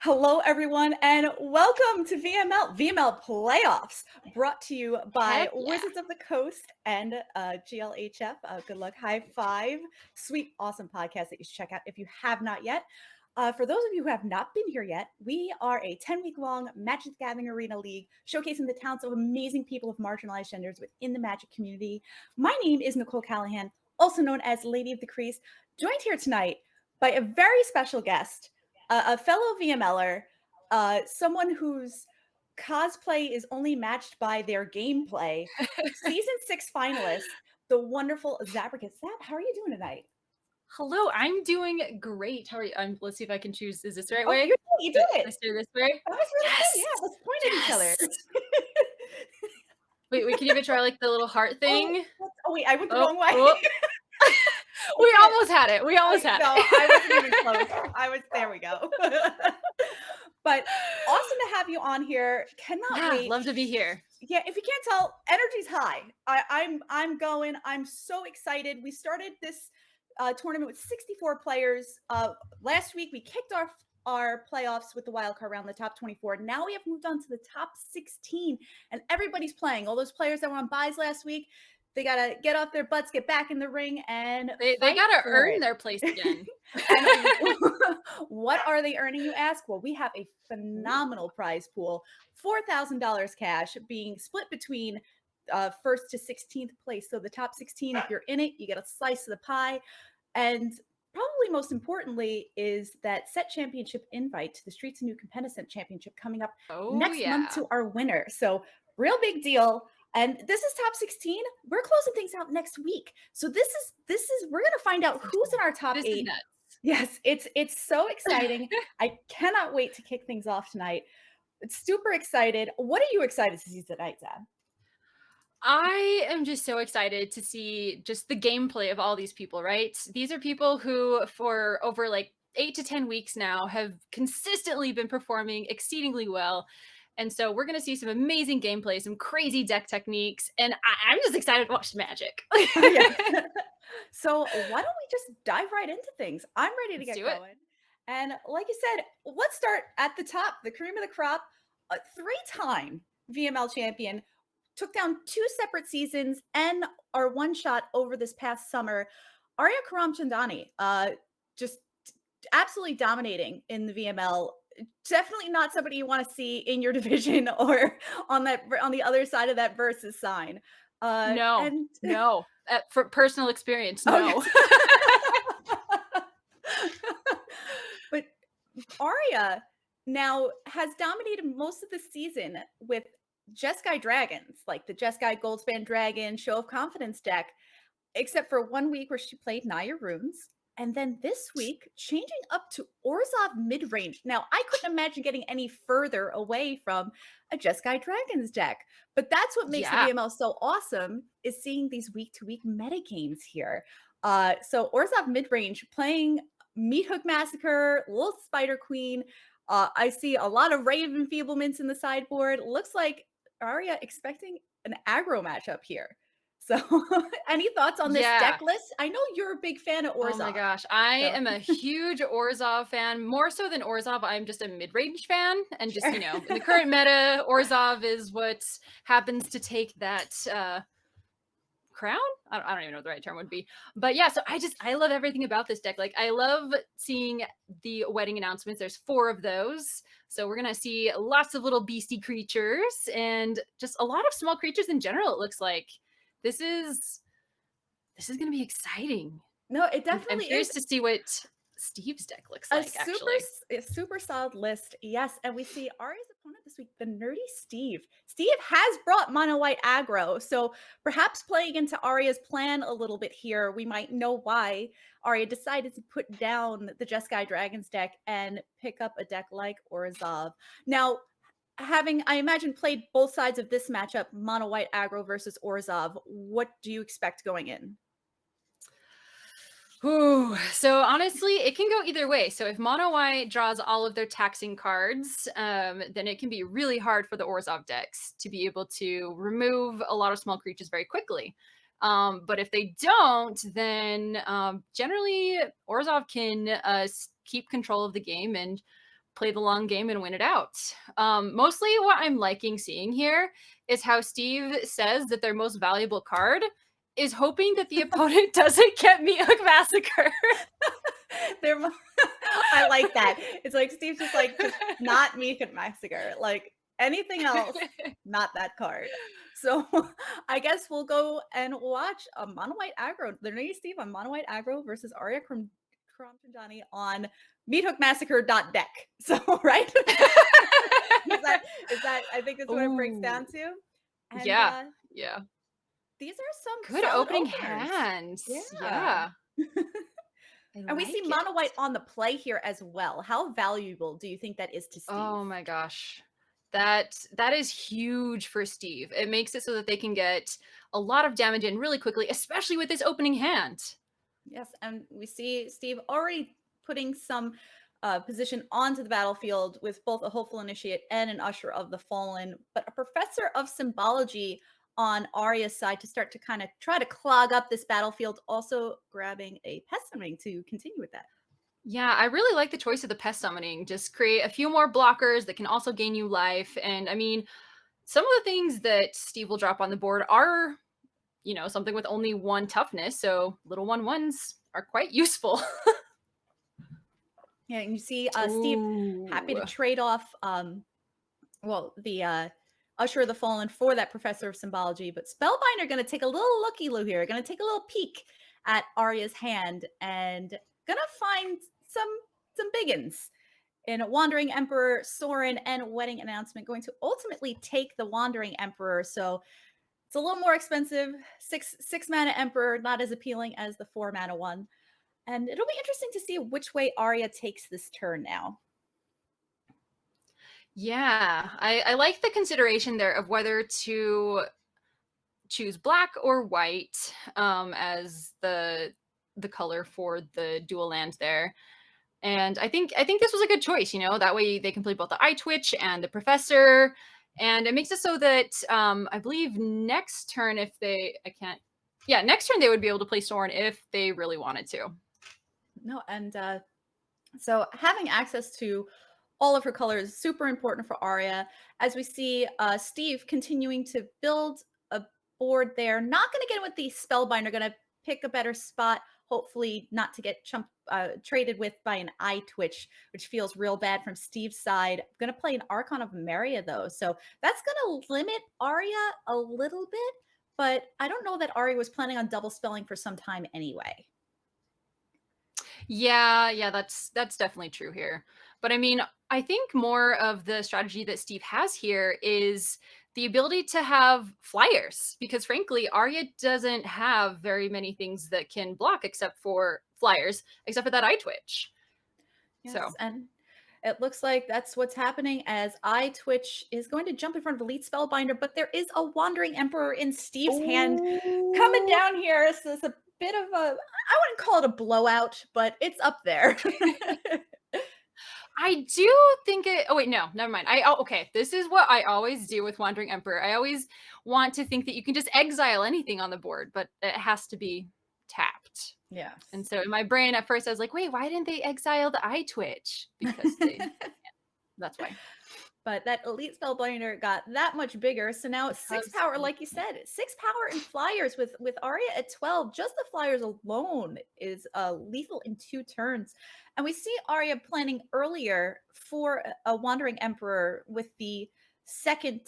Hello, everyone, and welcome to VML Playoffs, brought to you by Heck yeah. Wizards of the Coast and GLHF. Good luck, high five. Sweet, awesome podcast that you should check out if you have not yet. For those of you who have not been here yet, we are a 10-week-long Magic the Gathering Arena League showcasing the talents of amazing people of marginalized genders within the Magic community. My name is Nicole Callahan, also known as Lady of the Crease, joined here tonight by a very special guest, a fellow VMLer, someone whose cosplay is only matched by their gameplay, season 6 finalist, the wonderful Zabracus. Zab, how are you doing tonight? Hello, I'm doing great. How are you? Let's see if I can choose. Is this the right Oh, way? you did Should I it. steer this way? That was really good. Yes. Yeah, let's point at each other. Yes. Wait, can you even try like the little heart thing? Wait, I went the Oh, wrong way. oh. We Okay. almost had it. We almost had No, it. I wasn't even close. There we go. But awesome to have you on here. Cannot Yeah, wait. love to be here. Yeah, if you can't tell, energy's high. I'm going. I'm so excited. We started this tournament with 64 players. Last week we kicked off our playoffs with the wild card round, the top 24. Now we have moved on to the top 16, and everybody's playing. All those players that were on buys last week, they gotta get off their butts, get back in the ring, and They fight gotta for earn it. their place again. And what are they earning, you ask? Well, we have a phenomenal prize pool, $4,000 cash being split between first to 16th place. So the top 16, if you're in it, you get a slice of the pie. And probably most importantly is that set championship invite to the Streets of New Competitive Championship coming up next month to our winner. So real big deal. And this is top 16. We're closing things out next week. So this is we're gonna find out who's in our top This 8. is nuts. Yes, it's so exciting. I cannot wait to kick things off tonight. It's super excited. What are you excited to see tonight, Zab? I am just so excited to see just the gameplay of all these people, right? These are people who, for over like 8 to 10 weeks now, have consistently been performing exceedingly well. And so we're going to see some amazing gameplay, some crazy deck techniques, and I'm just excited to watch the magic. Yeah. So why don't we just dive right into things? I'm ready to Let's get do it. going. And like you said, let's start at the top, the cream of the crop. A 3-time VML champion, took down 2 separate seasons and our one shot over this past summer. Arya Karamchandani, just absolutely dominating in the VML. Definitely not somebody you want to see in your division or on the other side of that versus sign. No, And no. For personal experience, oh, no. but Arya now has dominated most of the season with Jeskai dragons, like the Jeskai Goldspan Dragon Show of Confidence deck, except for 1 week where she played Naya Runes. And then this week, changing up to Orzhov Midrange. Now, I couldn't imagine getting any further away from a Jeskai Dragons deck. But that's what makes the VML so awesome, is seeing these week-to-week meta games here. So Orzhov Midrange playing Meat Hook Massacre, Little Spider Queen. I see a lot of Ray of Enfeeblements in the sideboard. Looks like Arya expecting an aggro matchup here. So any thoughts on this deck list? I know you're a big fan of Orzhov. Oh my gosh. I am a huge Orzhov fan. More so than Orzhov, I'm just a mid-range fan. And just, in the current meta, Orzhov is what happens to take that crown? I don't even know what the right term would be. But yeah, so I love everything about this deck. Like, I love seeing the wedding announcements. There's 4 of those. So we're going to see lots of little beastie creatures and just a lot of small creatures in general, it looks like. This is going to be exciting. No, it definitely I'm curious to see what Steve's deck looks like, actually. A super solid list. Yes, and we see Arya's opponent this week, TheNerdySteve. Steve has brought mono white aggro, so perhaps playing into Arya's plan a little bit here, we might know why Arya decided to put down the Jeskai Dragons deck and pick up a deck like Orzhov. Now, having, I imagine, played both sides of this matchup, mono white aggro versus Orzhov, what do you expect going in? Ooh, so honestly, it can go either way. So if mono white draws all of their taxing cards, then it can be really hard for the Orzhov decks to be able to remove a lot of small creatures very quickly. But if they don't, then generally Orzhov can keep control of the game and play the long game and win it out. Mostly what I'm liking seeing here is how Steve says that their most valuable card is hoping that the opponent doesn't get Meathook Massacre. I like that. It's like Steve's just like, just not Mythic Massacre. Like anything else, not that card. So I guess we'll go and watch a mono white aggro. TheNerdySteve on mono white aggro versus Arya Karamchandani on meathookmassacre.deck. So right? is that I think that's what it breaks down to. And, yeah. These are some good opening openers. hands. Yeah. And we see mono white on the play here as well. How valuable do you think that is to Steve? Oh my gosh. That is huge for Steve. It makes it so that they can get a lot of damage in really quickly, especially with this opening hand. Yes, and we see Steve already putting some position onto the battlefield with both a Hopeful Initiate and an Usher of the Fallen, but a Professor of Symbology on Arya's side to start to kind of try to clog up this battlefield, also grabbing a Pest Summoning to continue with that. Yeah, I really like the choice of the Pest Summoning. Just create a few more blockers that can also gain you life. And I mean, some of the things that Steve will drop on the board are, you know, something with only 1 toughness. So little 1/1s are quite useful. Yeah, and you see Steve happy to trade off, the Usher of the Fallen for that Professor of Symbology, but Spellbinder going to take a little looky-loo here, going to take a little peek at Arya's hand and going to find some biggins in Wandering Emperor, Sorin, and Wedding Announcement, going to ultimately take the Wandering Emperor. So it's a little more expensive. Six mana Emperor, not as appealing as the 4 mana one. And it'll be interesting to see which way Arya takes this turn now. Yeah, I like the consideration there of whether to choose black or white as the color for the dual land there. And I think this was a good choice, you know, that way they can play both the Eye Twitch and the Professor. And it makes it so that I believe next turn next turn they would be able to play Sorin if they really wanted to. No, and so having access to all of her colors is super important for Arya. As we see Steve continuing to build a board there, not going to get with the Spellbinder, going to pick a better spot, hopefully not to get traded with by an Eye Twitch, which feels real bad from Steve's side. I'm going to play an Archon of Maria, though, so that's going to limit Arya a little bit, but I don't know that Arya was planning on double spelling for some time anyway. Yeah, that's definitely true here. But I mean, I think more of the strategy that Steve has here is the ability to have flyers, because frankly, Arya doesn't have very many things that can block except for flyers, except for that Eye Twitch. Yes, so and it looks like that's what's happening as Eye Twitch is going to jump in front of Elite Spellbinder, but there is a Wandering Emperor in Steve's hand coming down here. So it's a bit of I wouldn't call it a blowout, but it's up there. I do think it. Oh wait, no, never mind. Okay. This is what I always do with Wandering Emperor. I always want to think that you can just exile anything on the board, but it has to be tapped. Yeah. And so in my brain at first I was like, wait, why didn't they exile the Eye Twitch? Because that's why. But that Elite Spellbinder got that much bigger. So now it's 6 power, like you said, 6 power in flyers with Arya at 12. Just the flyers alone is lethal in 2 turns. And we see Arya planning earlier for a Wandering Emperor with the second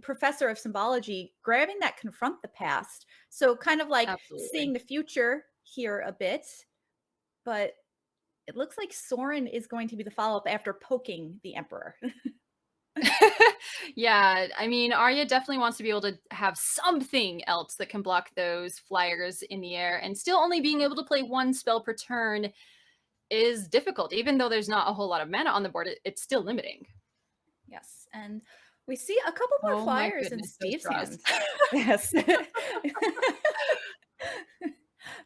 Professor of Symbology, grabbing that Confront the Past. So kind of like seeing the future here a bit. But it looks like Sorin is going to be the follow-up after poking the Emperor. Yeah, I mean, Arya definitely wants to be able to have something else that can block those flyers in the air, and still only being able to play 1 spell per turn is difficult. Even though there's not a whole lot of mana on the board, it's still limiting. Yes, and we see a couple more flyers in Steve's hands. Yes.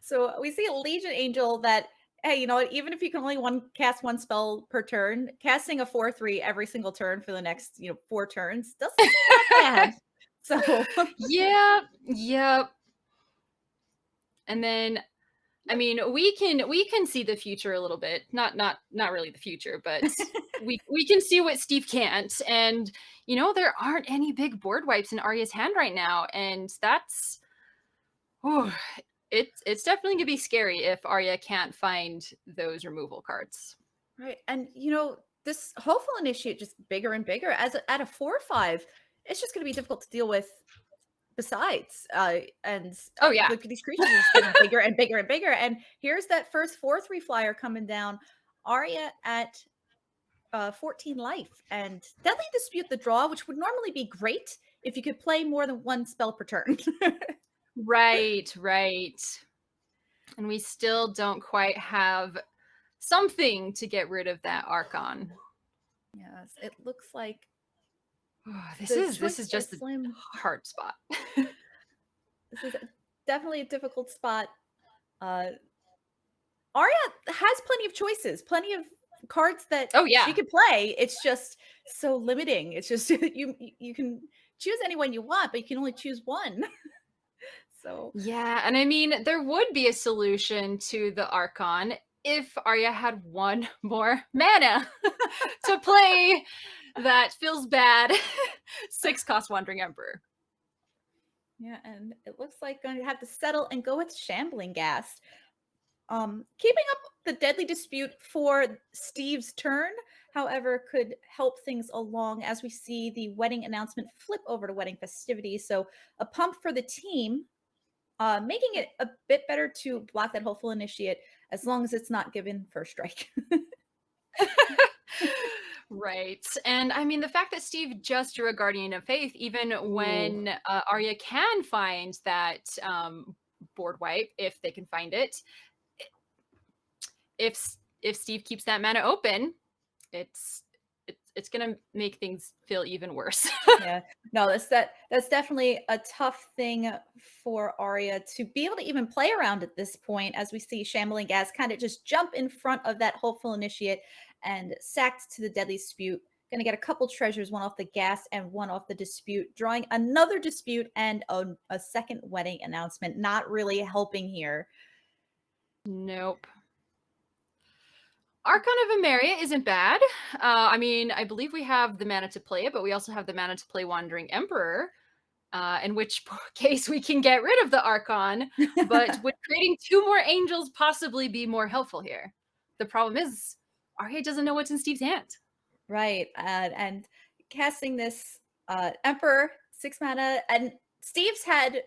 So we see a Legion Angel that, hey, you know what? Even if you can only cast 1 spell per turn, casting a 4/3 every single turn for the next 4 turns doesn't seem that bad. So yeah. And then I mean, we can see the future a little bit. Not really the future, but we can see what Steve can't. And there aren't any big board wipes in Arya's hand right now, and that's oh, it's definitely gonna be scary if Arya can't find those removal cards. Right. And this hopeful initiate just bigger and bigger at a 4/5. It's just going to be difficult to deal with. Besides, Oh yeah. these creatures are just getting bigger and bigger and bigger. And here's that first 4/3 flyer coming down. Arya at 14 life, and Deadly Dispute the draw, which would normally be great if you could play more than one spell per turn. Right, right. And we still don't quite have something to get rid of that Archon. Yes, it looks like This the is choices are just a slim. hard spot. This is definitely a difficult spot. Arya has plenty of choices, plenty of cards that Oh yeah. she could play. It's just so limiting. It's just you can choose anyone you want, but you can only choose one. So Yeah, and I mean, there would be a solution to the Archon if Arya had one more mana to play that feels bad 6-cost Wandering Emperor. yeah, and it looks like going to have to settle and go with Shambling Ghast. Keeping up the Deadly Dispute for Steve's turn, however, could help things along as we see the wedding announcement flip over to wedding festivities. So a pump for the team, making it a bit better to block that hopeful initiate as long as it's not given first strike. Right. And I mean, the fact that Steve just drew a Guardian of Faith, even when Arya can find that board wipe, if they can find it, if Steve keeps that mana open, it's gonna make things feel even worse. Yeah, no, that's definitely a tough thing for Arya to be able to even play around at this point, as we see Shambling Ghast kind of just jump in front of that hopeful initiate and sacked to the Deadly Dispute. Going to get a couple treasures, one off the gas and one off the dispute, drawing another dispute and a second wedding announcement. Not really helping here. Nope. Archon of Emeria isn't bad. I mean, I believe we have the mana to play it, but we also have the mana to play Wandering Emperor, in which case we can get rid of the Archon, but would creating 2 more angels possibly be more helpful here? The problem is, Arya doesn't know what's in Steve's hand. Right, and casting this Emperor 6 mana, and Steve's had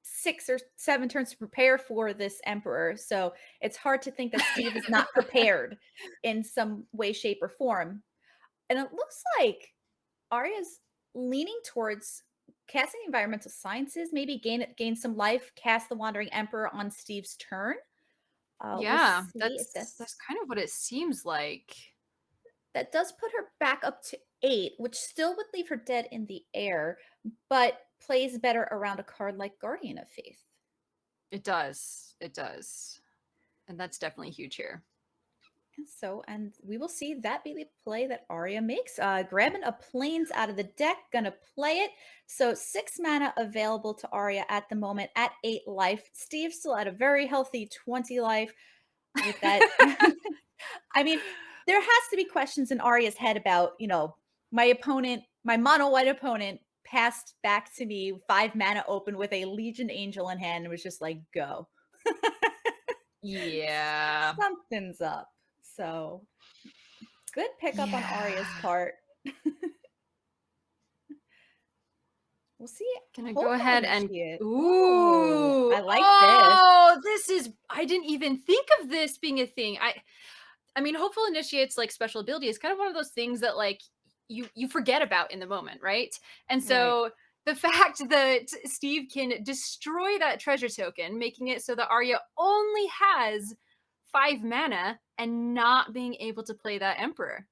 6 or 7 turns to prepare for this Emperor, so it's hard to think that Steve is not prepared in some way, shape, or form. And it looks like Arya's leaning towards casting Environmental Sciences, maybe gain some life, cast the Wandering Emperor on Steve's turn. Yeah, We'll see if that's kind of what it seems like. that does put her back up to 8, which still would leave her dead in the air, but plays better around a card like Guardian of Faith. It does. It does. And that's definitely huge here. And we will see that be the play that Arya makes. Grabbing a Plains out of the deck, gonna play it. So 6 mana available to Arya at the moment at 8 life. Steve's still at a very healthy 20 life. With that, I mean, there has to be questions in Arya's head about, my opponent, my mono white opponent passed back to me 5 mana open with a Legion Angel in hand and was just like, go. Yeah. Something's up. So good pickup on Arya's part. We'll see. Gonna go ahead and Ooh, I like this. Oh, this is I didn't even think of this being a thing. I mean, hopeful initiates like special ability is kind of one of those things that like you forget about in the moment, right? And so the fact that Steve can destroy that treasure token, making it so that Arya only has 5 mana and not being able to play that Emperor.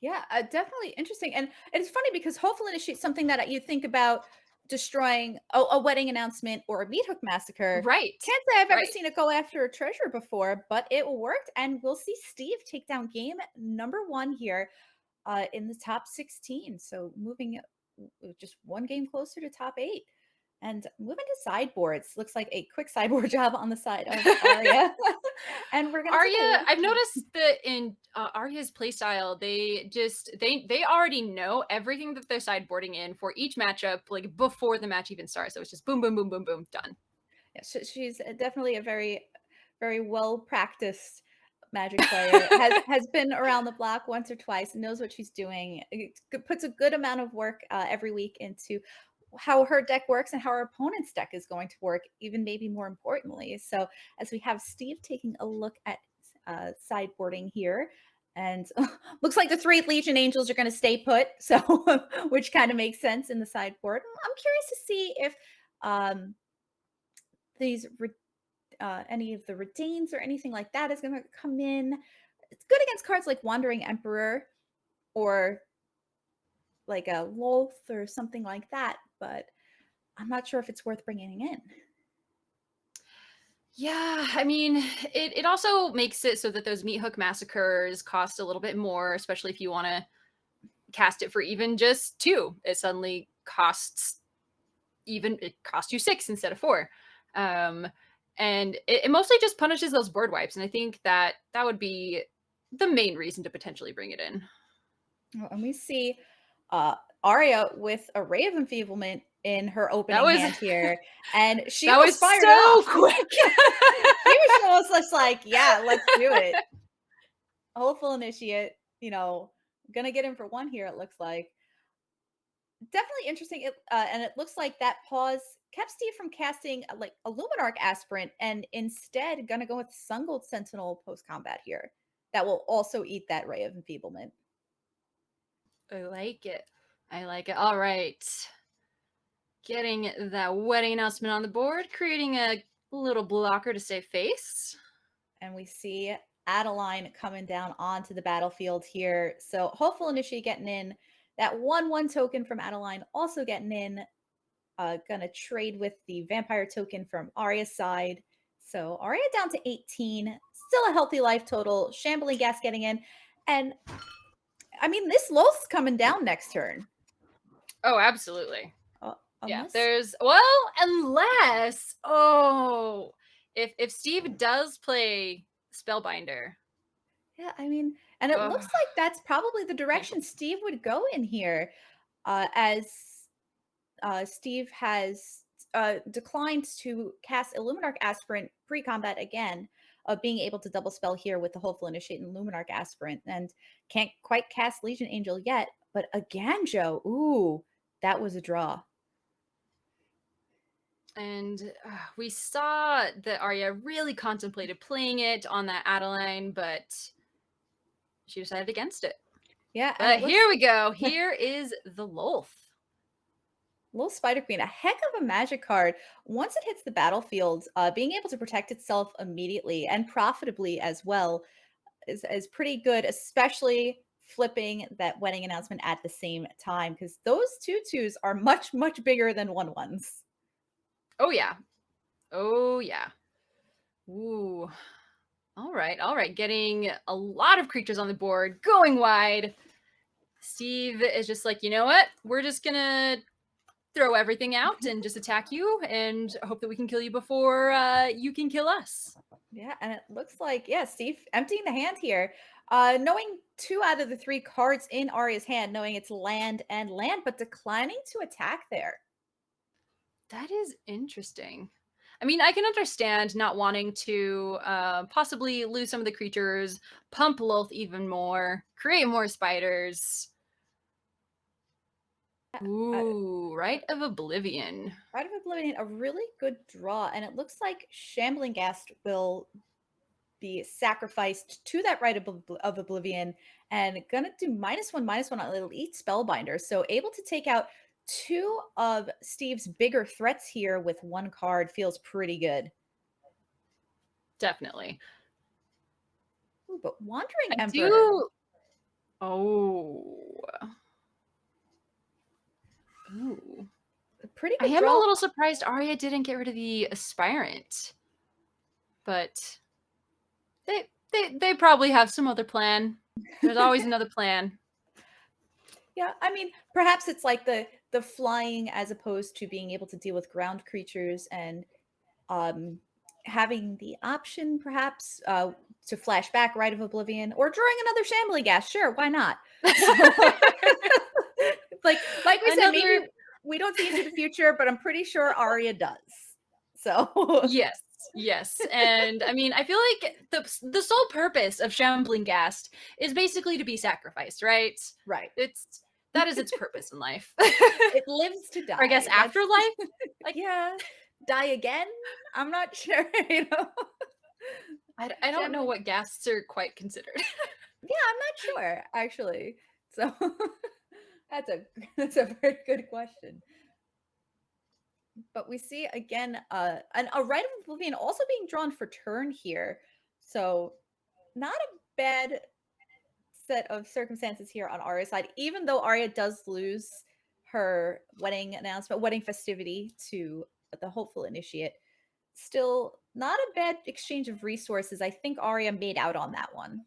Yeah, definitely interesting. And it's funny because hopeful initiate something that you think about destroying a wedding announcement or a meat hook massacre. Right. Can't say I've ever seen it go after a treasure before, but it worked. And we'll see Steve take down game number 1 here in the top 16. So moving just one game closer to top 8. And moving to sideboards, looks like a quick sideboard job on the side of Arya. And we're going to take a Arya, look. I've noticed that in Arya's playstyle, they already know everything that they're sideboarding in for each matchup, like before the match even starts. So it's just boom, boom, boom, boom, boom, done. Yeah, she's definitely a very, very well practiced Magic player. has been around the block once or twice, knows what she's doing. Puts a good amount of work every week into how her deck works and how her opponent's deck is going to work, even maybe more importantly. So as we have Steve taking a look at sideboarding here, and looks like the 3 Legion Angels are going to stay put, so which kind of makes sense in the sideboard. I'm curious to see if these any of the Redains or anything like that is going to come in. It's good against cards like Wandering Emperor or like a Loth or something like that, but I'm not sure if it's worth bringing in. Yeah, I mean, it also makes it so that those meat hook massacres cost a little bit more, especially if you want to cast it for even just 2. It suddenly costs it costs you 6 instead of 4. And it mostly just punishes those board wipes, and I think that would be the main reason to potentially bring it in. And we see Arya with a Ray of Enfeeblement in her opening was hand here, and she that almost was fired so off. quick. She was almost just like, yeah, let's do it. Hopeful Initiate, gonna get him for 1 here, it looks like. Definitely interesting. And it looks like that pause kept Steve from casting like a Luminarch Aspirant, and instead gonna go with Sungold Sentinel post combat here. That will also eat that Ray of Enfeeblement. I like it. I like it. All right. Getting that wedding announcement on the board, creating a little blocker to save face. And we see Adeline coming down onto the battlefield here. So Hopeful Initiate getting in. That 1/1 token from Adeline also getting in. Gonna trade with the Vampire token from Arya's side. So Arya down to 18. Still a healthy life total. Shambling Gas getting in. And I mean, this Loth's coming down next turn. Oh, absolutely. Yeah, Unless unless if Steve does play Spellbinder. Yeah, I mean, and it looks like that's probably the direction Painful. Steve would go in here, as Steve has declined to cast Illuminarch Aspirant pre-combat again, being able to double spell here with the Hopeful Initiate and Illuminarch Aspirant, and can't quite cast Legion Angel yet, but again, Joe, ooh, that was a draw. And we saw that Arya really contemplated playing it on that Adeline, but she decided against it. Yeah, but here we go. Here is the Lolth. Little Spider Queen, a heck of a magic card. Once it hits the battlefield, being able to protect itself immediately and profitably as well is pretty good, especially flipping that wedding announcement at the same time, because those 2/2s are much, much bigger than 1/1s. Oh, yeah. Oh, yeah. Ooh. All right. All right. Getting a lot of creatures on the board, going wide. Steve is just like, you know what? We're just going to throw everything out and just attack you and hope that we can kill you before you can kill us. Yeah, and it looks like, yeah, Steve emptying the hand here. Knowing 2 out of the 3 cards in Arya's hand, knowing it's land and land, but declining to attack there. That is interesting. I mean, I can understand not wanting to possibly lose some of the creatures, pump Lolth even more, create more spiders. Ooh, Rite of Oblivion. Rite of Oblivion, a really good draw, and it looks like Shambling Ghast will be sacrificed to that Rite of Oblivion, and gonna do -1/-1 on Elite Spellbinder, so able to take out 2 of Steve's bigger threats here with 1 card feels pretty good. Definitely. Ooh, but Wandering I Emperor. do. Oh. Ooh. Pretty I good am draw. a little surprised Arya didn't get rid of the Aspirant. But they probably have some other plan. There's always another plan. Yeah, I mean, perhaps it's like the the flying as opposed to being able to deal with ground creatures and having the option perhaps to flash back Rite of Oblivion or drawing another Shambling Gas. Sure, why not? So, like we said, maybe we don't see into the future, but I'm pretty sure Arya does. So yes, and I mean, I feel like the sole purpose of Shambling Ghast is basically to be sacrificed, right? Right. That is its purpose in life. It lives to die. Or I guess afterlife. Like die again. I'm not sure. You know. I don't know what ghasts are quite considered. Yeah, I'm not sure actually. So that's a very good question. But we see again a Rite of Oblivion also being drawn for turn here. So not a bad set of circumstances here on Arya's side, even though Arya does lose her wedding festivity to the hopeful initiate. Still not a bad exchange of resources. I think Arya made out on that one.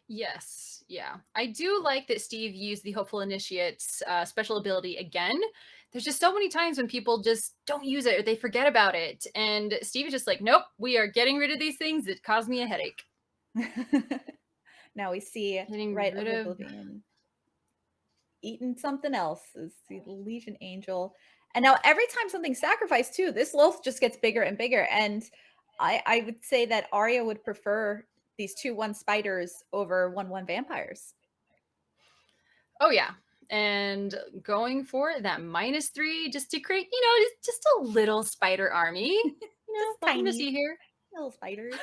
Yes, yeah. I do like that Steve used the Hopeful Initiate's special ability again. There's just so many times when people just don't use it or they forget about it. And Steve is just like, nope, we are getting rid of these things that cause me a headache. Now we see Rite of Oblivion eating something else. Is the Legion Angel. And now every time something's sacrificed too, this loaf just gets bigger and bigger. And I would say that Arya would prefer these 2/1 spiders over 1/1 vampires. Oh yeah. And going for that -3 just to create, just a little spider army. Nothing to see here. Little spiders.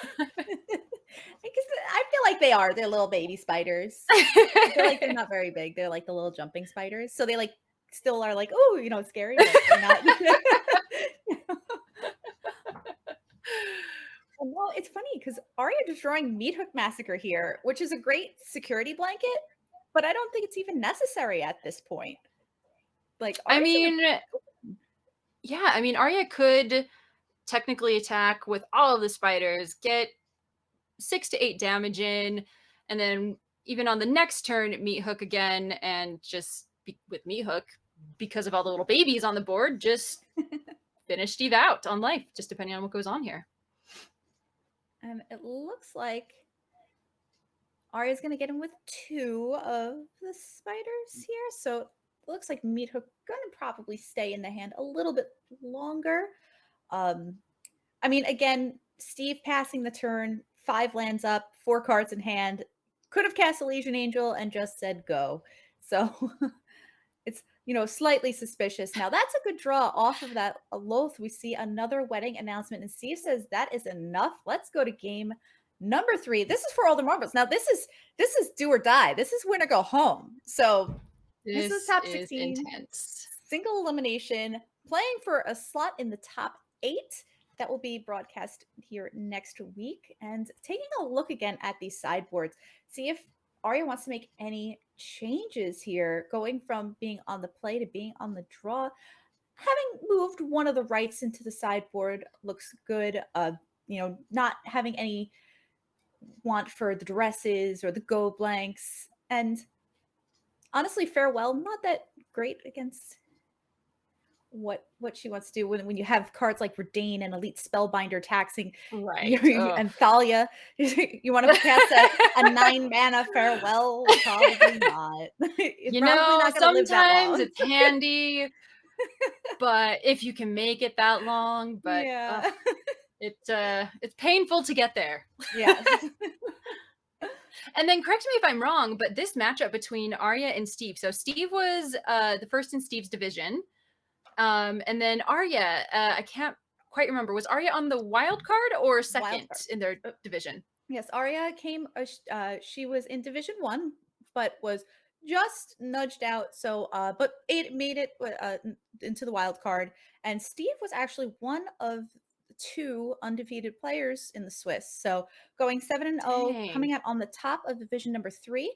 I feel like they are. They're little baby spiders. I feel like they're not very big. They're like the little jumping spiders. So they still are like, oh, scary, but they're not. Well, it's funny because Arya destroying Meathook Massacre here, which is a great security blanket, but I don't think it's even necessary at this point. Arya could technically attack with all of the spiders, get 6 to 8 damage in, and then even on the next turn, Meathook again, and just with Meathook, because of all the little babies on the board, just finish Steve out on life, just depending on what goes on here. And it looks like Arya's going to get him with 2 of the spiders here. So it looks like Meathook going to probably stay in the hand a little bit longer. I mean, again, Steve passing the turn, 5 lands up, 4 cards in hand, could have cast a Legion Angel and just said go. So it's, slightly suspicious. Now that's a good draw off of that Loth. We see another wedding announcement and Steve says that is enough. Let's go to game number 3. This is for all the marbles. Now this is do or die. This is win or go home. So this is top 16. Intense. Single elimination, playing for a slot in the top 8. That will be broadcast here next week. And taking a look again at these sideboards, see if Arya wants to make any changes here, going from being on the play to being on the draw. Having moved one of the rights into the sideboard looks good. Not having any want for the dresses or the go blanks. And honestly, Farewell, not that great against what she wants to do when you have cards like Redain and Elite Spellbinder taxing and Thalia. You want to cast a 9-mana Farewell? Probably not. Sometimes it's handy, but if you can make it that long, but it's painful to get there. Yeah. And then correct me if I'm wrong, but this matchup between Arya and Steve. So Steve was the first in Steve's division. And then Arya, I can't quite remember. Was Arya on the wild card or second in their division? Yes, Arya came. She was in Division 1, but was just nudged out. So, but it made it into the wild card. And Steve was actually one of 2 undefeated players in the Swiss. So going 7-0, coming out on the top of division number 3,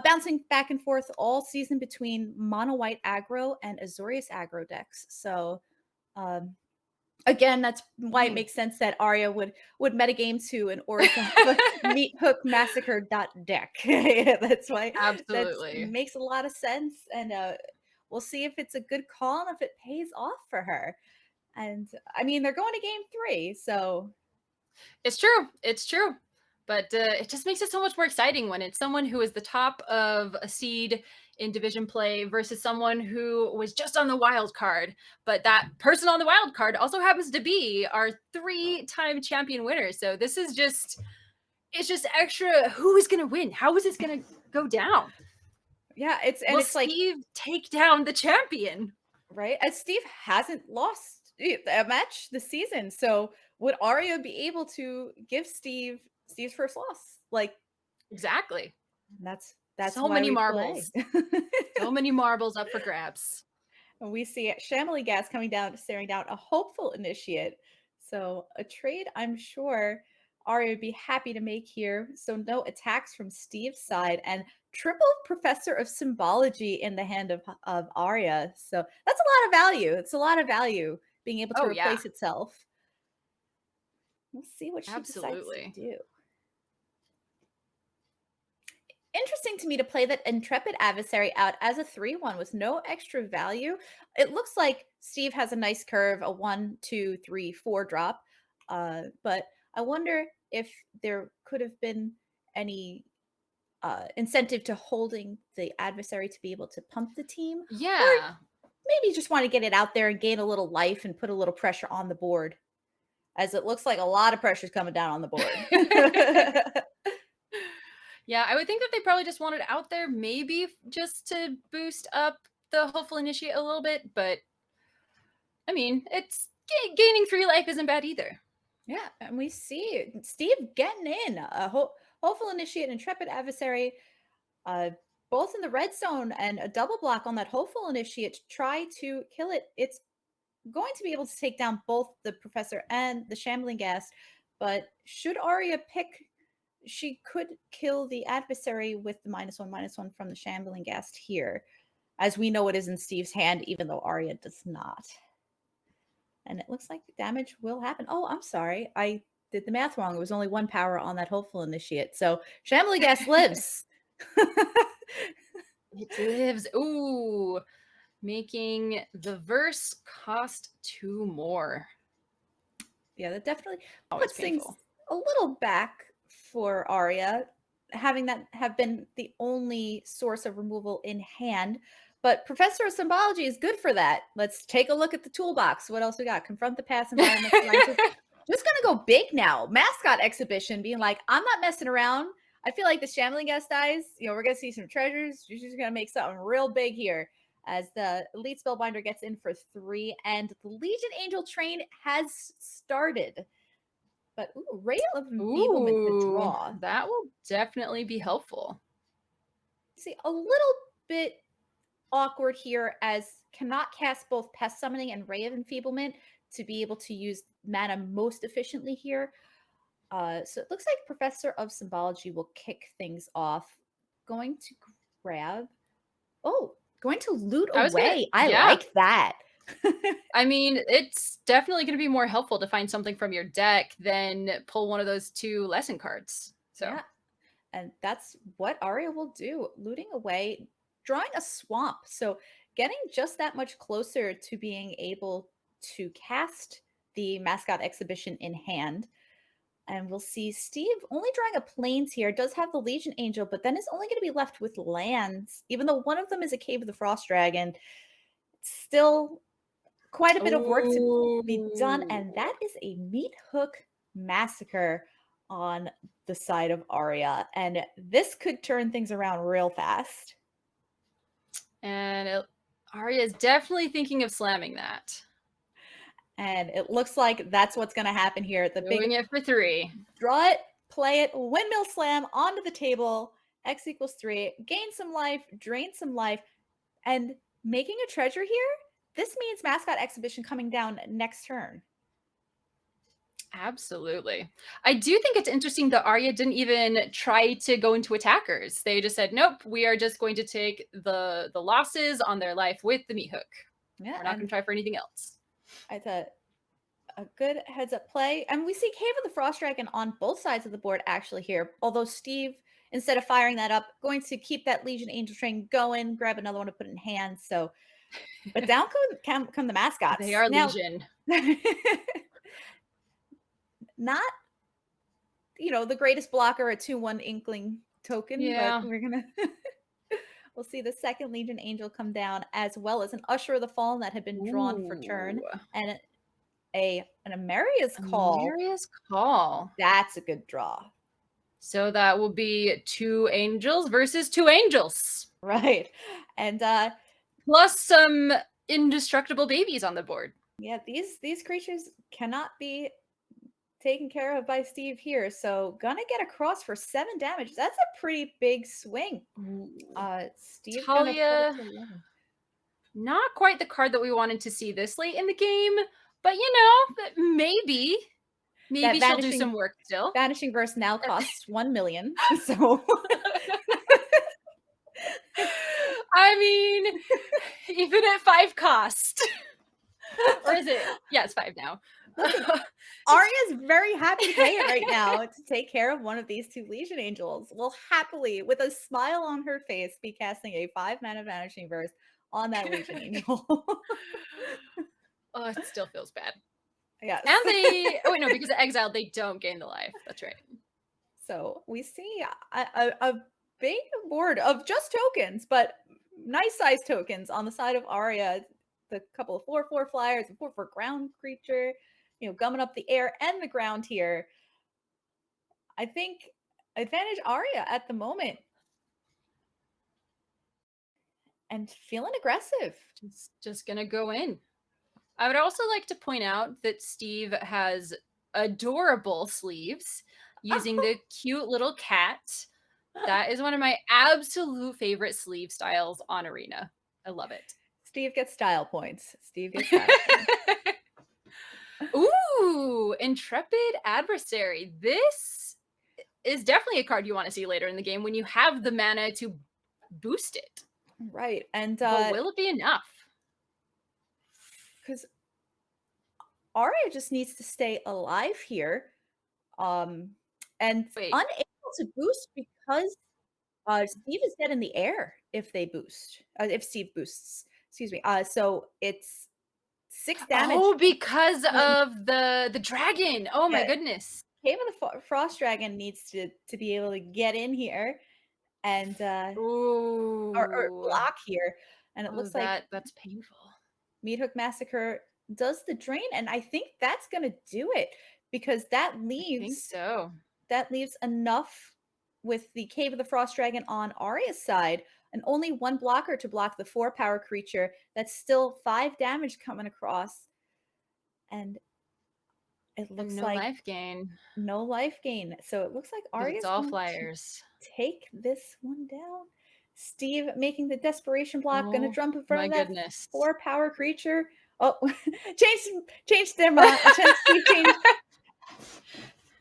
bouncing back and forth all season between mono white aggro and Azorius aggro decks. So again, that's why it makes sense that Arya would metagame to an Orzhov Meathook Massacre deck. That's why. Absolutely that makes a lot of sense. And we'll see if it's a good call and if it pays off for her. And I mean, they're going to game 3, so It's true. It's true. But it just makes it so much more exciting when it's someone who is the top of a seed in division play versus someone who was just on the wild card. But that person on the wild card also happens to be our 3-time champion winner. So this is just, it's just extra. Who is going to win? How is this going to go down? yeah, it's like Steve take down the champion? right? As Steve hasn't lost a match this season, so would Arya be able to give Steve's first loss? Like Exactly. that's So why many we marbles. play. So many marbles up for grabs. And we see Shamily Gas coming down, staring down a hopeful initiate. So a trade I'm sure Arya would be happy to make here. So no attacks from Steve's side and triple Professor of Symbology in the hand of Arya. So that's a lot of value. It's a lot of value being able to replace itself. We'll see what she decides to do. Interesting to me to play that Intrepid Adversary out as a 3/1 with no extra value. It looks like Steve has a nice curve, a 1, 2, 3, 4 drop. But I wonder if there could have been any incentive to holding the adversary to be able to pump the team. Yeah. Or maybe just want to get it out there and gain a little life and put a little pressure on the board. As it looks like a lot of pressure is coming down on the board. Yeah, I would think that they probably just wanted it out there, maybe just to boost up the hopeful initiate a little bit. But I mean, it's gaining 3 life isn't bad either. Yeah, and we see Steve getting in a hopeful initiate, intrepid adversary, both in the red zone and a double block on that hopeful initiate to try to kill it. It's going to be able to take down both the professor and the shambling gas, but should Arya pick, she could kill the adversary with the -1/-1 from the shambling ghast here, as we know it is in Steve's hand, even though Arya does not. And it looks like damage will happen. Oh, I'm sorry. I did the math wrong. It was only 1 power on that hopeful initiate. So shambling ghast lives. It lives. Ooh, making the verse cost 2 more. Yeah, that definitely Always puts things painful. a little back for Arya, having that have been the only source of removal in hand. But Professor of Symbology is good for that. Let's take a look at the toolbox. What else we got? Confront the past environment. Just gonna go big now. Mascot exhibition, being like, I'm not messing around. I feel like the shambling ghast dies. You know, we're gonna see some treasures. You're just gonna make something real big here. As the Elite Spellbinder gets in for 3, and the Legion Angel train has started. But ooh, Ray of Enfeeblement to draw. That will definitely be helpful. See, a little bit awkward here as cannot cast both Pest Summoning and Ray of Enfeeblement to be able to use mana most efficiently here. So it looks like Professor of Symbology will kick things off. Going to grab... Oh, going to loot away. I like that. I mean, it's definitely going to be more helpful to find something from your deck than pull one of those 2 lesson cards. So, yeah. And that's what Arya will do. Looting away, drawing a swamp. So getting just that much closer to being able to cast the Mascot Exhibition in hand. And we'll see Steve only drawing a plains here. Does have the Legion Angel, but then is only going to be left with lands. Even though one of them is a Cave of the Frost Dragon, it's still quite a bit of work to be done. And that is a Meat Hook Massacre on the side of Arya. And this could turn things around real fast. And Arya is definitely thinking of slamming that. And it looks like that's what's going to happen here. Doing it for 3. Draw it, play it, windmill slam onto the table. X equals 3. Gain some life, drain some life. And making a treasure here, this means Mascot Exhibition coming down next turn. Absolutely. I do think it's interesting that Arya didn't even try to go into attackers. They just said, nope, we are just going to take the losses on their life with the Meat Hook. Yeah, we're not going to try for anything else. I thought a good heads up play. And we see Cave of the Frost Dragon on both sides of the board actually here. Although Steve, instead of firing that up, going to keep that Legion Angel train going, grab another one to put in hand. So But down come the mascots. They are Now, legion. not, the greatest blocker, a 2/1 Inkling token, but Yeah. we're gonna we'll see the second Legion Angel come down, as well as an Usher of the Fallen that had been drawn for turn, Ooh, and an Amaria's Call. Amelia's Call. That's a good draw. So that will be 2 angels versus 2 angels. Right. And Plus some indestructible babies on the board. yeah, these creatures cannot be taken care of by Steve here. So gonna get across for 7 damage. That's a pretty big swing. Steve's gonna put it Talia, to 11. not quite the card that we wanted to see this late in the game, but maybe she'll do some work still. Vanishing Verse now costs 1 million. So I mean, even at 5 cost. Or is it? Yeah, it's 5 now. Arya's very happy to pay it right now to take care of one of these 2 Legion Angels. Will happily, with a smile on her face, be casting a 5-mana Vanishing Verse on that Legion Angel. Oh, it still feels bad. Yes. And wait, no, because of exile, they don't gain the life. That's right. So we see a big board of just tokens, but nice size tokens on the side of Arya. The couple of 4/4 flyers, a 4/4 ground creature, gumming up the air and the ground here. I think advantage Arya at the moment. And feeling aggressive. Just gonna go in. I would also like to point out that Steve has adorable sleeves using the cute little cat. That is one of my absolute favorite sleeve styles on Arena. I love it. Steve gets style points. Steve gets style points. Ooh, Intrepid Adversary. This is definitely a card you want to see later in the game when you have the mana to boost it. Right. And but will it be enough? Because Arya just needs to stay alive here. And unable to boost because Steve is dead in the air if they boost. If Steve boosts. Excuse me. So it's 6 damage. Oh, because of the dragon. Oh my goodness. Cave of the Frost Dragon needs to be able to get in here and or block here. And it looks like that's painful. Meathook Massacre does the drain, and I think that's gonna do it because that leaves enough with the Cave of the Frost Dragon on Arya's side, and only 1 blocker to block the 4-power creature. That's still 5 damage coming across. And it looks like life gain. No life gain. So it looks like Arya's all flyers. Take this one down. Steve making the desperation block, gonna jump in front of that 4-power creature. Oh, changed their mind. Steve changed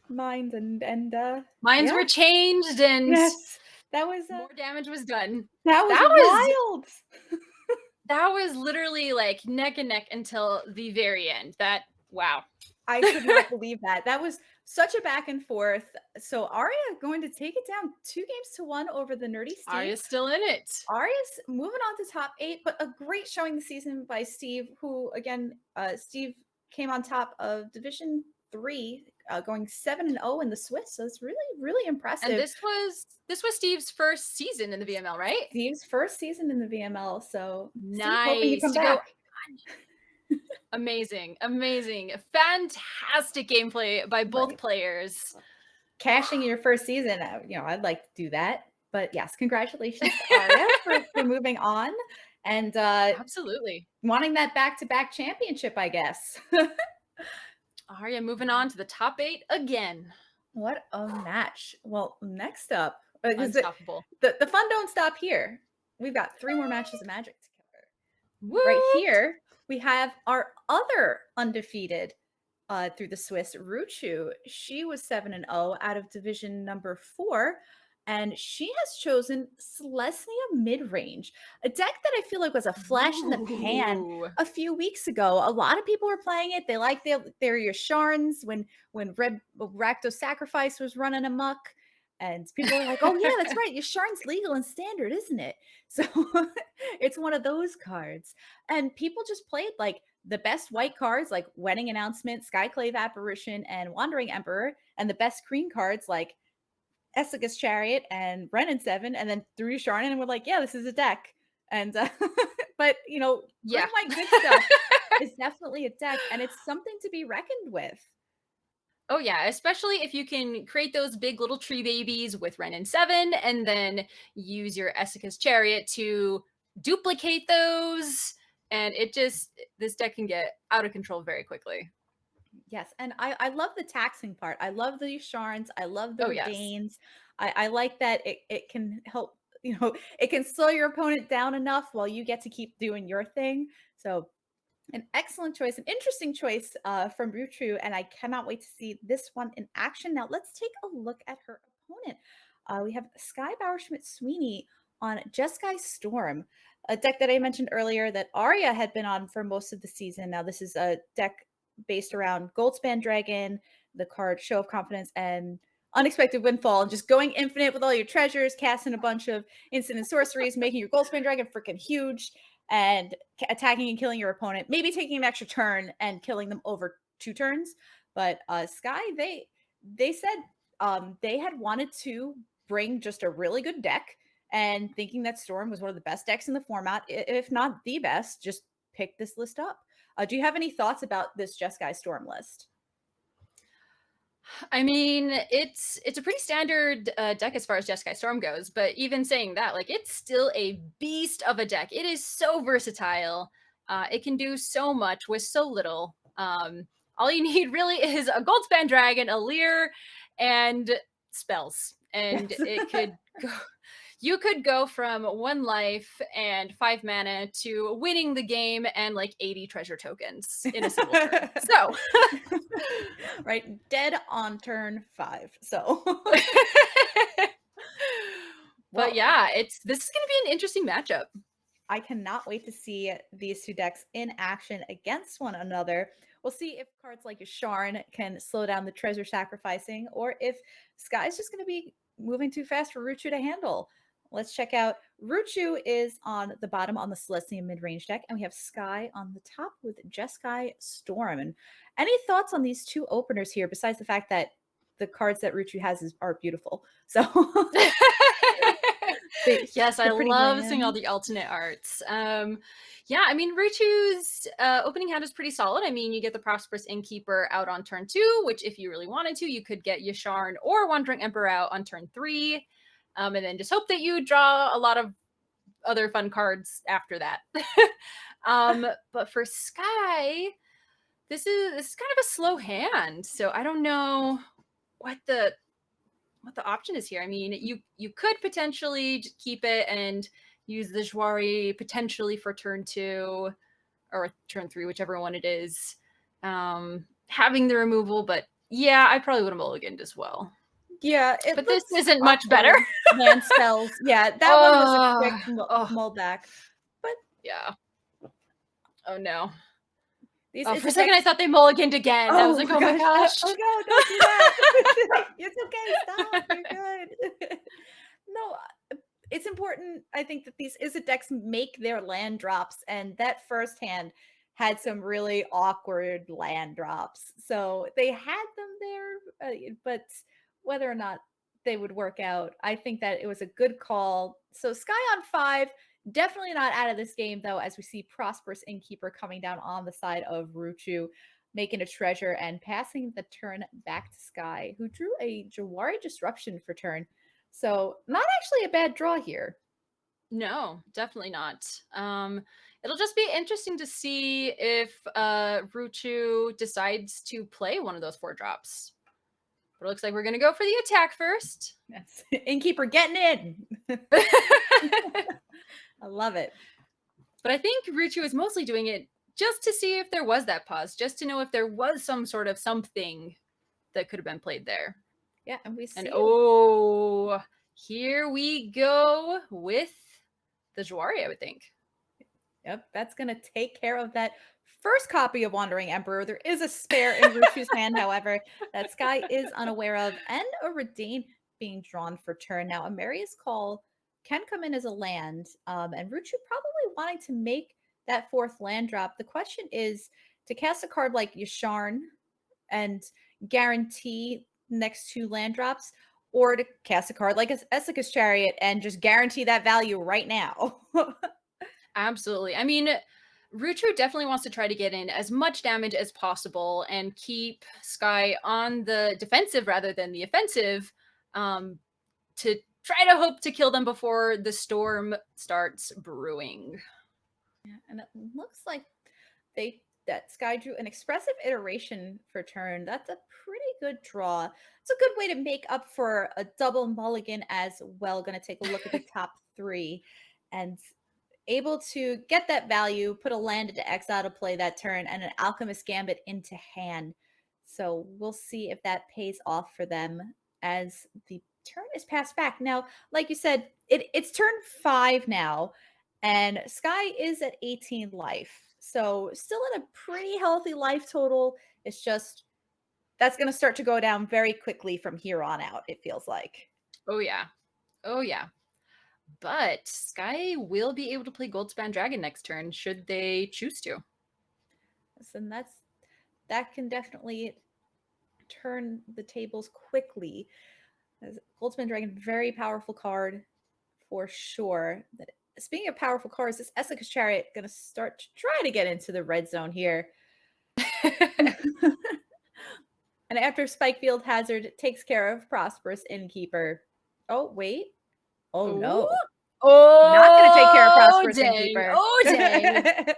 minds and minds were changed, and yes, that was more damage was done. That was wild. That was literally like neck and neck until the very end. Wow. I could not believe that. That was such a back and forth. So Arya going to take it down 2-1 over the Nerdy Steve. Arya's still in it. Arya's moving on to top 8, but a great showing this season by Steve, who again, Steve came on top of Division 3, going 7-0 in the Swiss. So it's really, really impressive. And this was Steve's first season in the VML, right? Steve's first season in the VML. So nice. Steve, hoping you come back. Amazing, fantastic gameplay by both players. Cashing your first season, I'd like to do that. But yes, congratulations to Arya for moving on and absolutely wanting that back-to-back championship, I guess. Arya moving on to the top 8 again. What a match! Well, next up, unstoppable. The fun don't stop here. We've got 3 more matches of Magic to cover. What? Right here, we have our other undefeated through the Swiss, Ruuchu. She was 7-0 out of division number 4, and she has chosen Selesnya Midrange, a deck that I feel like was a flash in the pan a few weeks ago. A lot of people were playing it. They liked their Sharns when Red Rakdos Sacrifice was running amok. And people are like, "Oh yeah, that's right. Yasharn's legal and standard, isn't it?" So it's one of those cards. And people just played like the best white cards like Wedding Announcement, Skyclave Apparition, and Wandering Emperor, and the best green cards like Essica's Chariot and Brennan Seven, and then threw Yasharn and we're like, "Yeah, this is a deck." And but green Yeah. white good stuff is definitely a deck, and it's something to be reckoned with. Oh yeah, especially if you can create those big little tree babies with Ren and 7 and then use your Essica's Chariot to duplicate those, and this deck can get out of control very quickly. Yes, and I love the taxing part. I love the Sharns. I love the Oh yes. Redains. I like that it can help, it can slow your opponent down enough while you get to keep doing your thing. So an excellent choice, an interesting choice from Ruuchu, and I cannot wait to see this one in action. Now let's take a look at her opponent. We have Sky Bauerschmidt Sweeney on Jeskai Storm, a deck that I mentioned earlier that Arya had been on for most of the season. Now this is a deck based around Goldspan Dragon, the card Show of Confidence, and Unexpected Windfall, and just going infinite with all your treasures, casting a bunch of instant and sorceries, making your Goldspan Dragon freaking huge, and attacking and killing your opponent, maybe taking an extra turn and killing them over 2 turns. But Sky, they said they had wanted to bring just a really good deck, and thinking that Storm was one of the best decks in the format, if not the best, just pick this list up. Do you have any thoughts about this Jeskai Storm list? I mean, it's a pretty standard deck as far as Jeskai Storm goes, but even saying that, like, it's still a beast of a deck. It is so versatile. It can do so much with so little. All you need really is a Goldspan Dragon, a Leer, and spells, and Yes. it could go. You could go from 1 life and 5 mana to winning the game and like 80 treasure tokens in a single turn. So, Right, dead on turn 5. So, well, but yeah, this is going to be an interesting matchup. I cannot wait to see these 2 decks in action against one another. We'll see if cards like Sharn can slow down the treasure sacrificing, or if Sky's just going to be moving too fast for Ruuchu to handle. Let's check out. Ruuchu is on the bottom on the Selesnya mid-range deck, and we have Sky on the top with Jeskai Storm. And any thoughts on these 2 openers here, besides the fact that the cards that Ruuchu has are beautiful? So Yes, I they're pretty love seeing all bland. the alternate arts. Yeah, I mean, Ruuchu's opening hand is pretty solid. I mean, you get the Prosperous Innkeeper out on turn 2, which if you really wanted to, you could get Yasharn or Wandering Emperor out on turn 3, and then just hope that you draw a lot of other fun cards after that. But for Sky, this is kind of a slow hand, so I don't know what the option is here. I mean, you could potentially keep it and use the Jwari potentially for turn 2 or turn 3, whichever one it is. Having the removal, but yeah, I probably would have mulliganed as well. Yeah, it But this looks isn't much better. awkward. Land spells. Yeah, that one was a quick mull back. But Yeah. Oh no. these Oh, is for a a second deck. I thought they mulliganed again. I was like, oh my gosh. Oh no, don't do that. It's okay. Stop. You're good. No, it's important. I think that these Izzet decks make their land drops, and that first hand had some really awkward land drops. So they had them there, but whether or not they would work out, I think that it was a good call. So Sky on 5, definitely not out of this game, though, as we see Prosperous Innkeeper coming down on the side of Ruuchu, making a treasure and passing the turn back to Sky, who drew a Jawari Disruption for turn. So not actually a bad draw here. No, definitely not. It'll just be interesting to see if Ruuchu decides to play one of those 4 drops. But it looks like we're gonna go for the attack first. Yes. Innkeeper getting in. I love it. But I think Ruuchu is mostly doing it just to see if there was that pause, just to know if there was some sort of something that could have been played there. Yeah, and we see. And oh, here we go with the Jwari, I would think. Yep, that's going to take care of that first copy of Wandering Emperor. There is a spare in Ruuchu's hand, however, that Sky is unaware of, and a Redain being drawn for turn. Now, Amaria's Call can come in as a land, and Ruuchu probably wanting to make that 4th land drop. The question is to cast a card like Yasharn and guarantee next 2 land drops, or to cast a card like Essica's Chariot and just guarantee that value right now. Absolutely. I mean, Ruuchu definitely wants to try to get in as much damage as possible and keep Sky on the defensive rather than the offensive, to try to hope to kill them before the storm starts brewing. Yeah, and it looks like that Sky drew an expressive iteration for turn. That's a pretty good draw. It's a good way to make up for a double mulligan as well. Going to take a look at the top 3 and able to get that value, put a land into exile to play that turn, and an Alchemist Gambit into hand. So we'll see if that pays off for them as the turn is passed back. Now, like you said, it's turn 5 now, and Sky is at 18 life. So still at a pretty healthy life total. It's just that's going to start to go down very quickly from here on out, it feels like. Oh, yeah. Oh, yeah. But Sky will be able to play Goldspan Dragon next turn, should they choose to. And that can definitely turn the tables quickly. As Goldspan Dragon, very powerful card for sure. Speaking of powerful cards, this Essica's Chariot going to start to try to get into the red zone here. And after Spikefield Hazard takes care of Prosperous Innkeeper. Oh, wait. Oh, no. Oh, not going to take care of Prosperous dang. Innkeeper. Oh, dang.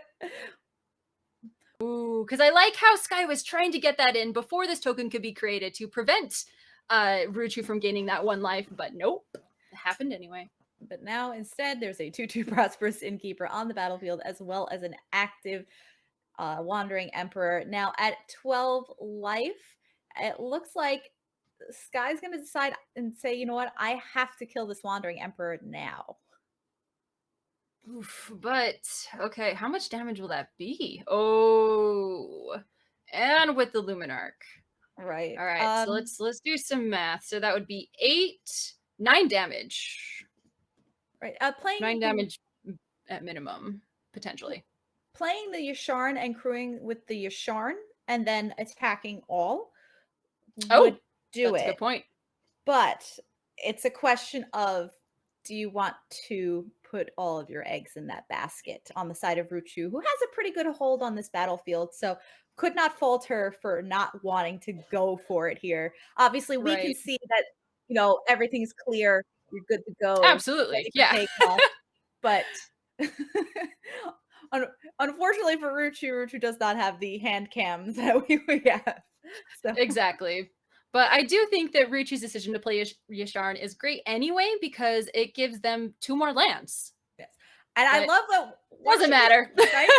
Ooh, because I like how Sky was trying to get that in before this token could be created to prevent Ruuchu from gaining that 1 life, but nope. It happened anyway. But now instead, there's a 2/2 Prosperous Innkeeper on the battlefield, as well as an active Wandering Emperor. Now at 12 life, it looks like Sky's going to decide and say, you know what, I have to kill this Wandering Emperor now. Oof, but okay, how much damage will that be? Oh, and with the Luminarch. Right. All right, so let's do some math. So that would be 9 damage. Right. Playing 9 damage at minimum, potentially. Playing the Yasharn and crewing with the Yasharn and then attacking all would do that's it. a good point. But it's a question of, do you want to put all of your eggs in that basket on the side of Ruuchu, who has a pretty good hold on this battlefield, so could not fault her for not wanting to go for it here. Obviously, we can see that, everything's clear. You're good to go. Absolutely. Yeah. But unfortunately for Ruuchu does not have the hand cams that we have. So. Exactly. But I do think that Ruuchu's decision to play Yasharn is great anyway, because it gives them 2 more lands. Yes. And I love that. Doesn't matter. Right?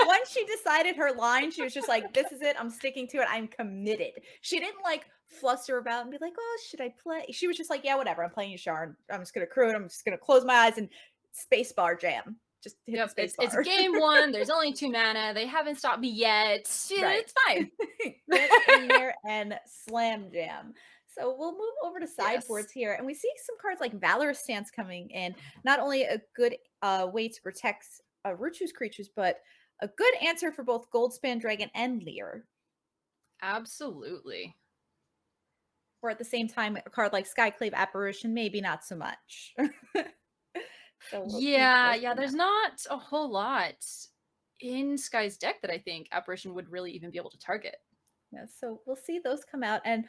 Once she decided her line, she was just like, this is it. I'm sticking to it. I'm committed. She didn't fluster about and be like, oh, should I play? She was just like, yeah, whatever. I'm playing Yasharn. I'm just going to crew it. I'm just going to close my eyes and spacebar jam. Just hit the space bar. It's game 1. There's only 2 mana. They haven't stopped me yet. Right. It's fine. Get in there and slam jam. So we'll move over to sideboards here, and we see some cards like Valorous Stance coming in. Not only a good way to protect Ruuchu's creatures, but a good answer for both Goldspan Dragon and Leer. Absolutely. Or at the same time, a card like Skyclave Apparition, maybe not so much. So yeah, there's not a whole lot in Sky's deck that I think Apparition would really even be able to target. Yeah, so we'll see those come out, and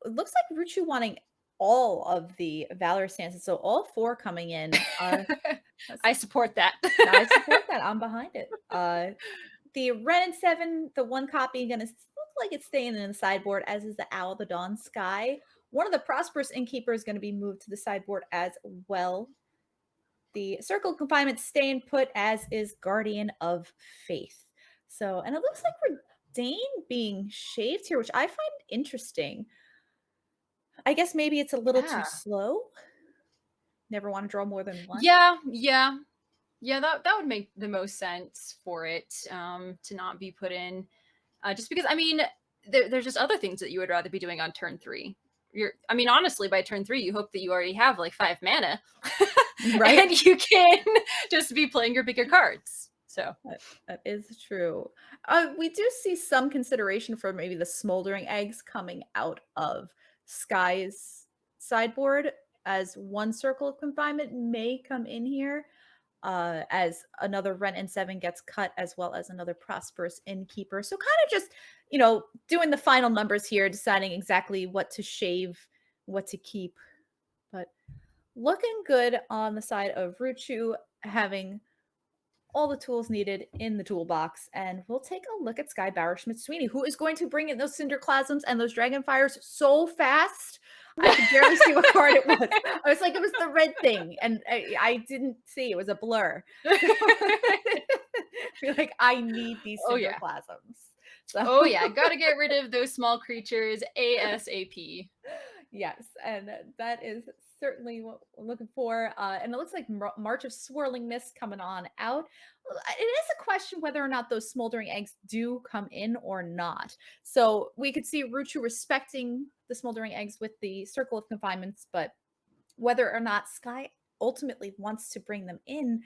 it looks like Ruuchu wanting all of the Valor stances, so all 4 coming in. I support that. I support that. I'm behind it. The Ren and 7, the 1 copy, gonna look like it's staying in the sideboard, as is the Owl of the Dawn Sky. One of the Prosperous Innkeeper is going to be moved to the sideboard as well. The Circle of Confinement staying put, as is Guardian of Faith. So, and it looks like Dane being shaved here, which I find interesting. I guess maybe it's a little too slow. Never want to draw more than 1. Yeah, that would make the most sense for it to not be put in. Just because, I mean, there's just other things that you would rather be doing on turn 3, I mean, honestly, by turn 3, you hope that you already have like 5 mana. Right? And you can just be playing your bigger cards. So That is true. We do see some consideration for maybe the smoldering eggs coming out of Sky's sideboard, as one circle of confinement may come in here, as another Rent and 7 gets cut, as well as another Prosperous Innkeeper. So kind of just, doing the final numbers here, deciding exactly what to shave, what to keep. But looking good on the side of Ruuchu, having all the tools needed in the toolbox. And we'll take a look at Sky Bauerschmidt Sweeney, who is going to bring in those Cinderclasms and those Dragonfires so fast. I could barely see what card it was. I was like, it was the red thing. And I didn't see. It was a blur. Feel like I need these Cinderclasms. So. Oh, yeah. Gotta get rid of those small creatures ASAP. Yes. And that is certainly what we're looking for. And it looks like March of Swirling Mist coming on out. It is a question whether or not those smoldering eggs do come in or not. So we could see Ruuchu respecting the smoldering eggs with the circle of confinements, but whether or not Sky ultimately wants to bring them in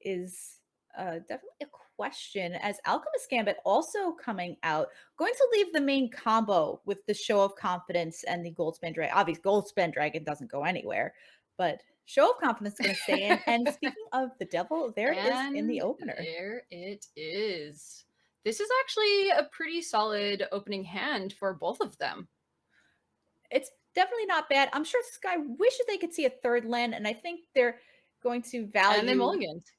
is definitely a question, as Alchemist Gambit also coming out, going to leave the main combo with the Show of Confidence and the Goldspan Dragon. Obviously, Goldspan Dragon doesn't go anywhere, but Show of Confidence is going to stay in. And speaking of the devil, there it is in the opener. There it is. This is actually a pretty solid opening hand for both of them. It's definitely not bad. I'm sure Sky wishes they could see a third land, and I think they're going to value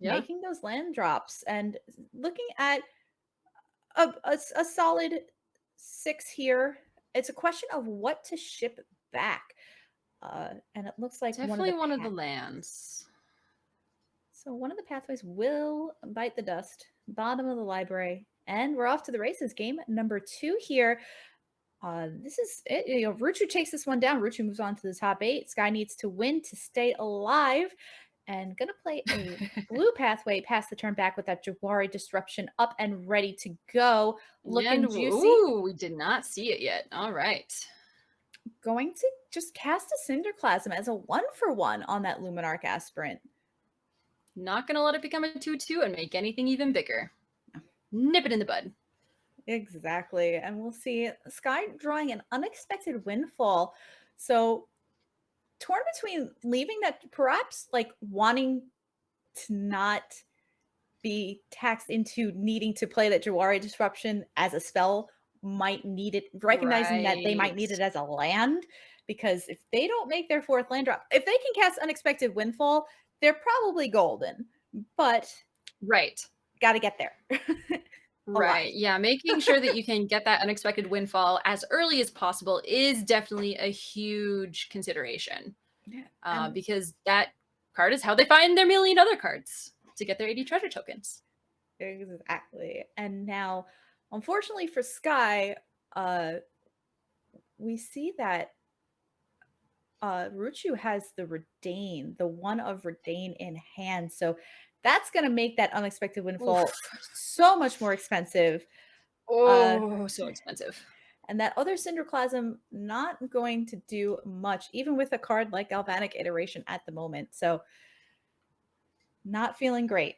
making those land drops and looking at a solid 6 here. It's a question of what to ship back. And it looks like definitely one of the lands. So one of the pathways will bite the dust. Bottom of the library. And we're off to the races. Game number 2 here. This is it. Ruuchu takes this one down. Ruuchu moves on to the top 8. Sky needs to win to stay alive. And gonna play a blue pathway, pass the turn back with that Jawari Disruption up and ready to go. Looking juicy. Ooh, we did not see it yet. All right. Going to just cast a Cinderclasm as a 1-for-1 on that Luminarch Aspirant. Not gonna let it become a 2/2 and make anything even bigger. Nip it in the bud. Exactly. And we'll see Sky drawing an Unexpected Windfall. So torn between leaving that, perhaps like wanting to not be taxed into needing to play that Jawari Disruption as a spell, might need it, recognizing that they might need it as a land, because if they don't make their 4th land drop, if they can cast Unexpected Windfall, they're probably golden, but got to get there. Right. Yeah. Making sure that you can get that Unexpected Windfall as early as possible is definitely a huge consideration. Yeah. Because that card is how they find their million other cards to get their 80 treasure tokens. Exactly. And now, unfortunately for Sky, we see that Ruuchu has the Redain, the 1 of Redain in hand. So that's going to make that Unexpected Windfall so much more expensive. So expensive. And that other Cinderclasm not going to do much, even with a card like Galvanic Iteration at the moment. So not feeling great.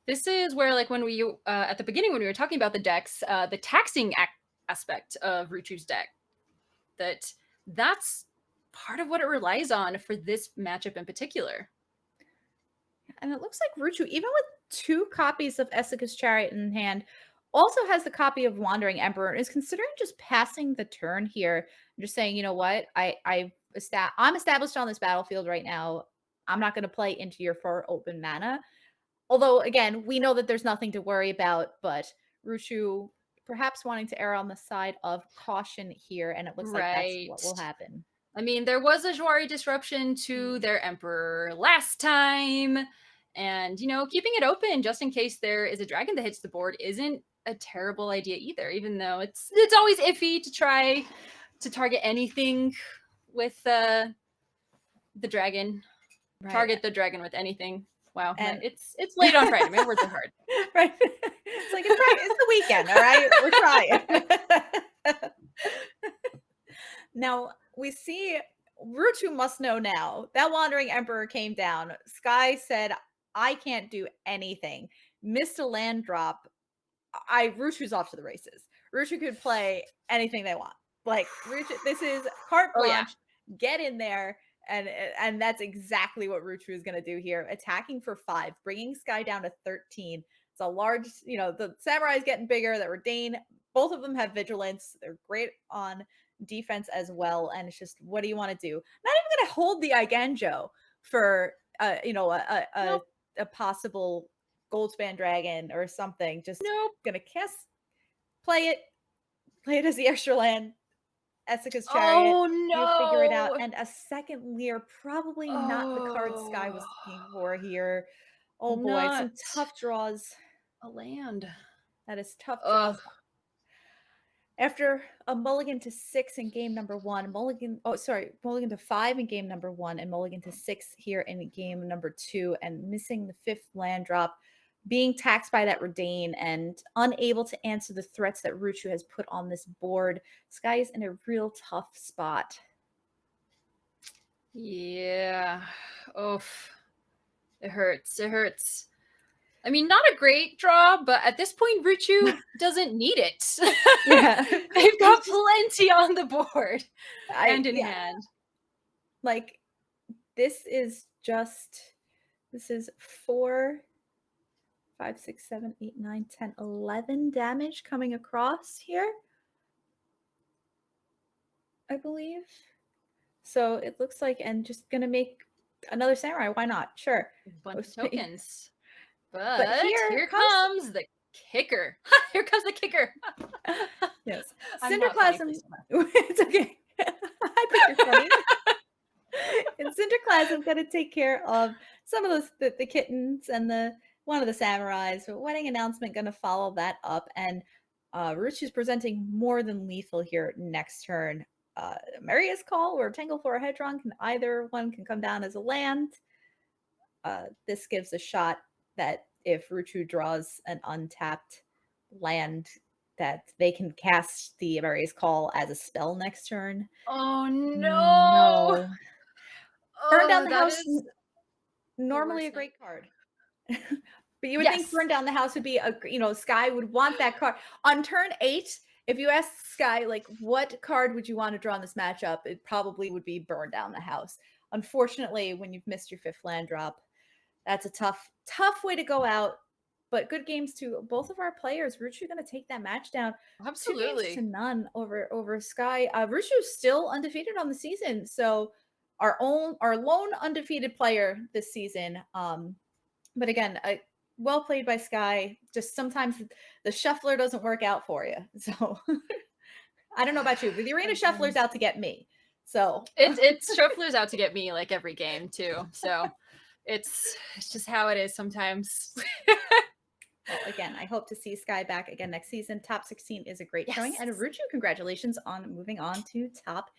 This is where, like, when we, at the beginning, when we were talking about the decks, the taxing aspect of Ruuchu's deck, that's part of what it relies on for this matchup in particular. And it looks like Ruuchu, even with 2 copies of Essica's Chariot in hand, also has the copy of Wandering Emperor and is considering just passing the turn here. And just saying, you know what, I'm established on this battlefield right now. I'm not going to play into your 4 open mana. Although, again, we know that there's nothing to worry about, but Ruuchu perhaps wanting to err on the side of caution here, and it looks like that's what will happen. I mean, there was a Jawari Disruption to their Emperor last time, and, keeping it open just in case there is a dragon that hits the board isn't a terrible idea either, even though it's always iffy to try to target anything with the dragon. Right. Target the dragon with anything. Wow. And it's late on Friday. My words are hard. Right. It's like, it's the weekend, all right? We're trying. Now, we see Ruuchu must know now. That Wandering Emperor came down. Sky said, I can't do anything. Missed a land drop. Ruuchu's off to the races. Ruuchu could play anything they want. Like Ruuchu, this is carte Oh yeah. blanche. Get in there, and that's exactly what Ruuchu is going to do here. Attacking for 5, bringing Sky down to 13. It's a large, the Samurai is getting bigger. That Redain, both of them have vigilance. They're great on defense as well. And it's just, what do you want to do? Not even going to hold the Iganjo for, Nope. a possible Goldspan Dragon or something. Just Nope. gonna play it as the extra land. Essica's Chariot. Oh You figure it out. no. And a second Leer, probably not the card Sky was Oh, looking for here. Oh boy, not some tough draws. a land. That is tough Ugh. draws. After a mulligan to 6 in game number 1, mulligan to 5 in game number 1, and mulligan to 6 here in game number 2, and missing the 5th land drop, being taxed by that Redain and unable to answer the threats that Ruuchu has put on this board. Sky is in a real tough spot. Yeah. Oof. It hurts. It hurts. I mean, not a great draw, but at this point, Ruuchu doesn't need it. Yeah. They've got plenty on the board, hand in Yeah. hand. Like, this is 4, 5, 6, 7, 8, 9, 10, 11 damage coming across here, I believe. So it looks like, and just gonna make another Samurai. Why not? Sure. Bunch of tokens. But here comes the kicker. Here comes the kicker. Yes. I'm not funny, Cinderclasm. please don't laugh. It's okay. I think you're funny. And Cinderclasm gonna take care of some of those the kittens and one of the samurais. So wedding announcement gonna follow that up, and Ruuchu's presenting more than lethal here next turn. Maria's Call or Tangleflora Hedron either one can come down as a land. This gives a shot that if Ruuchu draws an untapped land, that they can cast the Maria's Call as a spell next turn. Oh no! No. Burn down Oh, the that house. is Normally a worst great card. But you would think Yes. Burn Down the House would be Sky would want that card. On turn 8, if you ask Sky, like, what card would you want to draw in this matchup, it probably would be Burn Down the House. Unfortunately, when you've missed your 5th land drop, that's a tough way to go out. But good games to both of our players. Ruuchu going to take that match down 2 Absolutely. games to none over Sky. Ruuchu's still undefeated on the season, so our lone undefeated player this season. But again, well played by Sky. Just sometimes the shuffler doesn't work out for you. So I don't know about you, but the arena shuffler's out to get me. So it's shuffler's out to get me like every game too. So it's just how it is sometimes. well, again, I hope to see Sky back again next season. Top 16 is a great showing. And Yes. Ruuchu, congratulations on moving on to top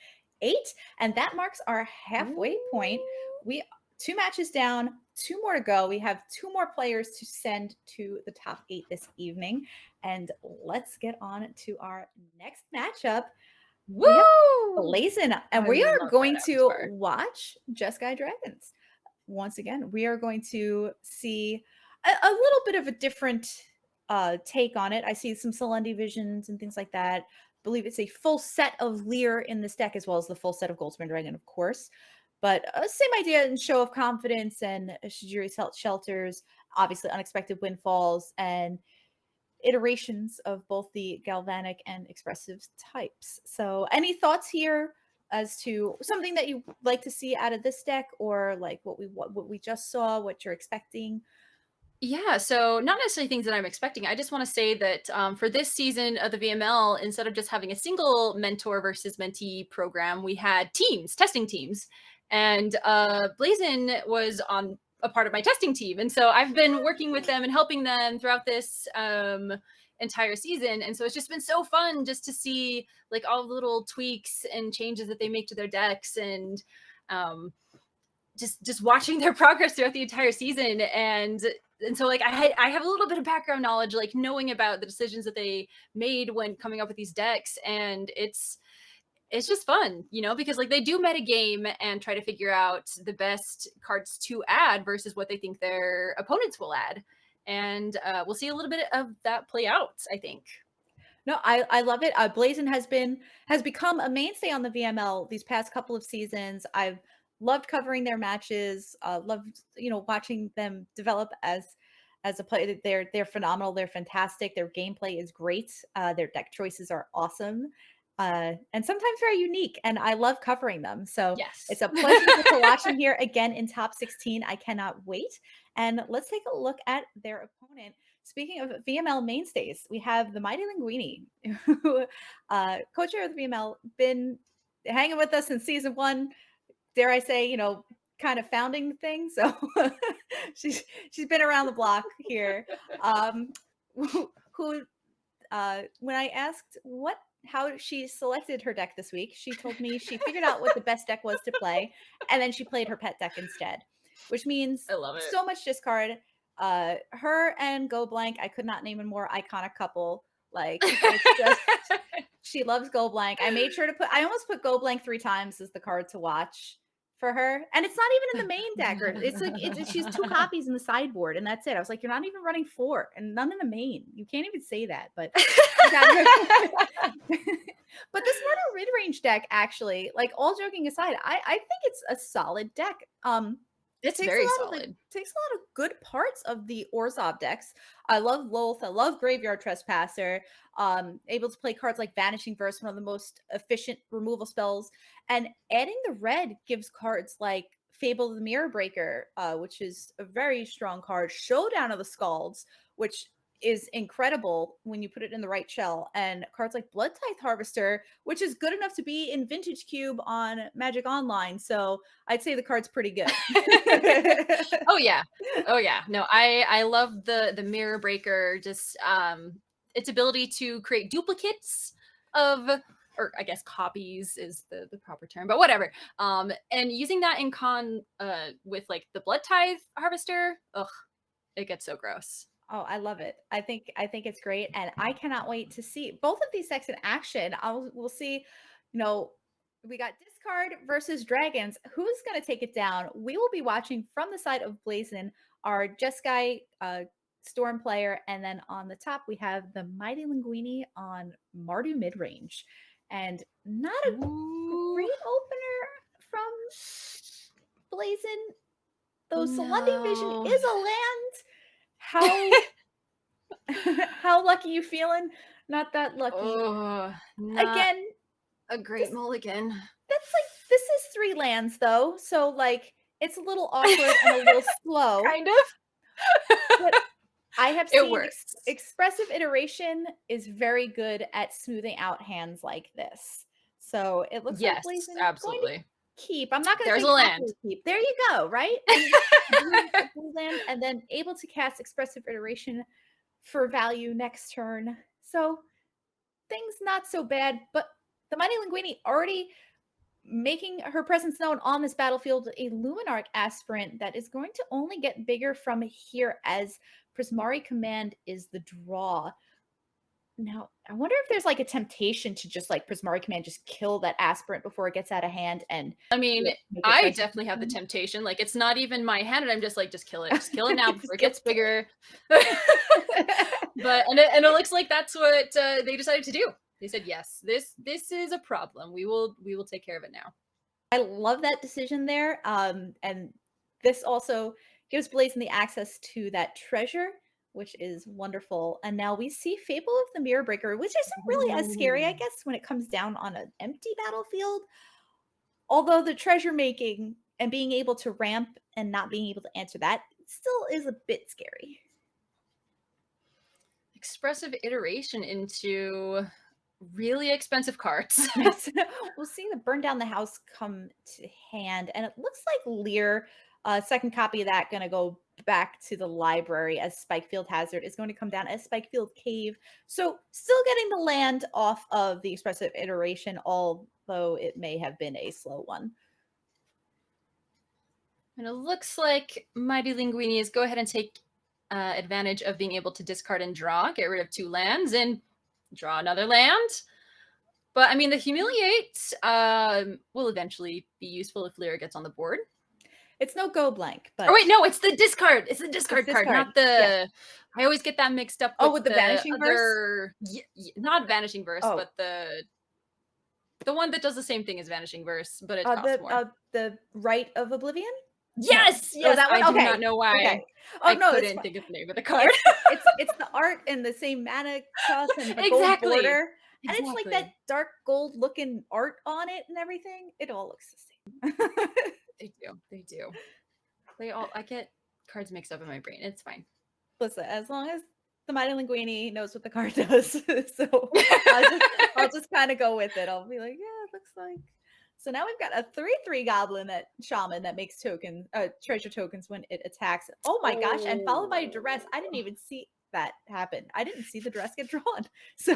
8. And that marks our halfway point. We 2 matches down, 2 more to go. We have 2 more players to send to the top 8 this evening. And let's get on to our next matchup. Woo! Blazin'. And I we are love going that to avatar. watch Jeskai Dragons. Once again, we are going to see a little bit of a different take on it. I see some Selendi visions and things like that. I believe it's a full set of Leer in this deck, as well as the full set of Goldspan Dragon, of course. But same idea in Show of Confidence and Shijiri Shelters, obviously Unexpected Windfalls, and iterations of both the Galvanic and Expressive types. So any thoughts here as to something that you like to see out of this deck, or like what we just saw, what you're expecting? Yeah, so not necessarily things that I'm expecting. I just want to say that for this season of the VML, instead of just having a single mentor versus mentee program, we had teams, testing teams. And Blazin was on a part of my testing team. And so I've been working with them and helping them throughout this entire season. And so it's just been so fun just to see like all the little tweaks and changes that they make to their decks, and just watching their progress throughout the entire season. And so like I have a little bit of background knowledge, like knowing about the decisions that they made when coming up with these decks, and it's it's just fun, you know, because like they do metagame and try to figure out the best cards to add versus what they think their opponents will add. And we'll see a little bit of that play out, I think. No, I love it. Blazin has become a mainstay on the VML these past couple of seasons. I've loved covering their matches. Loved watching them develop as a player. They're phenomenal. They're fantastic. Their gameplay is great. Their deck choices are awesome. And sometimes very unique, and I love covering them. So Yes. it's a pleasure to get to watch them here again in top 16. I cannot wait. And let's take a look at their opponent. Speaking of VML mainstays, we have the TheMightyLinguine, who co-chair of the VML, been hanging with us since season 1. Dare I say, kind of founding the thing. So she's been around the block here. Who when I asked how she selected her deck this week, she told me she figured out what the best deck was to play, and then she played her pet deck instead, which means I love it. so much discard. Her and Go Blank, I could not name a more iconic couple. Like, it's just, she loves Go Blank. I almost put Go Blank 3 times as the card to watch for her, and it's not even in the main deck. It's like she's 2 copies in the sideboard, and that's it. I was like, you're not even running 4, and none in the main. You can't even say that, but but this Mardu mid-range deck, actually, like, all joking aside, I think it's a solid deck. It's very solid. Takes a lot of good parts of the Orzhov decks. I love Lolth. I love Graveyard Trespasser. Able to play cards like Vanishing Verse, one of the most efficient removal spells. And adding the red gives cards like Fable of the Mirror Breaker, which is a very strong card. Showdown of the Scalds, which is incredible when you put it in the right shell, and cards like Blood Tithe Harvester, which is good enough to be in Vintage Cube on Magic Online. So I'd say the card's pretty good. Oh yeah. No, I love the Mirror Breaker, just its ability to create duplicates of, or I guess copies is the proper term, but whatever. And using that in con with like the Blood Tithe Harvester, it gets so gross. Oh, I love it. I think it's great, and I cannot wait to see both of these decks in action. We'll see, we got discard versus dragons. Who's going to take it down? We will be watching from the side of Blazin, our Jeskai Storm player, and then on the top we have the TheMightyLinguine on Mardu midrange, and not a great opener from Blazin. Though Selending Vision is a land. How lucky you feeling? Not that lucky. Again, a great mulligan. This is 3 lands though, so like it's a little awkward and a little slow. Kind of. But I have seen Expressive Iteration is very good at smoothing out hands like this. So it looks like Blazin absolutely. Keep. I'm not going to say a land. Keep. There you go, right? Land, and then able to cast Expressive Iteration for value next turn. So things not so bad, but the TheMightyLinguine already making her presence known on this battlefield, a Luminarch aspirant that is going to only get bigger from here as Prismari Command is the draw. Now, I wonder if there's like a temptation to just like Prismari Command, just kill that aspirant before it gets out of hand. And I mean, I definitely have the temptation. Like, it's not even my hand, and I'm just like, just kill it now before it gets bigger. But and it looks like that's what they decided to do. They said, yes, this is a problem. We will take care of it now. I love that decision there. And this also gives Blazin the access to that treasure, which is wonderful. And now we see Fable of the Mirror Breaker, which isn't really as scary, I guess, when it comes down on an empty battlefield. Although the treasure making and being able to ramp and not being able to answer that still is a bit scary. Expressive Iteration into really expensive cards. We'll see the Burn Down the House come to hand, and it looks like Lear, second copy of that, going to go back to the library as Spikefield Hazard, is going to come down as Spikefield Cave. So still getting the land off of the Expressive Iteration, although it may have been a slow one. And it looks like TheMightyLinguine is go ahead and take advantage of being able to discard and draw, get rid of 2 lands, and draw another land. But I mean, the Humiliate will eventually be useful if Lyra gets on the board. It's no go blank, but Oh wait, no, it's the discard. It's the discard card, not the. Yeah. I always get that mixed up with the Vanishing other. Not Vanishing Verse, Oh. but the one that does the same thing as Vanishing Verse, but it costs more. The Rite of Oblivion? Yes, No. yes. That one? I do Okay. not know why. Okay. I couldn't think of the name of the card. It's the art and the same mana cost and the Exactly. gold border. And Exactly. it's like that dark gold looking art on it and everything. It all looks the same. They do. I get cards mixed up in my brain. It's fine. Listen, as long as the TheMightyLinguine knows what the card does. So I'll just kind of go with it. I'll be like, yeah, it looks like. So now we've got a 3/3 goblin shaman that makes treasure tokens when it attacks. Oh my gosh, and followed by duress. I didn't even see that happen. I didn't see the duress get drawn. So,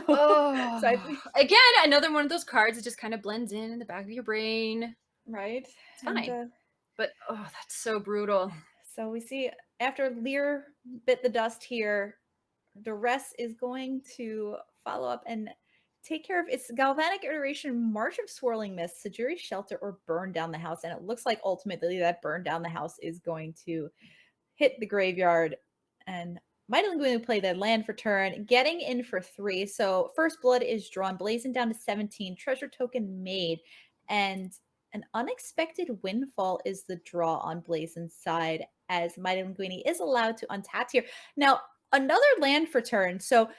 again, another one of those cards that just kind of blends in the back of your brain. Right. It's fine. But that's so brutal. So we see after Lear bit the dust here, duress is going to follow up and take care of its galvanic iteration, March of Swirling Mist, Sajiri's Shelter, or burn down the house. And it looks like ultimately that burn down the house is going to hit the graveyard. And MightyLinguine will play the land for turn, getting in for 3. So first blood is drawn, blazing down to 17, treasure token made, and an unexpected windfall is the draw on Blazon's side, as MightyLinguine is allowed to untap here. Now, another land for turn. So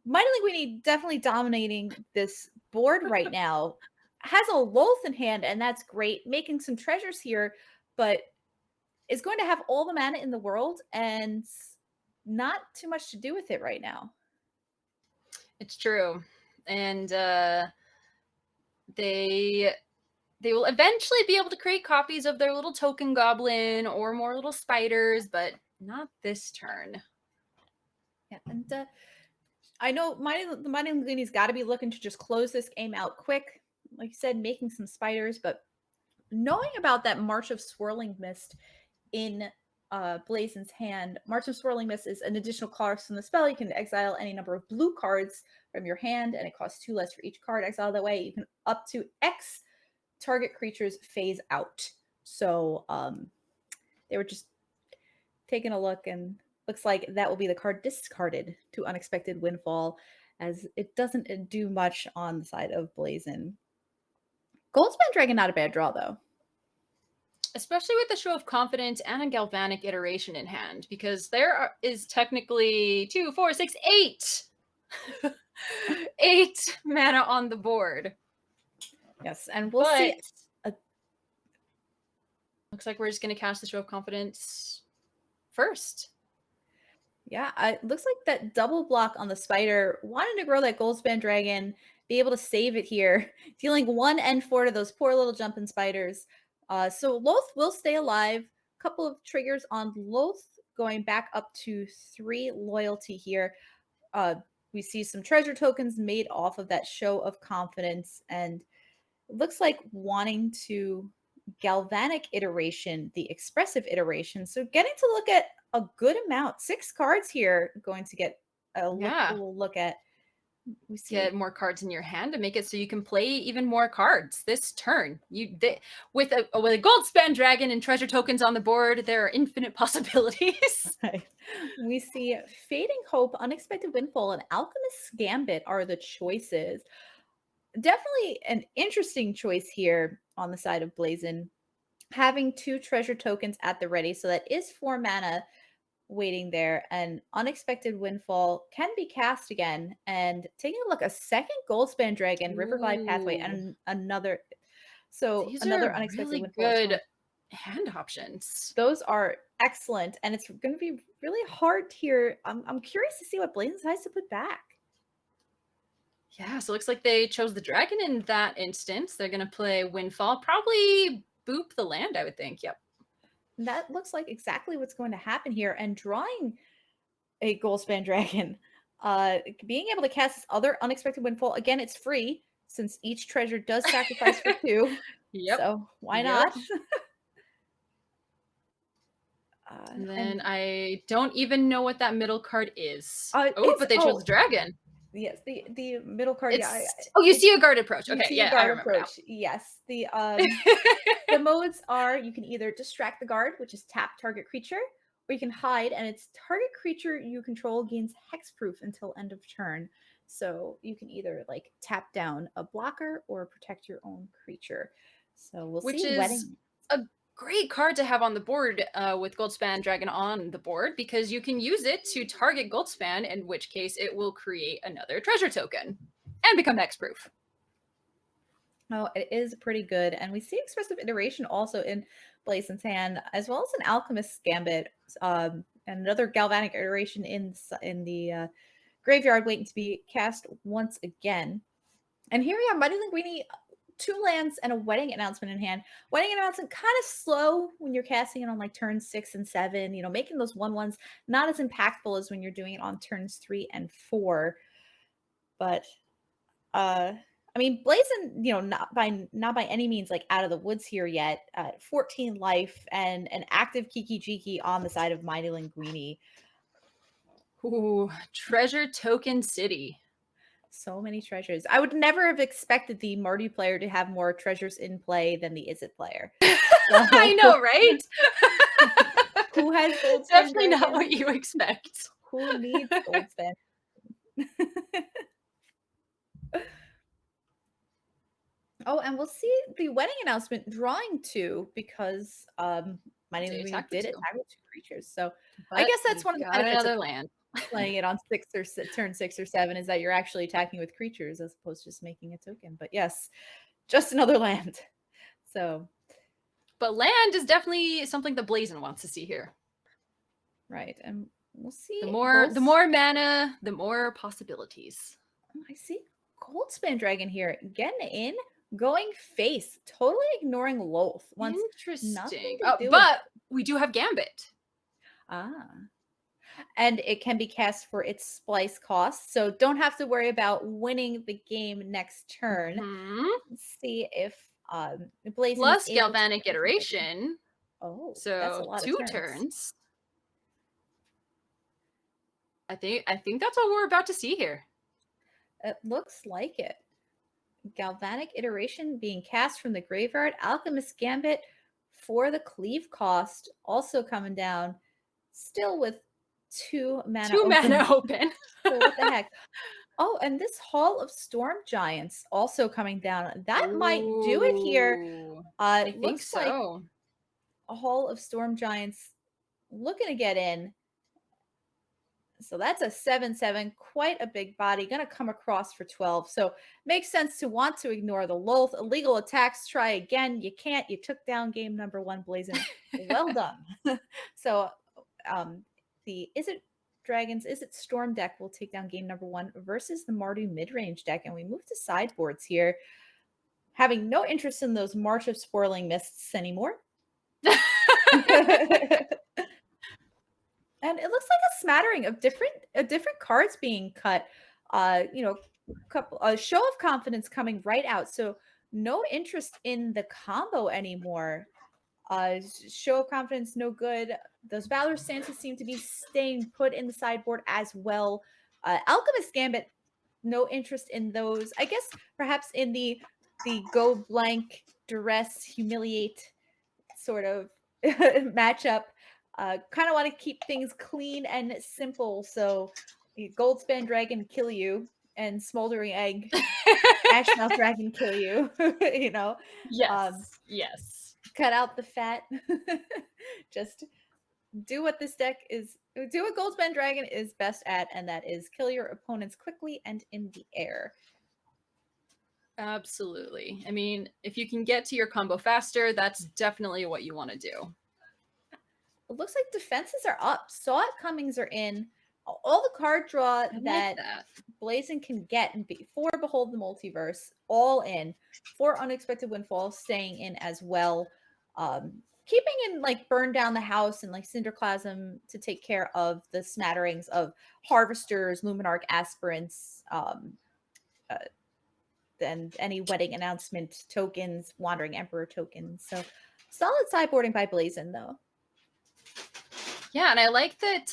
MightyLinguine definitely dominating this board right now. Has a Loath in hand, and that's great. Making some treasures here, but is going to have all the mana in the world and not too much to do with it right now. It's true. And they will eventually be able to create copies of their little token goblin or more little spiders, but not this turn. Yeah, and I know the MightyLinguine's got to be looking to just close this game out quick. Like you said, making some spiders, but knowing about that March of Swirling Mist in Blazon's hand, March of Swirling Mist is an additional cost from the spell. You can exile any number of blue cards from your hand, and it costs 2 less for each card exiled that way. You can up to X target creatures phase out. So they were just taking a look, and looks like that will be the card discarded to Unexpected Windfall, as it doesn't do much on the side of Blazon. Goldspan Dragon, not a bad draw though. Especially with the Show of Confidence and a Galvanic Iteration in hand, because there is technically 2, 4, 6, 8 8 mana on the board. Yes, and we'll see. Looks like we're just going to cast the Show of Confidence first. Yeah, it looks like that double block on the spider wanted to grow that Goldspan Dragon, be able to save it here, dealing 1 and 4 to those poor little jumping spiders. So Loath will stay alive. A couple of triggers on Loath, going back up to 3 loyalty here. We see some treasure tokens made off of that Show of Confidence, and it looks like wanting to Galvanic Iteration, the expressive iteration. So getting to look at a good amount, 6 cards here, going to get a look at. We see get more cards in your hand to make it so you can play even more cards this turn. With a Goldspan Dragon and treasure tokens on the board, there are infinite possibilities. Right. We see Fading Hope, Unexpected Windfall, and Alchemist's Gambit are the choices. Definitely an interesting choice here on the side of Blazon, having 2 treasure tokens at the ready. So that is 4 mana waiting there, and Unexpected Windfall can be cast again. And taking a look, a second Goldspan Dragon, Riverglide Pathway, and another. So these another are Unexpected really Windfall. Good hand options. Those are excellent, and it's going to be really hard here. I'm curious to see what Blazon decides to put back. Yeah, so it looks like they chose the dragon in that instance. They're going to play Windfall, probably boop the land, I would think. Yep. That looks like exactly what's going to happen here. And drawing a Goldspan Dragon, being able to cast this other Unexpected Windfall, again, it's free since each treasure does sacrifice for 2. Yep. So why not? And then I don't even know what that middle card is. But they chose the dragon. Yes, the middle card. Yeah, you see a guard approach. you Okay, see yeah, a I guard remember now. approach. Yes, the modes are you can either distract the guard, which is tap target creature, or you can hide, and it's target creature you control gains hexproof until end of turn. So you can either like tap down a blocker or protect your own creature. So we'll Which see is wedding. a great card to have on the board with Goldspan Dragon on the board, because you can use it to target Goldspan, in which case it will create another treasure token and become hexproof. Oh, it is pretty good. And we see expressive iteration also in Blazon's hand, as well as an alchemist's gambit, and another galvanic iteration in the graveyard waiting to be cast once again. And here we are, MightyLinguine, 2 lands and a wedding announcement in hand. Wedding announcement kind of slow when you're casting it on like turns 6 and 7, you know, making those 1/1s not as impactful as when you're doing it on turns 3 and 4. But I mean, Blazon, you know, not by any means like out of the woods here yet. 14 life and an active Kiki Jiki on the side of MightyLinguine. Ooh, Treasure Token City. So many treasures. I would never have expected the Mardu player to have more treasures in play than the Is It player. I know, right? Who has Goldspan Definitely not Dragon? what you expect. Who needs Goldspan? Oh, and we'll see the wedding announcement drawing 2 because MightyLinguine did two. attack with 2 creatures. So But I guess that's one of the got benefits another of land. playing it on turn 6 or 7 is that you're actually attacking with creatures as opposed to just making a token. But yes, just another land. So But land is definitely something the Blazon wants to see here. right, and we'll see. The more mana, the more possibilities. I see Goldspan Dragon here getting in, going face, totally ignoring Lolth. Wants nothing Interesting. to do But we do have Gambit. And it can be cast for its splice cost, so don't have to worry about winning the game next turn. Let's see if Blazon Plus is able Galvanic to Iteration. Oh, So that's a lot 2 of turns. I think that's what we're about to see here. It looks like it. Galvanic Iteration being cast from the graveyard. Alchemist Gambit for the cleave cost also coming down, still with 2 mana 2 mana open. So what the heck? Oh, and this Hall of Storm Giants also coming down. That might do it here. I think Looks like so. a Hall of Storm Giants looking to get in. So that's a 7/7, quite a big body, going to come across for 12. So makes sense to want to ignore the Lolth. Illegal attacks, try again. You can't. You took down game number 1, Blazon. Well done. So the Is It Storm deck will take down game number 1 versus the Mardu Midrange deck. And we move to sideboards here, having no interest in those March of Swirling Mists anymore. And it looks like a smattering of different cards being cut. You know, a show of confidence coming right out. So no interest in the combo anymore. Show of confidence, no good. Those Valor stances seem to be staying put in the sideboard as well. Alchemist Gambit, no interest in those. I guess perhaps in the go blank, duress, humiliate sort of matchup. Kind of want to keep things clean and simple. So Goldspan Dragon kill you and Smoldering Egg Ashmouth Dragon kill you. You know? Yes. Yes. Cut out the fat. Just do what Goldspan Dragon is best at, and that is kill your opponents quickly and in the air. Absolutely. I mean, if you can get to your combo faster, that's definitely what you want to do. It looks like defenses are up. Saw It Comings are in. All the card draw that Blazon can get before Behold the Multiverse, all in. 4 Unexpected Windfalls staying in as well. Keeping in like Burn Down the House and like Cinderclasm to take care of the smatterings of Harvesters, Luminarch Aspirants, and any wedding announcement tokens, Wandering Emperor tokens. So solid sideboarding by Blazon though. Yeah, and I like that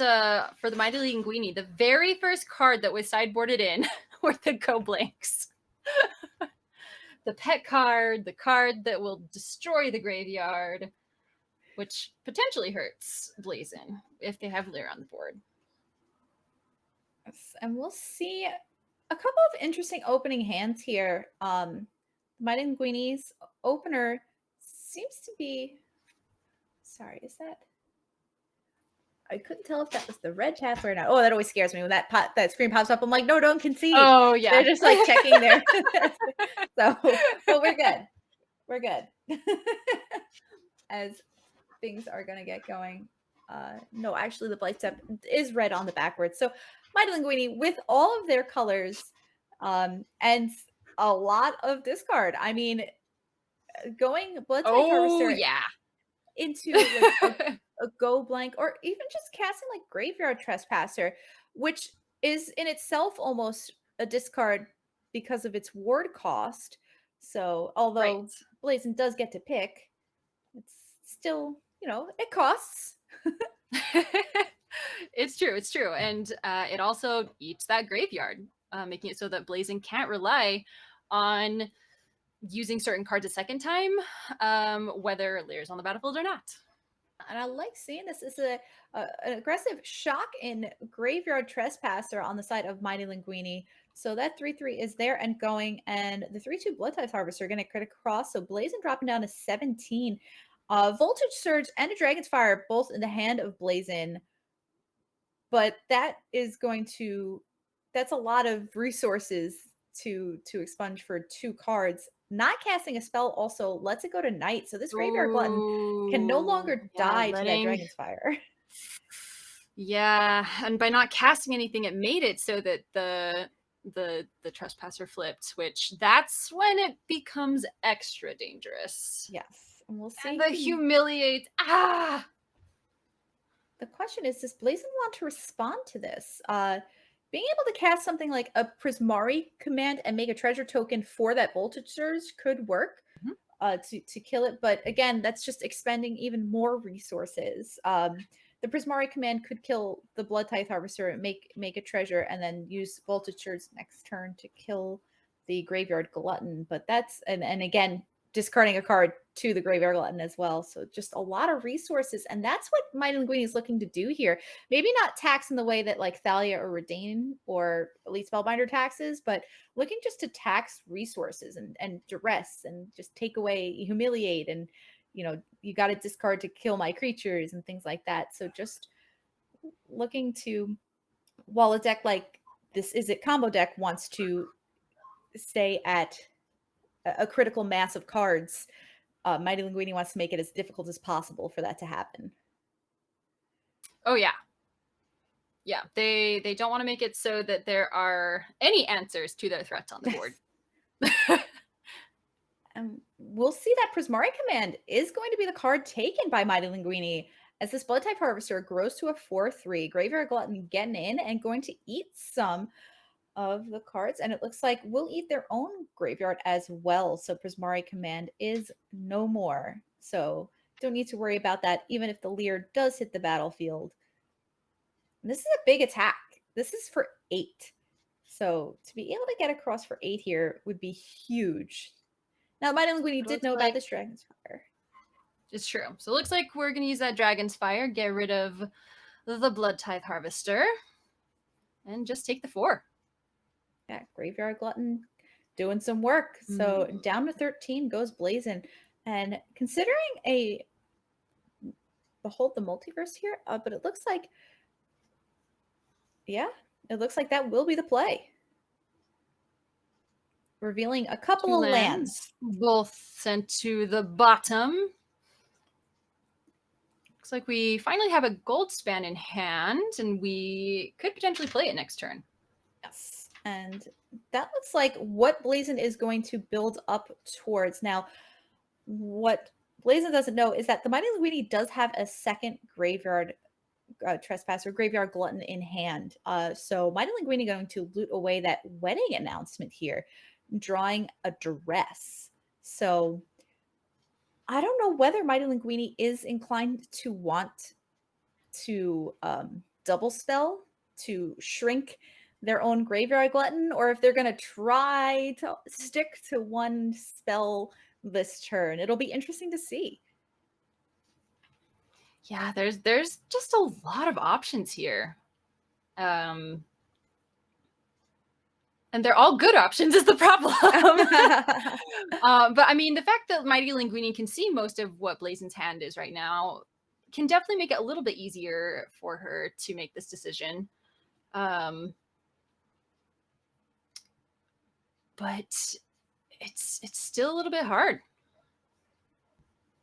for the MightyLinguine, the very first card that was sideboarded in were the Go Blanks. The pet card, the card that will destroy the graveyard, which potentially hurts Blazin if they have Lear on the board. And we'll see a couple of interesting opening hands here. MightyLinguine's opener seems to be... Sorry, is that... I couldn't tell if that was the red tap or not. Oh, that always scares me when that screen pops up. I'm like, no, don't concede. Oh, yeah. They're just like checking there. So, but we're good. We're good. As things are going to get going. No, actually, the Blight Step is red on the backwards. So, MightyLinguine, with all of their colors and a lot of discard. I mean, going Blood Type Harvester into like a Go Blank, or even just casting like Graveyard Trespasser, which is in itself almost a discard because of its ward cost. So, although Blazin does get to pick, it's still, it costs. It's true. And it also eats that graveyard, making it so that Blazin can't rely on using certain cards a second time, whether Lear's on the battlefield or not. And I like seeing this as an aggressive shock in Graveyard Trespasser on the side of MightyLinguine. So that 3/3 is there and going, and the 3/2 Blood Type Harvester are going to crit across. So Blazin dropping down to 17. Voltage Surge and a Dragon's Fire both in the hand of Blazin. But that is that's a lot of resources to expunge for 2 cards. Not casting a spell also lets it go to night. So this Graveyard Glutton can no longer die to that Dragon's Fire. Yeah, and by not casting anything, it made it so that the Trespasser flipped, which that's when it becomes extra dangerous. Yes. And we'll see. And the humiliate. The question is, does Blazin want to respond to this? Being able to cast something like a Prismari command and make a treasure token for that Voltage Surge could work to kill it. But again, that's just expending even more resources. The Prismari command could kill the Blood Tithe Harvester and make a treasure, and then use Voltage Surge next turn to kill the Graveyard Glutton. But that's, and again, discarding a card to the Graveyard Glutton as well. So just a lot of resources. And that's what MightyLinguine is looking to do here. Maybe not tax in the way that like Thalia or Redain or Elite Spellbinder taxes, but looking just to tax resources and duress and just take away, humiliate, and you got to discard to kill my creatures and things like that. So just looking to, while a deck like this Izzet combo deck wants to stay at a critical mass of cards, MightyLinguine wants to make it as difficult as possible for that to happen. Oh yeah. Yeah, they don't want to make it so that there are any answers to their threats on the board. And we'll see that Prismari command is going to be the card taken by MightyLinguine, as this Blood Type Harvester grows to a 4/3. Graveyard Glutton getting in and going to eat some of the cards, and it looks like we'll eat their own graveyard as well. So Prismari command is no more. So don't need to worry about that, even if the Lear does hit the battlefield. And this is a big attack. This is for 8. So to be able to get across for 8 here would be huge. Now, MightyLinguine did know about this Dragon's Fire. It's true. So it looks like we're going to use that Dragon's Fire, get rid of the Blood Tithe Harvester, and just take the 4. Yeah, Graveyard Glutton doing some work. So down to 13 goes Blazin. And considering Behold the Multiverse here, but it looks like, it looks like that will be the play. Revealing a couple 2 of lands. Both sent to the bottom. Looks like we finally have a Goldspan in hand, and we could potentially play it next turn. Yes. And that looks like what Blazin is going to build up towards. Now, what Blazin doesn't know is that the MightyLinguine does have a second Graveyard Trespasser, Graveyard Glutton in hand. So MightyLinguine going to loot away that wedding announcement here, drawing a Duress. So I don't know whether MightyLinguine is inclined to want to double spell to shrink their own graveyard glutton, or if they're going to try to stick to one spell this turn. It'll be interesting to see. Yeah, there's just a lot of options here. And they're all good options is the problem. But I mean, the fact that MightyLinguine can see most of what Blazen's hand is right now can definitely make it a little bit easier for her to make this decision. But it's still a little bit hard.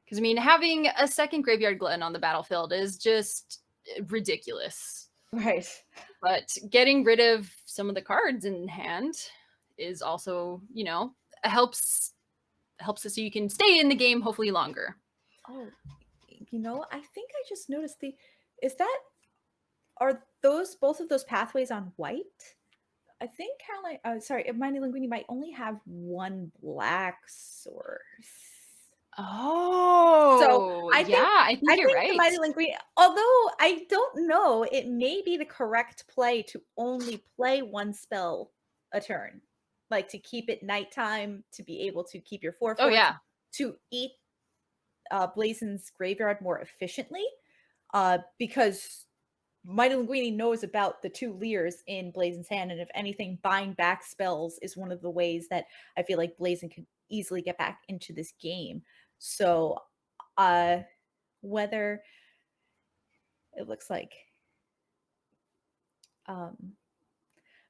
Because, I mean, having a second Graveyard Glutton on the battlefield is just ridiculous. Right. But getting rid of some of the cards in hand is also, you know, helps us so you can stay in the game hopefully longer. Oh, you know, I think I just noticed are both of those pathways on white? I think Callahan, sorry, MightyLinguine might only have one black source. Oh, so I think you're right. The MightyLinguine, although I don't know, it may be the correct play to only play one spell a turn, like to keep it nighttime, to be able to keep your 4/4. Oh yeah, to eat Blazen's graveyard more efficiently, because MightyLinguine knows about the 2 Leers in Blazen's hand, and if anything, buying back spells is one of the ways that I feel like Blazen could easily get back into this game. So, whether it looks like, but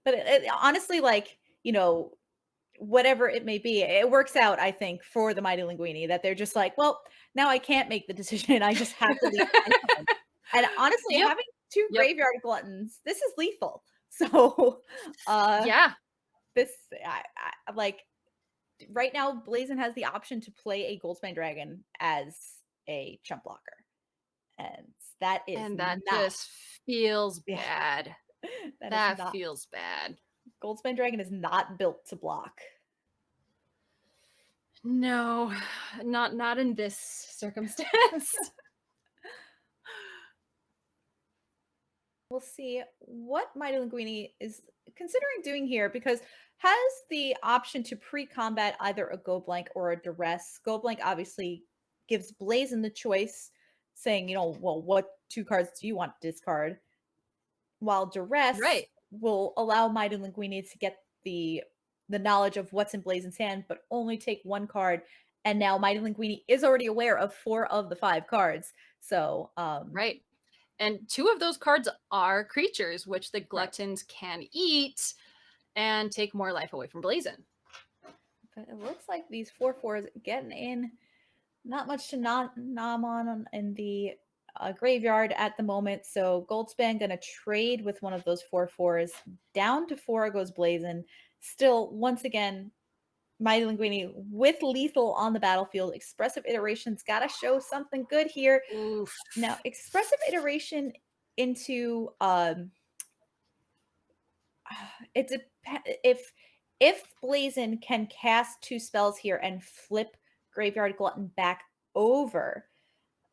it honestly, like, you know, whatever it may be, it works out, I think, for the MightyLinguine that they're just like, well, now I can't make the decision. I just have to leave. And honestly, having 2 graveyard gluttons, this is lethal. So, yeah, this I like right now. Blazen has the option to play a Goldspan Dragon as a chump blocker, and that just feels bad. That feels bad. Goldspan Dragon is not built to block. No, not in this circumstance. We'll see what MightyLinguine is considering doing here, because has the option to pre-combat either a go blank or a duress. Go blank obviously gives Blazen the choice, saying, you know, well, what 2 cards do you want to discard? While duress will allow MightyLinguine to get the knowledge of what's in Blazen's hand, but only take 1 card. And now MightyLinguine is already aware of 4 of the 5 cards. So, right. And 2 of those cards are creatures, which the Gluttons can eat and take more life away from Blazen. But it looks like these 4/4s getting in. Not much to nom on in the graveyard at the moment. So Goldspan going to trade with one of those 4/4s. Down to 4 goes Blazen. Still, once again, MightyLinguine with lethal on the battlefield. Expressive Iteration's got to show something good here. Oof. Now, Expressive Iteration into if Blazen can cast 2 spells here and flip Graveyard Glutton back over,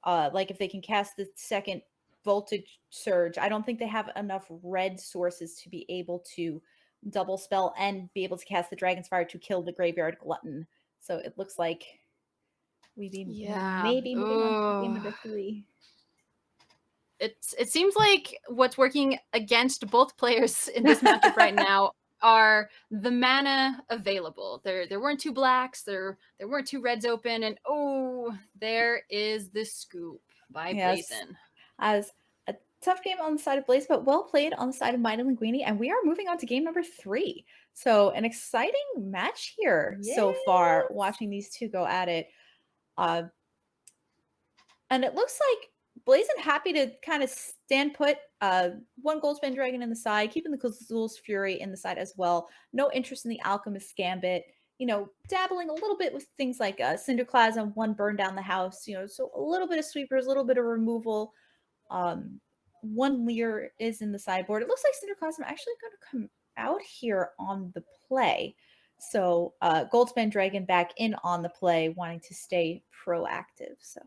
like if they can cast the second Voltage Surge, I don't think they have enough red sources to be able to double spell and be able to cast the Dragon's Fire to kill the Graveyard Glutton. So it looks like we'd be maybe moving on to game number 3. It seems like what's working against both players in this matchup right now are the mana available. There weren't 2 blacks, there weren't 2 reds open, and there is the scoop by Blazen. As a tough game on the side of Blaze, but well played on the side of MightyLinguine, and we are moving on to game number 3. So an exciting match here so far, watching these 2 go at it. And it looks like Blazen happy to kind of stand put. 1 Goldspan Dragon in the side, keeping the Kazul's Fury in the side as well. No interest in the Alchemist Gambit. You know, dabbling a little bit with things like Cinderclasm, 1 Burn Down the House. You know, so a little bit of sweepers, a little bit of removal. 1 Leer is in the sideboard. It looks like Cinderclasm actually going to come out here on the play. So Goldspan Dragon back in on the play, wanting to stay proactive. So.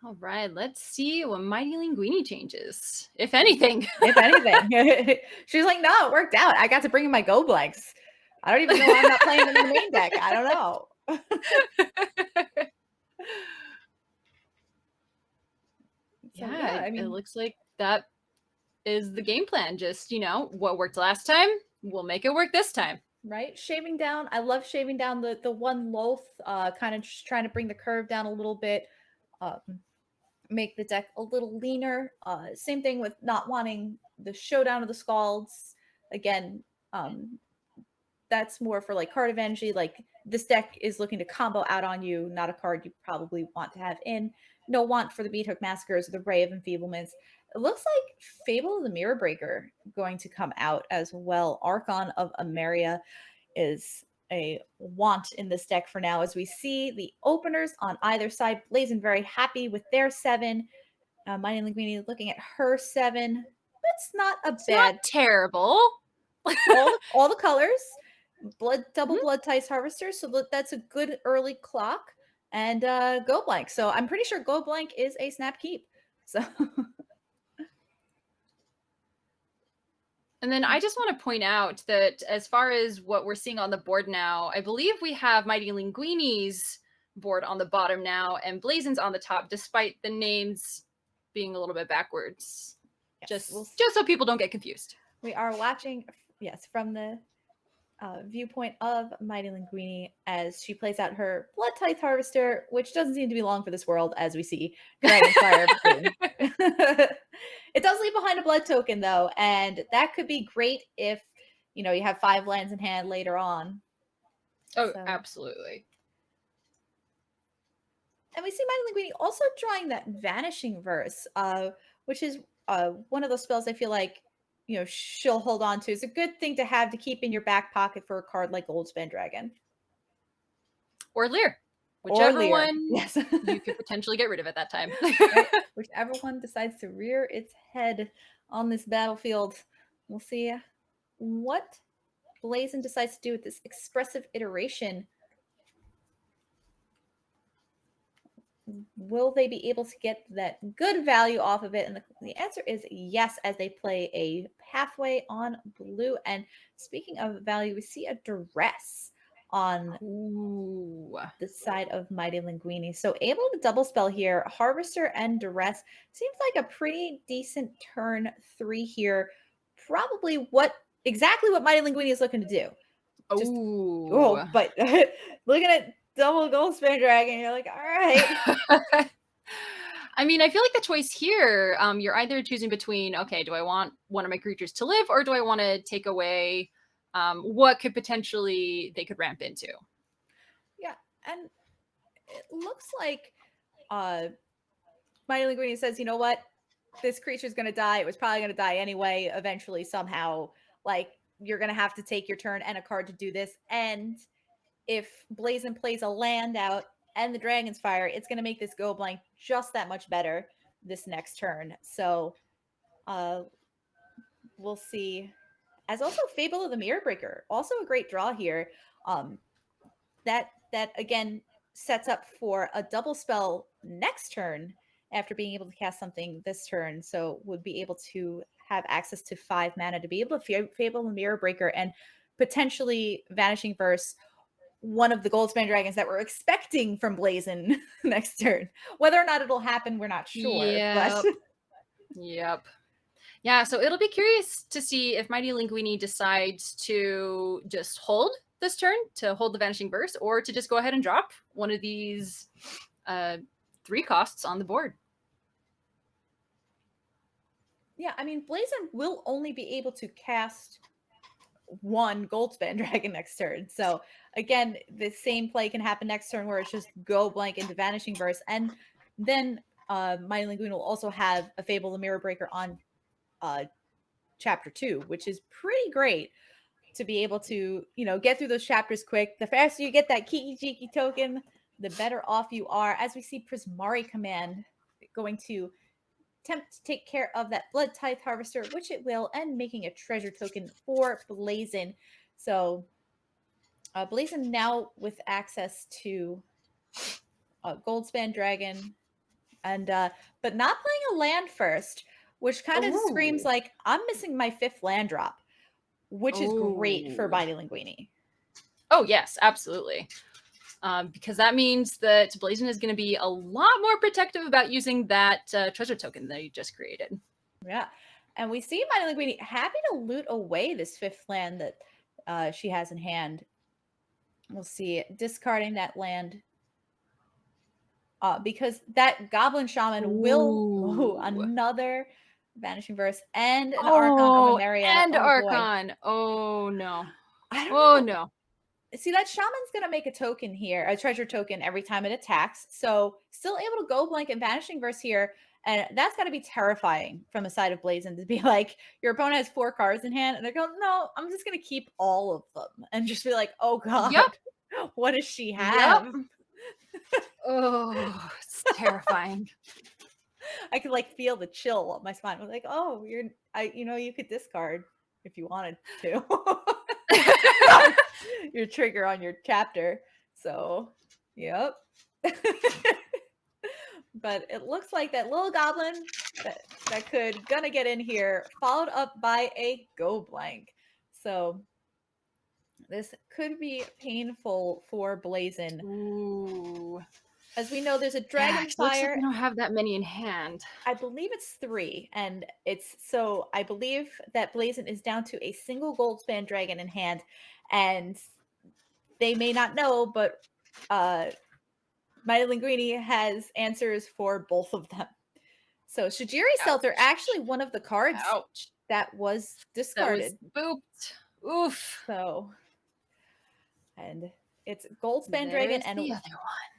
All right, let's see what MightyLinguine changes, if anything. If anything. She's like, no, it worked out. I got to bring in my go blanks. I don't even know why I'm not playing them in the main deck. I don't know. Yeah, I mean, it looks like that is the game plan. Just, what worked last time, we'll make it work this time. right? Shaving down. I love shaving down the one loath, kind of just trying to bring the curve down a little bit, make the deck a little leaner. Same thing with not wanting the showdown of the Scalds. Again, that's more for like card advantage. Like this deck is looking to combo out on you, not a card you probably want to have in. No want for the Beathook Massacres or the Ray of Enfeeblements. It looks like Fable of the Mirror Breaker going to come out as well. Archon of Ameria is a want in this deck for now, as we see the openers on either side. Blazin very happy with their 7. MightyLinguine looking at her 7. That's not a It's bad. not terrible. all the colors. Double blood ties harvester, so that's a good early clock. And go blank. So I'm pretty sure go blank is a snap keep. So And then I just want to point out that as far as what we're seeing on the board now, I believe we have MightyLinguine's board on the bottom now and Blazin's on the top, despite the names being a little bit backwards. yes, Just so people don't get confused. We are watching, yes, from the viewpoint of MightyLinguine as she plays out her Blood Tithe Harvester, which doesn't seem to be long for this world, as we see Dragonfire. It does leave behind a blood token, though, and that could be great if, you have 5 lands in hand later on. Oh, so. Absolutely. And we see MightyLinguine also drawing that Vanishing Verse, which is one of those spells I feel like she'll hold on to. It's a good thing to have to keep in your back pocket for a card like Goldspan Dragon. Or Lear. Whichever one yes. You could potentially get rid of at that time. Right? Whichever one decides to rear its head on this battlefield. We'll see what Blazin decides to do with this expressive iteration. Will they be able to get that good value off of it? And the answer is yes, as they play a pathway on blue. And speaking of value, we see a duress on the side of MightyLinguine. So able to double spell here, Harvester and Duress. Seems like a pretty decent turn 3 here. Probably exactly what MightyLinguine is looking to do. But looking at double Goldspan Dragon, you're like, all right. I mean, I feel like the choice here, you're either choosing between, okay, do I want one of my creatures to live, or do I want to take away what could potentially they could ramp into? Yeah, and it looks like MightyLinguine says, you know what? This creature's going to die. It was probably going to die anyway, eventually, somehow. Like, you're going to have to take your turn and a card to do this. And if Blazin plays a land out and the Dragon's Fire, it's going to make this go blank just that much better this next turn. So we'll see. As also Fable of the Mirror Breaker, also a great draw here. That again sets up for a double spell next turn after being able to cast something this turn. So would be able to have access to 5 mana to be able to Fable the Mirror Breaker and potentially Vanishing Verse one of the Goldspan Dragons that we're expecting from Blazin next turn. Whether or not it'll happen, we're not sure. Yep. But yep. Yeah, so it'll be curious to see if MightyLinguine decides to just hold this turn, to hold the Vanishing Verse, or to just go ahead and drop one of these 3 costs on the board. Yeah, I mean, Blazin will only be able to cast 1 Goldspan Dragon next turn. So again, the same play can happen next turn where it's just go blank into Vanishing Verse. And then MightyLinguine will also have a Fable the Mirror Breaker on chapter 2, which is pretty great to be able to, get through those chapters quick. The faster you get that Kiki Jiki token, the better off you are. As we see Prismari Command going to attempt to take care of that Blood Tithe Harvester, which it will, and making a treasure token for Blazin. So Blazin now with access to Goldspan Dragon, And but not playing a land first, which kind of screams Oh. like I'm missing my 5th land drop, which is great for Oh. MightyLinguine. Oh, yes, absolutely. Because that means that Blazin is going to be a lot more protective about using that treasure token that you just created. Yeah. And we see MightyLinguine happy to loot away this 5th land that she has in hand. We'll see discarding that land because that Goblin Shaman will another Vanishing Verse and an Archon of Emeria. And Oh boy. Archon. Oh no. I don't Oh know. no. See, that Shaman's going to make a token here, a treasure token every time it attacks. So still able to go blank and Vanishing Verse here. And that's got to be terrifying from the side of Blazin to be like, your opponent has 4 cards in hand and they're going, no, I'm just going to keep all of them. And just be like, oh God, Yep. what does she have? Yep. Oh, it's terrifying. I could like feel the chill up my spine. I was like, oh, you could discard if you wanted to. Your trigger on your chapter. So, yep. But it looks like that little goblin that could gonna get in here, followed up by a go blank. So this could be painful for Blazin. Ooh. As we know, there's a Yeah, it looks like Dragonfire. we don't have that many in hand. I believe it's 3, and I believe that Blazin is down to a single Goldspan Dragon in hand, and they may not know, but MightyLinguine has answers for both of them. So Shajiri Seltzer, actually one of the cards that was discarded. That was booped. Oof. So, and it's Goldspan Dragon and the other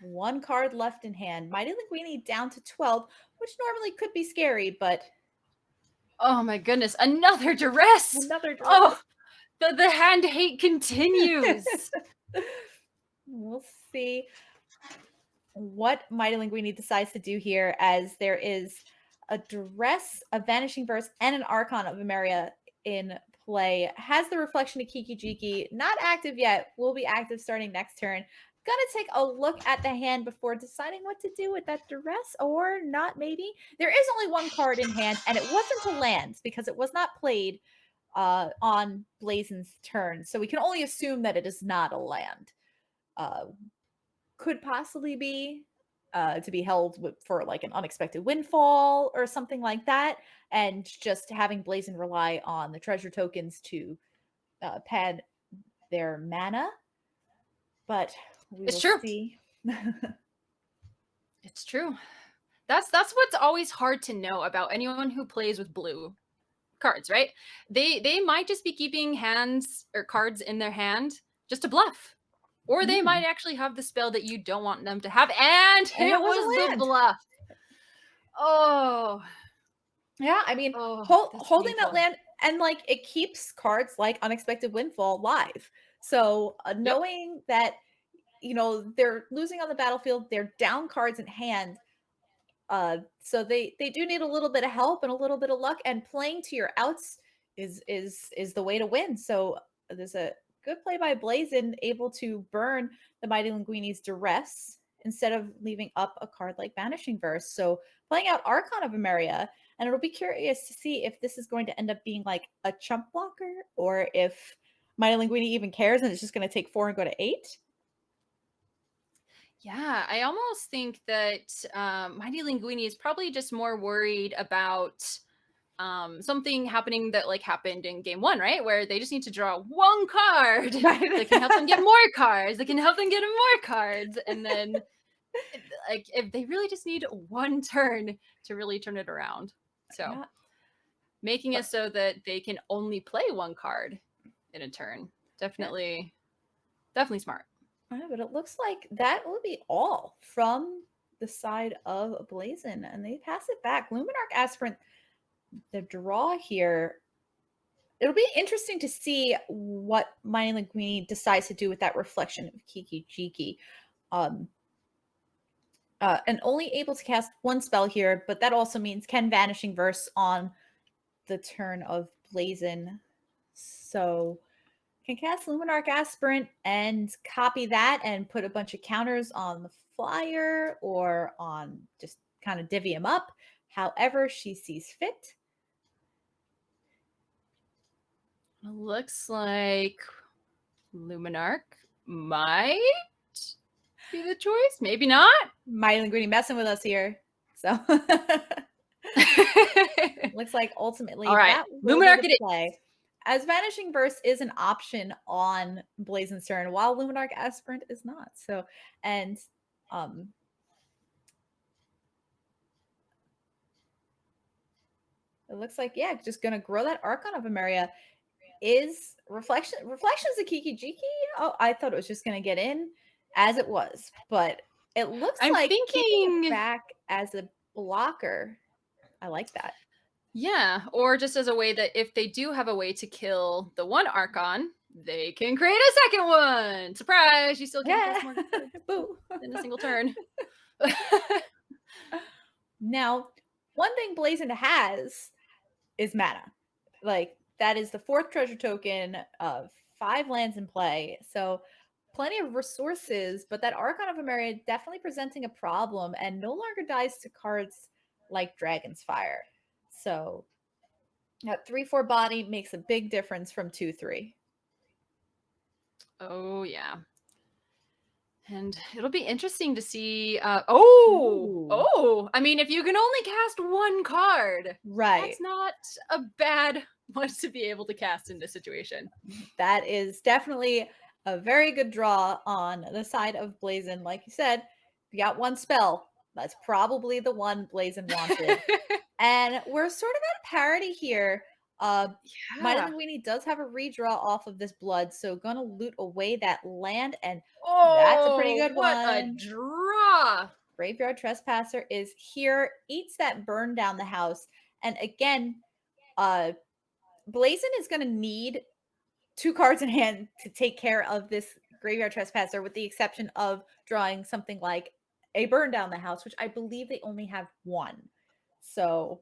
one card left in hand. MightyLinguine down to 12, which normally could be scary, but oh my goodness, another duress. Another duress. Oh, the hand hate continues. We'll see what MightyLinguine decides to do here, as there is a duress, a Vanishing Verse, and an Archon of Emeria in play. Has the Reflection of Kiki Jiki, not active yet, will be active starting next turn. Gonna take a look at the hand before deciding what to do with that duress, or not maybe. There is only one card in hand, and it wasn't a land because it was not played on Blazin's turn. So we can only assume that it is not a land. Could possibly be to be held for like an unexpected windfall or something like that, and just having Blazin rely on the treasure tokens to pad their mana. But It's true. See. It's true. That's what's always hard to know about anyone who plays with blue cards, right? They might just be keeping hands or cards in their hand just to bluff. Or they might actually have the spell that you don't want them to have, and it was the bluff. Oh. Yeah, I mean, holding that land, and like it keeps cards like Unexpected Windfall live. So knowing that, they're losing on the battlefield, they're down cards in hand. So they do need a little bit of help and a little bit of luck, and playing to your outs is the way to win. So there's a good play by Blazin, able to burn the MightyLinguine's duress instead of leaving up a card like Vanishing Verse. So playing out Archon of Emeria, and it'll be curious to see if this is going to end up being like a chump blocker, or if MightyLinguine even cares and it's just going to take 4 and go to 8. Yeah, I almost think that MightyLinguine is probably just more worried about something happening that like happened in game 1, right? Where they just need to draw 1 card that can help them get more cards, that can help them get more cards. And then like if they really just need 1 turn to really turn it around. So making it so that they can only play 1 card in a turn. Definitely smart. But it looks like that will be all from the side of Blazin, and they pass it back. Luminarch Aspirant, the draw here. It'll be interesting to see what MightyLinguine decides to do with that Reflection of Kiki Jiki. And only able to cast 1 spell here, but that also means can Vanishing Verse on the turn of Blazin. So can cast Luminarch Aspirant and copy that and put a bunch of counters on the flyer, or on just kind of divvy them up however she sees fit. Looks like Luminarch might be the choice. Maybe not. MightyLinguine messing with us here. So looks like ultimately all right, that will Luminarch be it the is. play. As Vanishing Burst is an option on Blazon's turn, while Luminarch Aspirant is not. So, and it looks like, yeah, just gonna grow that Archon of Emeria. Is Reflection's a Kiki Jiki? Oh, I thought it was just gonna get in as it was, but it looks I'm like keeping it thinking back as a blocker. I like that. yeah, or just as a way that if they do have a way to kill the one Archon, they can create a second one. Surprise! You still can't cast more Boo. in a single turn. Now, one thing Blazon has is mana. Like, that is the 4th treasure token of 5 lands in play. So plenty of resources, but that Archon of Emeria definitely presenting a problem and no longer dies to cards like Dragon's Fire. So that 3/4 body makes a big difference from 2/3. Oh yeah. And it'll be interesting to see. I mean, if you can only cast one card, Right. that's not a bad one to be able to cast in this situation. That is definitely a very good draw on the side of Blazon. Like you said, if you got one spell, that's probably the one Blazon wanted. And we're sort of at parity here. MightyLinguine does have a redraw off of this blood, so gonna loot away that land, and that's a pretty good what one. a draw! Graveyard Trespasser is here, eats that burn down the house, and again, Blazon is gonna need 2 cards in hand to take care of this Graveyard Trespasser, with the exception of drawing something like a burn down the house, which I believe they only have 1. So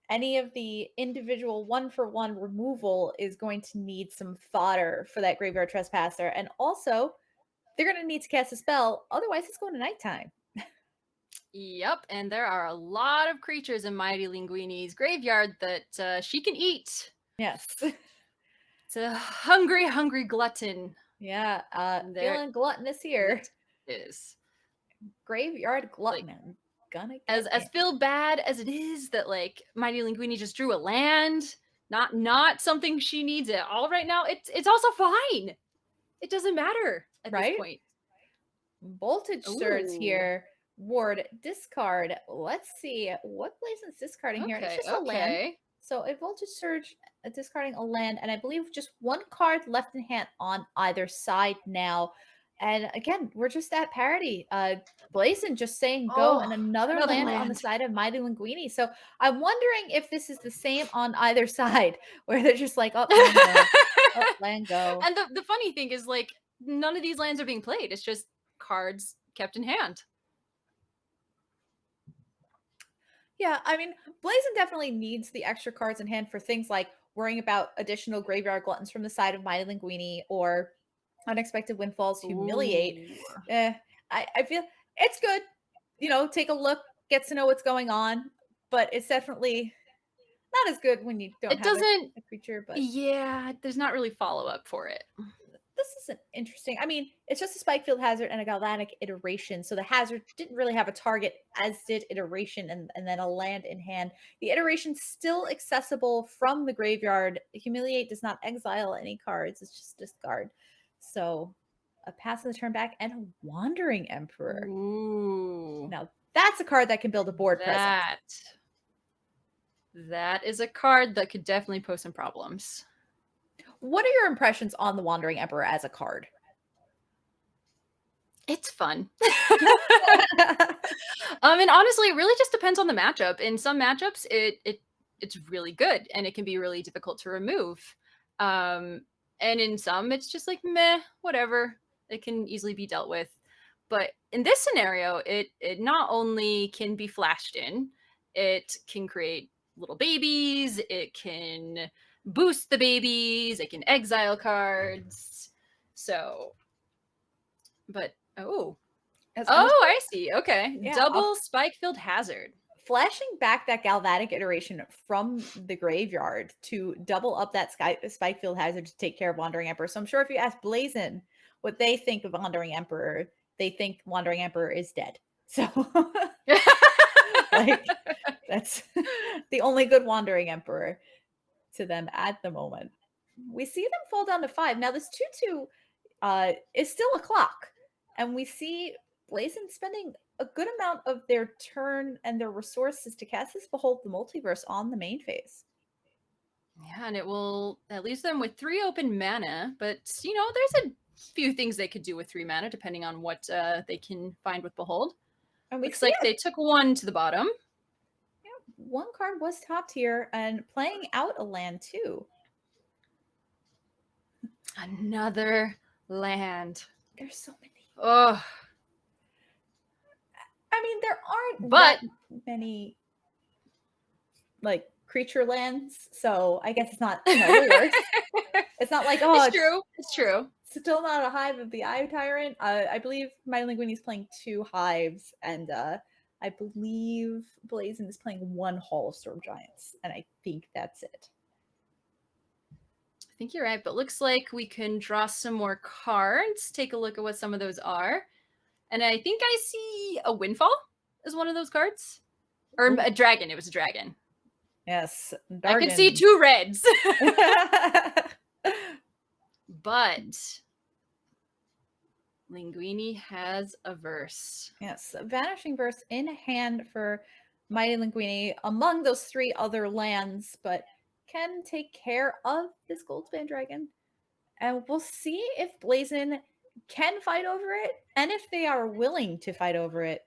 any of the individual 1-for-1 removal is going to need some fodder for that Graveyard Trespasser. And also, they're going to need to cast a spell. Otherwise, it's going to nighttime. Yep, and there are a lot of creatures in MightyLinguine's graveyard that she can eat. Yes. It's a hungry, hungry glutton. Yeah, feeling gluttonous here. It is. Graveyard glutton. Gonna get as feel bad as it is that like MightyLinguine just drew a land, not something she needs at all right now. It's also fine. It doesn't matter at this point. Voltage Surge here. Ward, discard. Let's see what Blazon's discarding here. It's just a land. So a Voltage Surge, discarding a land, and I believe just 1 card left in hand on either side now. And again, we're just at parity. Blazon just saying go, and another land on the side of MightyLinguine. So I'm wondering if this is the same on either side, where they're just like, oh, land go. Oh, land go. And the funny thing is, like, none of these lands are being played. It's just cards kept in hand. Yeah, I mean, Blazon definitely needs the extra cards in hand for things like worrying about additional graveyard gluttons from the side of MightyLinguine or unexpected windfalls, humiliate. I feel it's good. You know, take a look, get to know what's going on, but it's definitely not as good when you don't have a creature. But yeah, there's not really follow-up for it. This isn't interesting. I mean, it's just a Spikefield Hazard and a Galvanic iteration. So the Hazard didn't really have a target, as did iteration, and then a land in hand. The iteration's still accessible from the graveyard. Humiliate does not exile any cards. It's just discard. So a pass on the turn back and a Wandering Emperor. Ooh. Now that's a card that can build a board presence. That is a card that could definitely pose some problems. What are your impressions on the Wandering Emperor as a card? It's fun. And honestly, it really just depends on the matchup. In some matchups, it's really good and it can be really difficult to remove. And in some, it's just like meh, whatever. It can easily be dealt with. But in this scenario, it not only can be flashed in, it can create little babies, it can boost the babies, it can exile cards. So, but As also, Oh, I see. Okay. yeah, Double spike-filled hazard. flashing back that galvanic iteration from the graveyard to double up that spike field hazard to take care of Wandering Emperor. So I'm sure if you ask Blazin what they think of Wandering Emperor, they think Wandering Emperor is dead. So like that's the only good Wandering Emperor to them at the moment. We see them fall down to 5. Now this 2/2 is still a clock, and we see Blazin spending a good amount of their turn and their resources to cast this Behold the Multiverse on the main phase. Yeah, and that leaves them with 3 open mana, but there's a few things they could do with 3 mana depending on what they can find with Behold. And we Looks see like they took 1 to the bottom. yeah, one card was top tier and playing out a land too. Another land. There's so many. Oh, I mean, there aren't but that many like creature lands, so I guess it's not the worst. It's not like it's true. It's true. Still not a hive of the Eye Tyrant. I believe MightyLinguine is playing 2 hives, and I believe Blazin is playing 1 Hall of Storm Giants, and I think that's it. I think you're right, but looks like we can draw some more cards. Take a look at what some of those are. And I think I see a Windfall as one of those cards. Or a dragon. It was a dragon. Yes. Dargan. I can see 2 reds. But Linguine has a verse. Yes. Vanishing Verse in hand for MightyLinguine among those 3 other lands, but can take care of this Goldspan Dragon. And we'll see if Blazin can fight over it, and if they are willing to fight over it.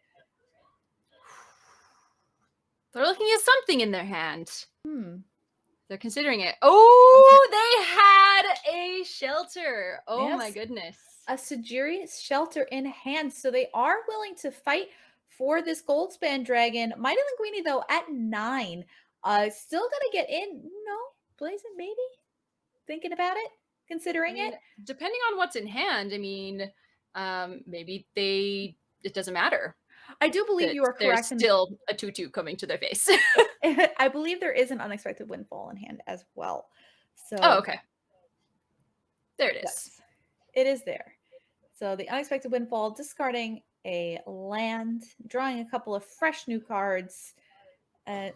They're looking at something in their hand. They're considering it. Oh, they had a shelter. Oh, yes. My goodness. A Sejiri shelter in hand. So they are willing to fight for this Goldspan Dragon. MightyLinguine, though, at 9. Still going to get in. No, Blazin, maybe? Thinking about it? Considering it? Depending on what's in hand, I mean, maybe it doesn't matter. I do believe you are correct. There's still a 2/2 coming to their face. I believe there is an unexpected Windfall in hand as well. So okay. There it is. Yes, it is there. So the unexpected Windfall, discarding a land, drawing a couple of fresh new cards,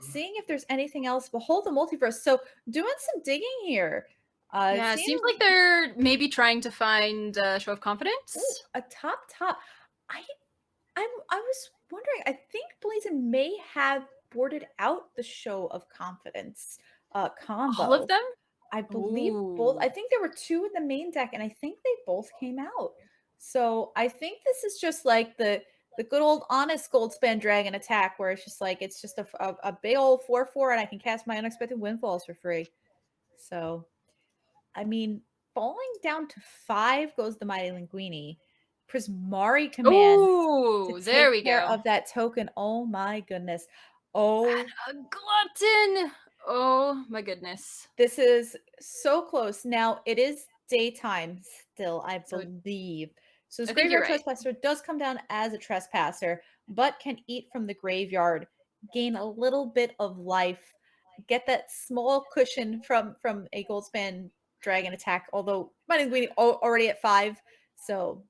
seeing if there's anything else. Behold the Multiverse. So doing some digging here. Yeah, it seems like they're maybe trying to find a Show of Confidence. Ooh, a top. I was wondering, I think Blazin may have boarded out the Show of Confidence combo. All of them? I believe both. I think there were 2 in the main deck, and I think they both came out. So I think this is just like the good old honest Goldspan Dragon attack, where it's just like it's just a big old 4/4, and I can cast my unexpected Windfalls for free. So, I mean, falling down to 5 goes the MightyLinguine. Prismari command. Oh, there we go. Of that token. Oh my goodness. Oh, and a glutton. Oh my goodness. This is so close. Now it is daytime still, I believe. So this graveyard trespasser does come down as a trespasser, but can eat from the graveyard, gain a little bit of life, get that small cushion from a Goldspan Dragon attack. Although MightyLinguine already at 5, so.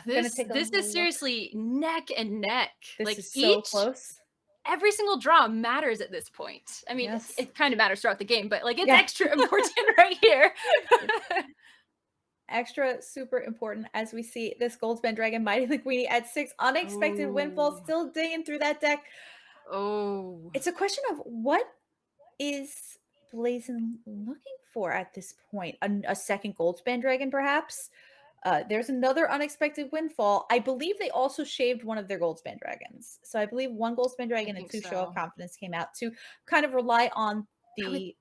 This is seriously neck and neck. This is so close. Every single draw matters at this point. I mean, it kind of matters throughout the game, but like it's extra important right here. Extra super important as we see this Goldspan Dragon MightyLinguine at 6. Unexpected Windfall still digging through that deck. Oh. It's a question of what is Blazin looking for at this point? A second Goldspan Dragon, perhaps? There's another unexpected Windfall. I believe they also shaved one of their Goldspan Dragons. So I believe 1 Goldspan Dragon and 2 Show of Confidence came out to kind of rely on the...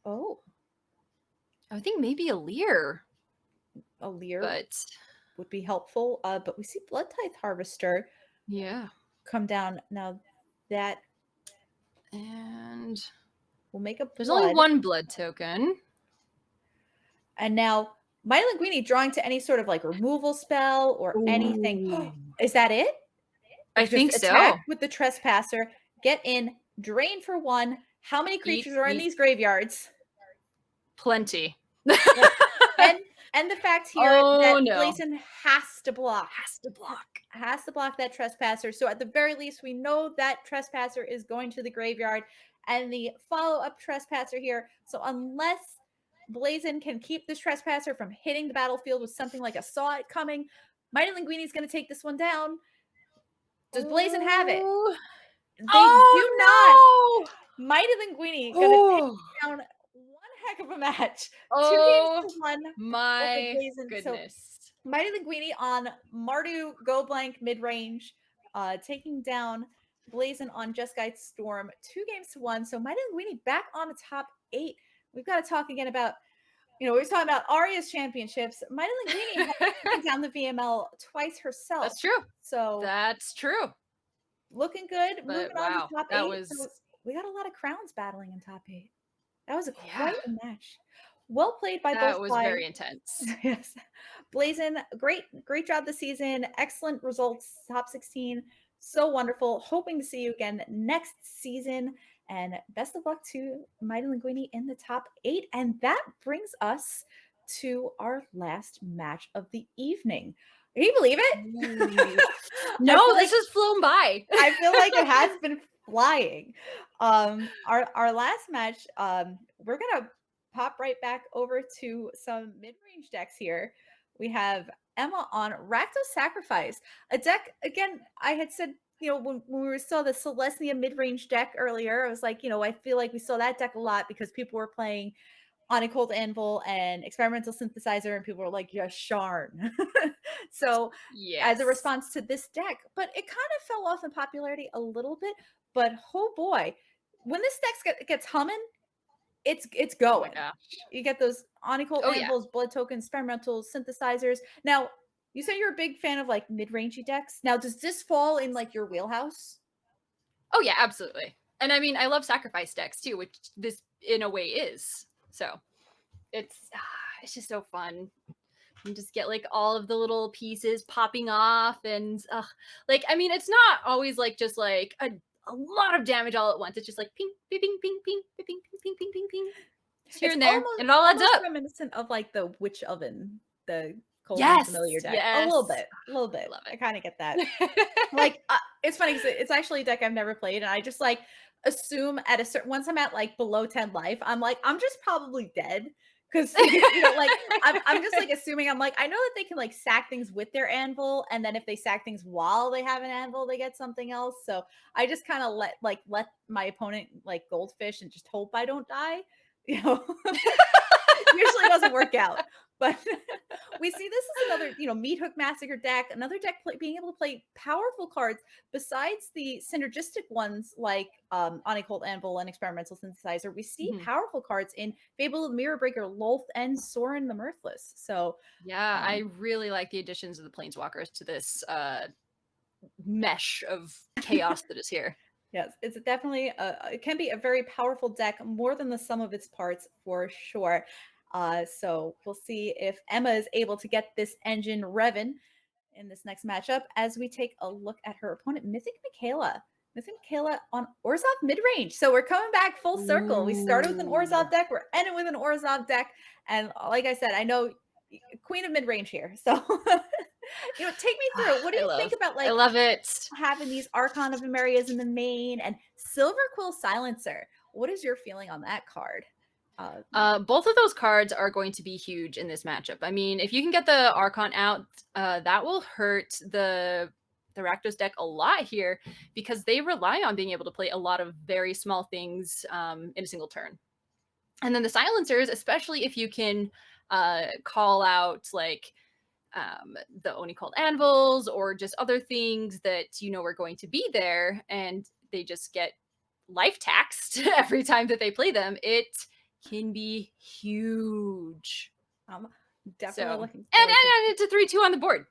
I would think maybe a Leer. A Leer but would be helpful. But we see Blood Tithe Harvester come down. Now that... And we'll make a There's only 1 blood token. And now MightyLinguine drawing to any sort of like removal spell or anything. Ooh. Is that it? I Or just think attack so. with the Trespasser, get in, drain for 1. How many creatures are in Eat. these graveyards? Plenty. Yep. And the fact here that no. Blazon has to block. Has to block. That Trespasser. So at the very least, we know that Trespasser is going to the graveyard and the follow-up Trespasser here. So unless Blazon can keep this Trespasser from hitting the battlefield with something like a Saw It coming, MightyLinguine is going to take this one down. Does Blazon have it? They do not. MightyLinguine gonna take down one heck of a match. 2 games to 1 my over Blazon. goodness. So MightyLinguine on Mardu Go Blank mid-range, taking down Blazon on Jeskai Storm 2 games to 1. So MightyLinguine back on the top 8. We've got to talk again about, we were talking about Arya's championships. MightyLinguine has taken down the VML twice herself. That's true. So that's true. Looking good. But moving wow, on to top that 8. was... So we got a lot of crowns battling in top 8. That was quite a match. Well played by both sides. That was very intense. Yes. Blazon, great job this season. Excellent results. Top 16. So wonderful. Hoping to see you again next season. And best of luck to MightyLinguine in the top 8. And that brings us to our last match of the evening. Can you believe it? No, this has flown by. I feel like it has been flying. Our last match, we're gonna pop right back over to some mid-range decks here. We have Emma on Rakdos Sacrifice, a deck, again, I had said, when we saw the Selesnya mid-range deck earlier, I was like, I feel like we saw that deck a lot because people were playing Nicole Anvil and Experimental Synthesizer, and people were like, yes, Sharn. So as a response to this deck, but it kind of fell off in popularity a little bit. But oh boy, when this deck gets humming, it's going. Oh you get those Nicole Anvils, Blood Tokens, Experimental Synthesizers. Now, you said you're a big fan of like mid-rangey decks. Now, does this fall in like your wheelhouse? Oh yeah, absolutely. And I mean, I love sacrifice decks too, which this in a way is. So it's just so fun. You just get like all of the little pieces popping off, and like, I mean, it's not always like just like a lot of damage all at once. It's just like ping, ping, ping, ping, ping, ping, ping, ping, ping, ping, ping, here and there, and it all adds up. Reminiscent of like the Witch Oven, the Callahan familiar deck. A little bit. Love it. I kind of get that. Like, it's funny because it's actually a deck I've never played, and I just like assume at a certain, once I'm at like below 10 life, I'm like, I'm just probably dead. Because like I'm just like assuming, I'm like, I know that they can like sack things with their anvil, and then if they sack things while they have an anvil, they get something else. So I just kind of let my opponent like goldfish and just hope I don't die. Usually doesn't work out. But we see this is another, Meat Hook Massacre deck, another deck being able to play powerful cards besides the synergistic ones like Nicole Anvil and Experimental Synthesizer. We see powerful cards in Fable of the Mirror Breaker, Lolth, and Sorin the Mirthless. So yeah, I really like the additions of the Planeswalkers to this mesh of chaos that is here. Yes, it's definitely it can be a very powerful deck, more than the sum of its parts for sure. So we'll see if Emma is able to get this engine revving in this next matchup as we take a look at her opponent, Mythic Mikaela. Mythic Mikaela on Orzhov midrange. So we're coming back full circle. We started with an Orzhov deck. We're ending with an Orzhov deck. And like I said, I know queen of midrange here. So take me through. What do you think about like I love it. having these Archon of Emerias in the main and Silver Quill Silencer? What is your feeling on that card? Both of those cards are going to be huge in this matchup. I mean, if you can get the Archon out, that will hurt the Rakdos deck a lot here, because they rely on being able to play a lot of very small things in a single turn. And then the Silencers, especially if you can call out like the Oni called Anvils or just other things that are going to be there, and they just get life taxed every time that they play them, it can be huge. Definitely looking and it's a 3-2 on the board,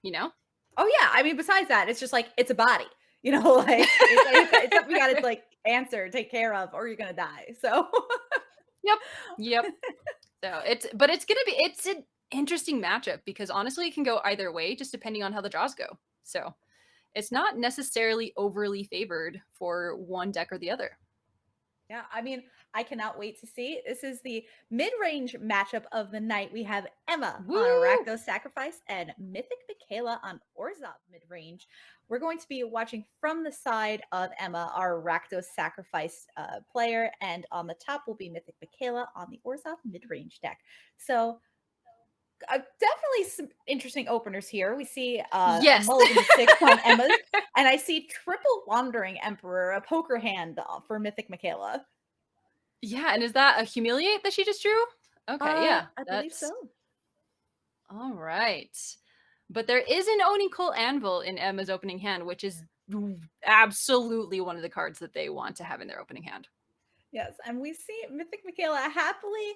Oh yeah, I mean, besides that, it's just like it's a body, like it's something you gotta like answer, take care of, or you're gonna die. So yep. So it's interesting matchup because honestly, it can go either way just depending on how the draws go. So it's not necessarily overly favored for one deck or the other. Yeah, I mean, I cannot wait to see. This is the mid-range matchup of the night. We have Emma on Woo! Rakdos Sacrifice and Mythic Mikaela on Orzhov mid-range. We're going to be watching from the side of Emma, our Rakdos Sacrifice player, and on the top will be Mythic Mikaela on the Orzhov mid-range deck. So definitely some interesting openers here. We see a Yes. Mulligan to 6 on Emma's, and I see triple Wandering Emperor, a poker hand for Mythic Mikaela. Yeah, and is that a humiliate that she just drew? Okay, yeah. I believe That's so. all right. But there is an Nicole Anvil in Emma's opening hand, which is absolutely one of the cards that they want to have in their opening hand. Yes, and we see Mythic Mikaela happily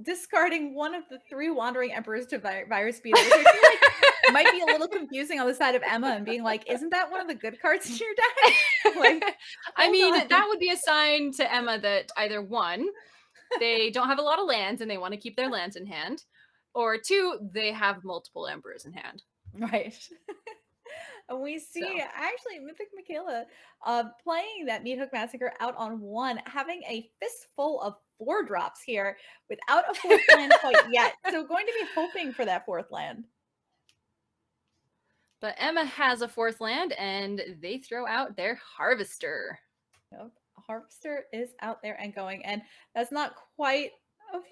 discarding one of the 3 Wandering Emperors to Virus Speeder, which I feel like might be a little confusing on the side of Emma and being like, isn't that one of the good cards in your deck? Like, I mean, on. that would be a sign to Emma that either one, they don't have a lot of lands and they want to keep their lands in hand, or 2, they have multiple emperors in hand. Right. And we see actually Mythic Mikaela playing that Meat Hook Massacre out on 1, having a fistful of 4 drops here without a 4th land quite yet. So going to be hoping for that 4th land. But Emma has a 4th land and they throw out their Harvester. Yep. Harvester is out there and going, and that's not quite.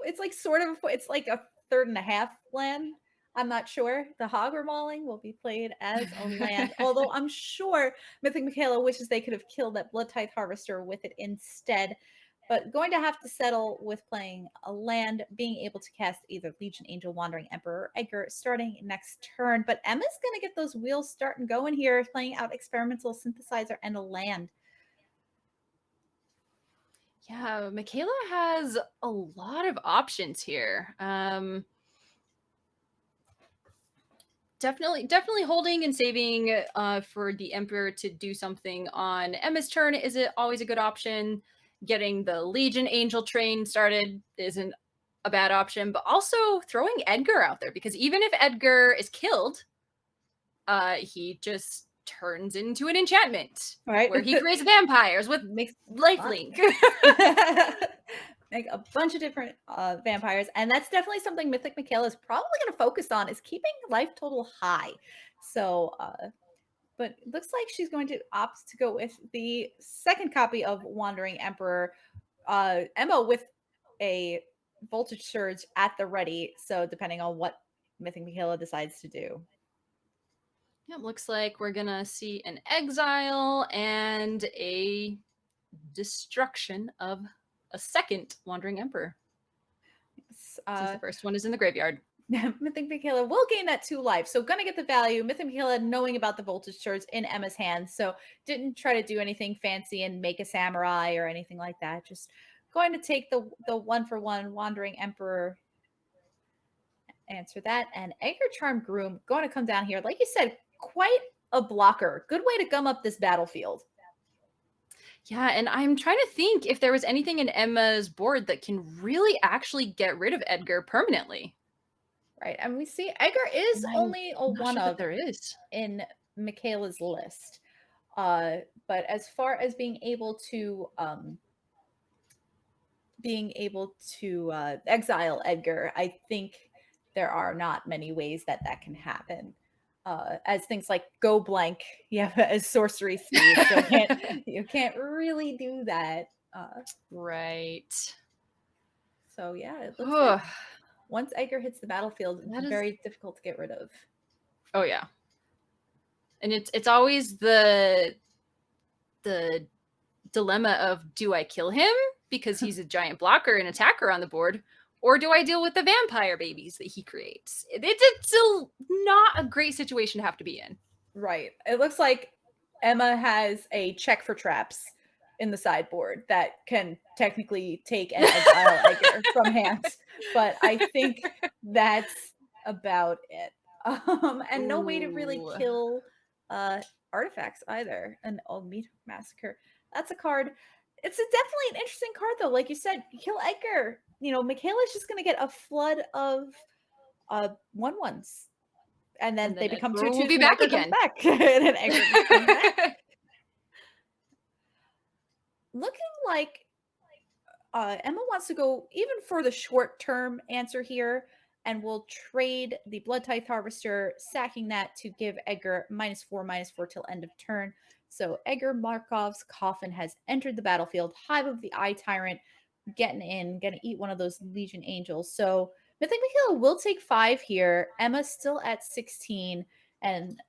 It's like sort of. It's like a 1/3 and a half land. I'm not sure. The Hogger Mauling will be played as a land, although I'm sure Mythic Mikaela wishes they could have killed that Blood Tithe Harvester with it instead. But going to have to settle with playing a land, being able to cast either Legion Angel, Wandering Emperor, or Edgar starting next turn. But Emma's going to get those wheels starting going here, playing out Experimental Synthesizer and a land. Yeah, Mikaela has a lot of options here. Definitely holding and saving for the Emperor to do something on Emma's turn is always a good option. Getting the Legion Angel train started isn't a bad option, but also throwing Edgar out there because even if Edgar is killed, he just turns into an enchantment, Right. where he creates vampires with Makes lifelink. Make a bunch of different vampires, and that's definitely something Mythic Mikaela is probably going to focus on, is keeping life total high. So but it looks like she's going to opt to go with the second copy of Wandering Emperor, Emma, with a voltage surge at the ready, so depending on what Mythic Mikaela decides to do. Yeah, looks like we're gonna see an exile and a destruction of a second Wandering Emperor. Since the first one is in the graveyard. Mythic Mikaela will gain that 2 life, so gonna get the value. Mythic Mikaela knowing about the voltage surge in Emma's hands, so didn't try to do anything fancy and make a samurai or anything like that. Just going to take the 1-for-1 Wandering Emperor. Answer that, and Edgar Charm Groom going to come down here. Like you said, quite a blocker. Good way to gum up this battlefield. Yeah, and I'm trying to think if there was anything in Emma's board that can really actually get rid of Edgar permanently. Right, and we see Edgar is only a one sure of there is in Mikaela's list. But as far as being able to exile Edgar, I think there are not many ways that can happen. As things like go blank, yeah, as sorcery speed, so you can't really do that. Right. So yeah, it looks like once Edgar hits the battlefield, it's very difficult to get rid of. Oh yeah, and it's always the dilemma of, do I kill him because he's a giant blocker and attacker on the board, or do I deal with the vampire babies that he creates? It's still not a great situation to have to be in. Right. It looks like Emma has a check for traps in the sideboard that can technically take and exile Edgar from hands, but I think that's about it. And no way to really kill artifacts either. An Meat Massacre. That's a card. It's definitely an interesting card though. Like you said, you kill Edgar. You know, Mikaela's just gonna get a flood of 1/1s. And then And they then become Aggro will 2/2s be when back Aggro comes again. back. And then Aggro just comes back. Looking like Emma wants to go even for the short-term answer here, and will trade the Blood Tithe Harvester, sacking that to give Edgar -4/-4 till end of turn. So Edgar Markov's coffin has entered the battlefield. Hive of the Eye Tyrant getting in, gonna eat one of those Legion Angels. So Mythic Mikaela will take 5 here. Emma's still at 16, and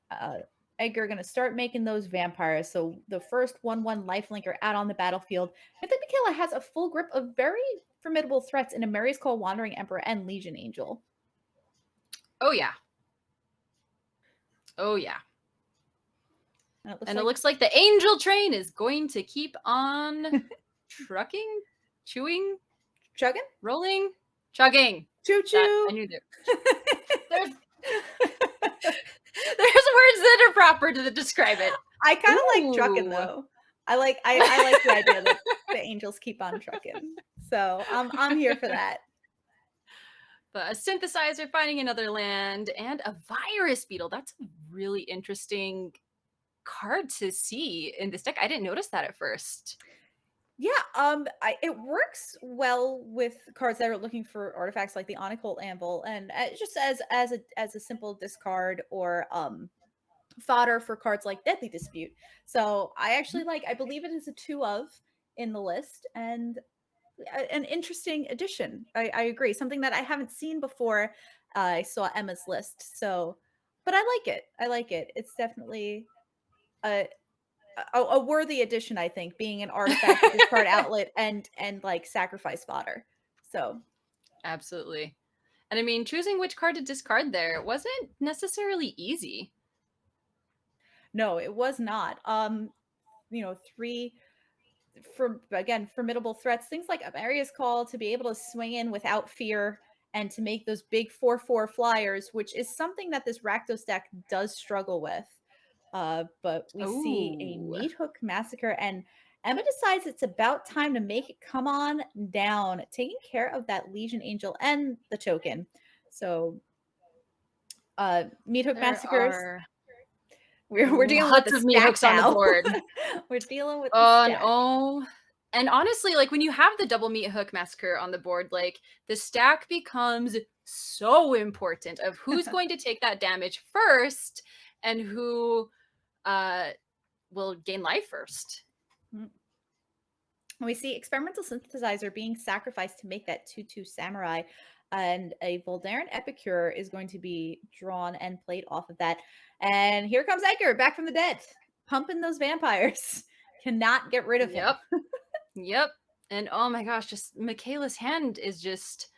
Edgar gonna start making those vampires. So the first 1/1 lifelinker out on the battlefield. Mythic Mikaela has a full grip of very formidable threats in a Mary's Call, Wandering Emperor, and Legion Angel. Oh yeah. Oh yeah. And it looks like the angel train is going to keep on trucking, chewing, chugging, rolling, chugging. choo choo. I knew that. There's words that are proper to describe it. I kind of like trucking though. I like the idea that the angels keep on trucking. So I'm here for that. But a synthesizer finding another land and a virus beetle. That's a really interesting card to see in this deck. I didn't notice that at first. Yeah, it works well with cards that are looking for artifacts like the Onycult Anvil, and just as a simple discard or fodder for cards like Deadly Dispute. So I believe it is a 2 of in the list, and an interesting addition. I agree. Something that I haven't seen before. I saw Emma's list. So, but I like it. I like it. It's definitely a worthy addition, I think, being an artifact discard outlet and like sacrifice fodder. So absolutely. And I mean, choosing which card to discard there wasn't necessarily easy. No, it was not. 3 formidable threats, things like Arya's Call, to be able to swing in without fear and to make those big 4/4 flyers, which is something that this Rakdos deck does struggle with. But we see a Meat Hook Massacre, and Emma decides it's about time to make it come on down, taking care of that Legion Angel and the token. So Meat Hook Massacres. We're dealing with the lots of meat stack hooks now. on the board. We're dealing with the stack. And honestly, like when you have the double Meat Hook Massacre on the board, like the stack becomes so important of who's going to take that damage first and who will gain life first. We see Experimental Synthesizer being sacrificed to make that 2/2 Samurai, and a Voldaren Epicure is going to be drawn and played off of that. And here comes Edgar back from the dead, pumping those vampires. Cannot get rid of him. Yep. And oh my gosh, just Mikaela's hand is just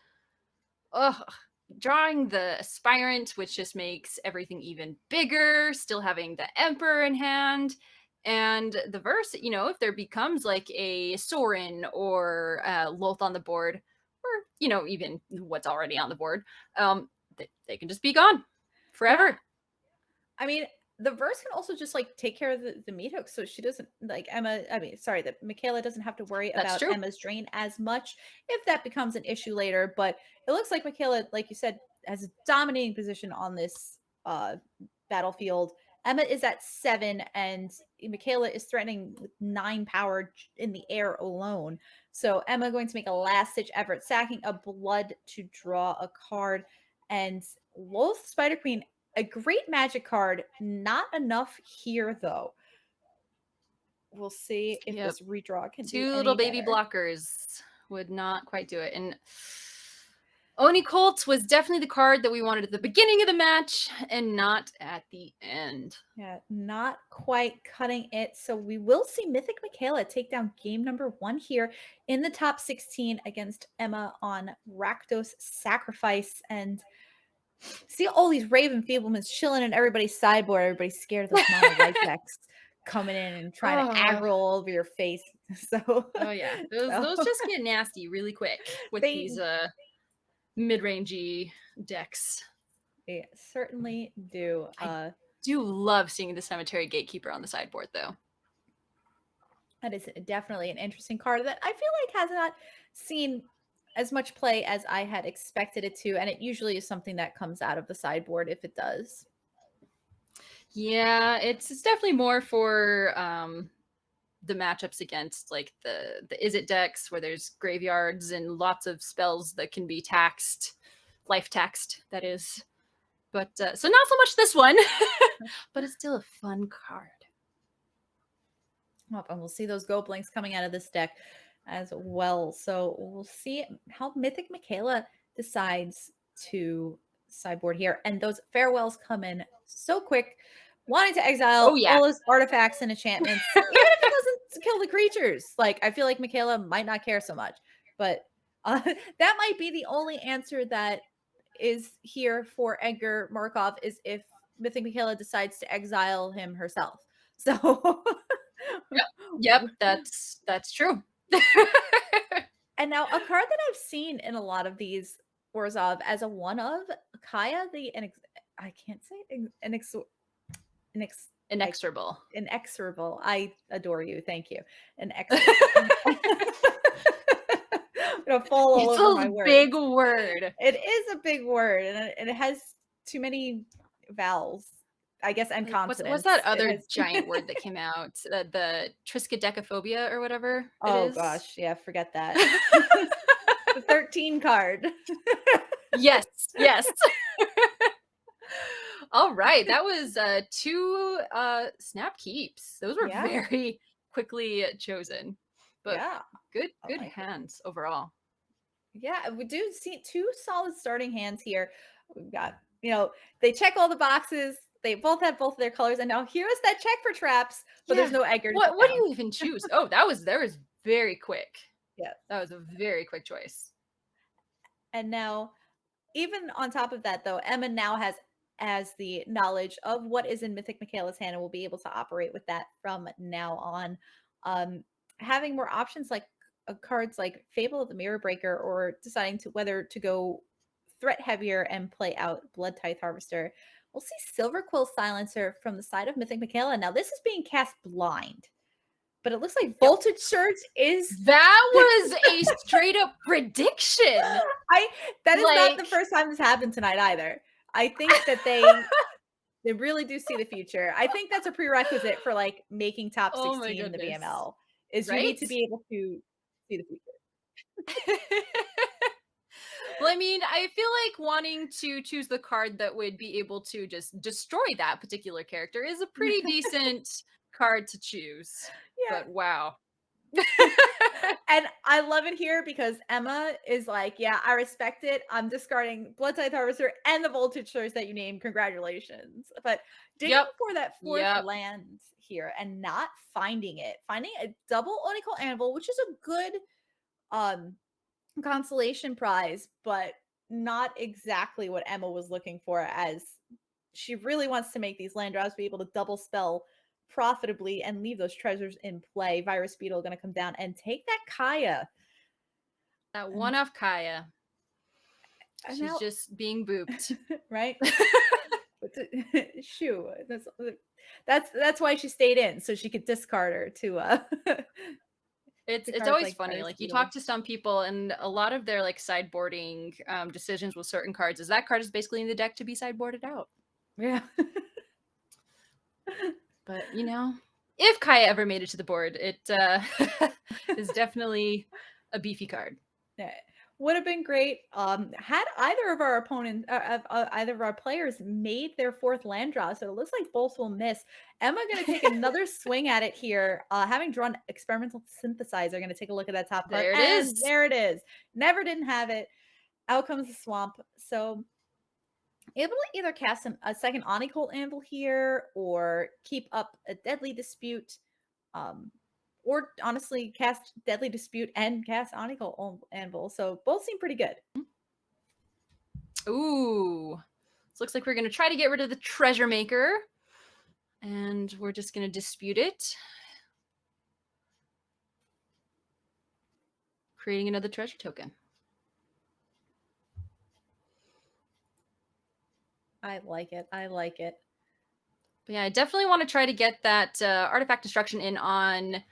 drawing the Aspirant, which just makes everything even bigger, still having the Emperor in hand. And the verse, if there becomes like a Sorin or Loth on the board, or, even what's already on the board, they can just be gone forever. Yeah. I mean, the verse can also just like take care of the Meat Hook, so she doesn't that Mikaela doesn't have to worry about Emma's drain as much if that becomes an issue later. But it looks like Mikaela, like you said, has a dominating position on this battlefield. Emma is at 7, and Mikaela is threatening with 9 power in the air alone. So Emma going to make a last-ditch effort, sacking a blood to draw a card. And Loth Spider Queen, a great magic card, not enough here though. We'll see if this redraw can do 2 little baby blockers would not quite do it. And Oni Colt was definitely the card that we wanted at the beginning of the match and not at the end. Yeah, not quite cutting it. So we will see Mythic Mikaela take down game number 1 here in the top 16 against Emma on Rakdos Sacrifice. And see all these Raven Feeblements chilling in everybody's sideboard. Everybody's scared of those mono white decks coming in and trying to aggro all over your face. So those just get nasty really quick with these mid-rangey decks. They certainly do. I do love seeing the Cemetery Gatekeeper on the sideboard, though. That is definitely an interesting card that I feel like has not seen as much play as I had expected it to, and it usually is something that comes out of the sideboard if it does. Yeah, it's definitely more for the matchups against like the Is It decks where there's graveyards and lots of spells that can be taxed, life taxed, that is. But so not so much this one, but it's still a fun card. And we'll see those Goblins coming out of this deck as well. So we'll see how Mythic Mikaela decides to sideboard here. And those farewells come in so quick, wanting to exile Oh, yeah. all those artifacts and enchantments, even if it doesn't kill the creatures. Like, I feel like Mikaela might not care so much, but that might be the only answer that is here for Edgar Markov, is if Mythic Mikaela decides to exile him herself. So Yep, that's true. and now a card that I've seen in a lot of these Orzhov as a one of Kaya I can't say Inexorable. inexorable. I adore you. Thank you. I'm gonna fall all over my words. It's a big word. It is a big word, and it has too many vowels, I guess, and consonants. What's that other giant word that came out? The triskaidekaphobia or whatever it is? Gosh, yeah, forget that. The 13 card. Yes. All right, that was 2 snap keeps. Those were very quickly chosen, but good hands overall. Yeah, we do see 2 solid starting hands here. We've got, they check all the boxes. They both have both of their colors, and now here's that check for traps, but there's no Edgar. What do you even choose? Oh, that was very quick. Yeah, that was a very quick choice. And now, even on top of that, though, Emma now has the knowledge of what is in Mythic Mikaela's hand and will be able to operate with that from now on. Having more options like cards like Fable of the Mirror Breaker, or deciding whether to go threat heavier and play out Blood Tithe Harvester. We'll see Silver Quill Silencer from the side of Mythic Mikaela. Now, this is being cast blind, but it looks like Voltage Surge is... That was a straight up prediction. That is not the first time this happened tonight either. I think that they really do see the future. I think that's a prerequisite for like making top 16 in the VML, is you need to be able to see the future. Well, I mean, I feel like wanting to choose the card that would be able to just destroy that particular character is a pretty decent card to choose. Yeah. But wow. And I love it here because Emma is like, yeah, I respect it. I'm discarding Blood Tithe Harvester and the Voltage Surge that you named. Congratulations. But digging for that 4th land here and not finding it. Finding a double Nicole Anvil, which is a good consolation prize, but not exactly what Emma was looking for, as she really wants to make these land drops be able to double spell profitably and leave those treasures in play. Virus Beetle going to come down and take that Kaya. That one-off Kaya. She's just being booped. Right? Shoo. That's why she stayed in, so she could discard her to It's always funny. Like, you talk to some people and a lot of their like sideboarding decisions with certain cards is that card is basically in the deck to be sideboarded out. Yeah. But if Kaya ever made it to the board, it is definitely a beefy card. Yeah. Would have been great. Had either of our opponents, either of our players made their 4th land draw, so it looks like both will miss. Emma going to take another swing at it here. Having drawn Experimental Synthesizer, going to take a look at that top card. There it is. There it is. Never didn't have it. Out comes the Swamp. So able to either cast a second Nicole Anvil here, or keep up a Deadly Dispute. Or honestly, cast Deadly Dispute and cast Nicole Anvil. So both seem pretty good. Ooh. This looks like we're going to try to get rid of the Treasure Maker. And we're just going to dispute it. Creating another treasure token. I like it. I like it. But yeah, I definitely want to try to get that artifact destruction in on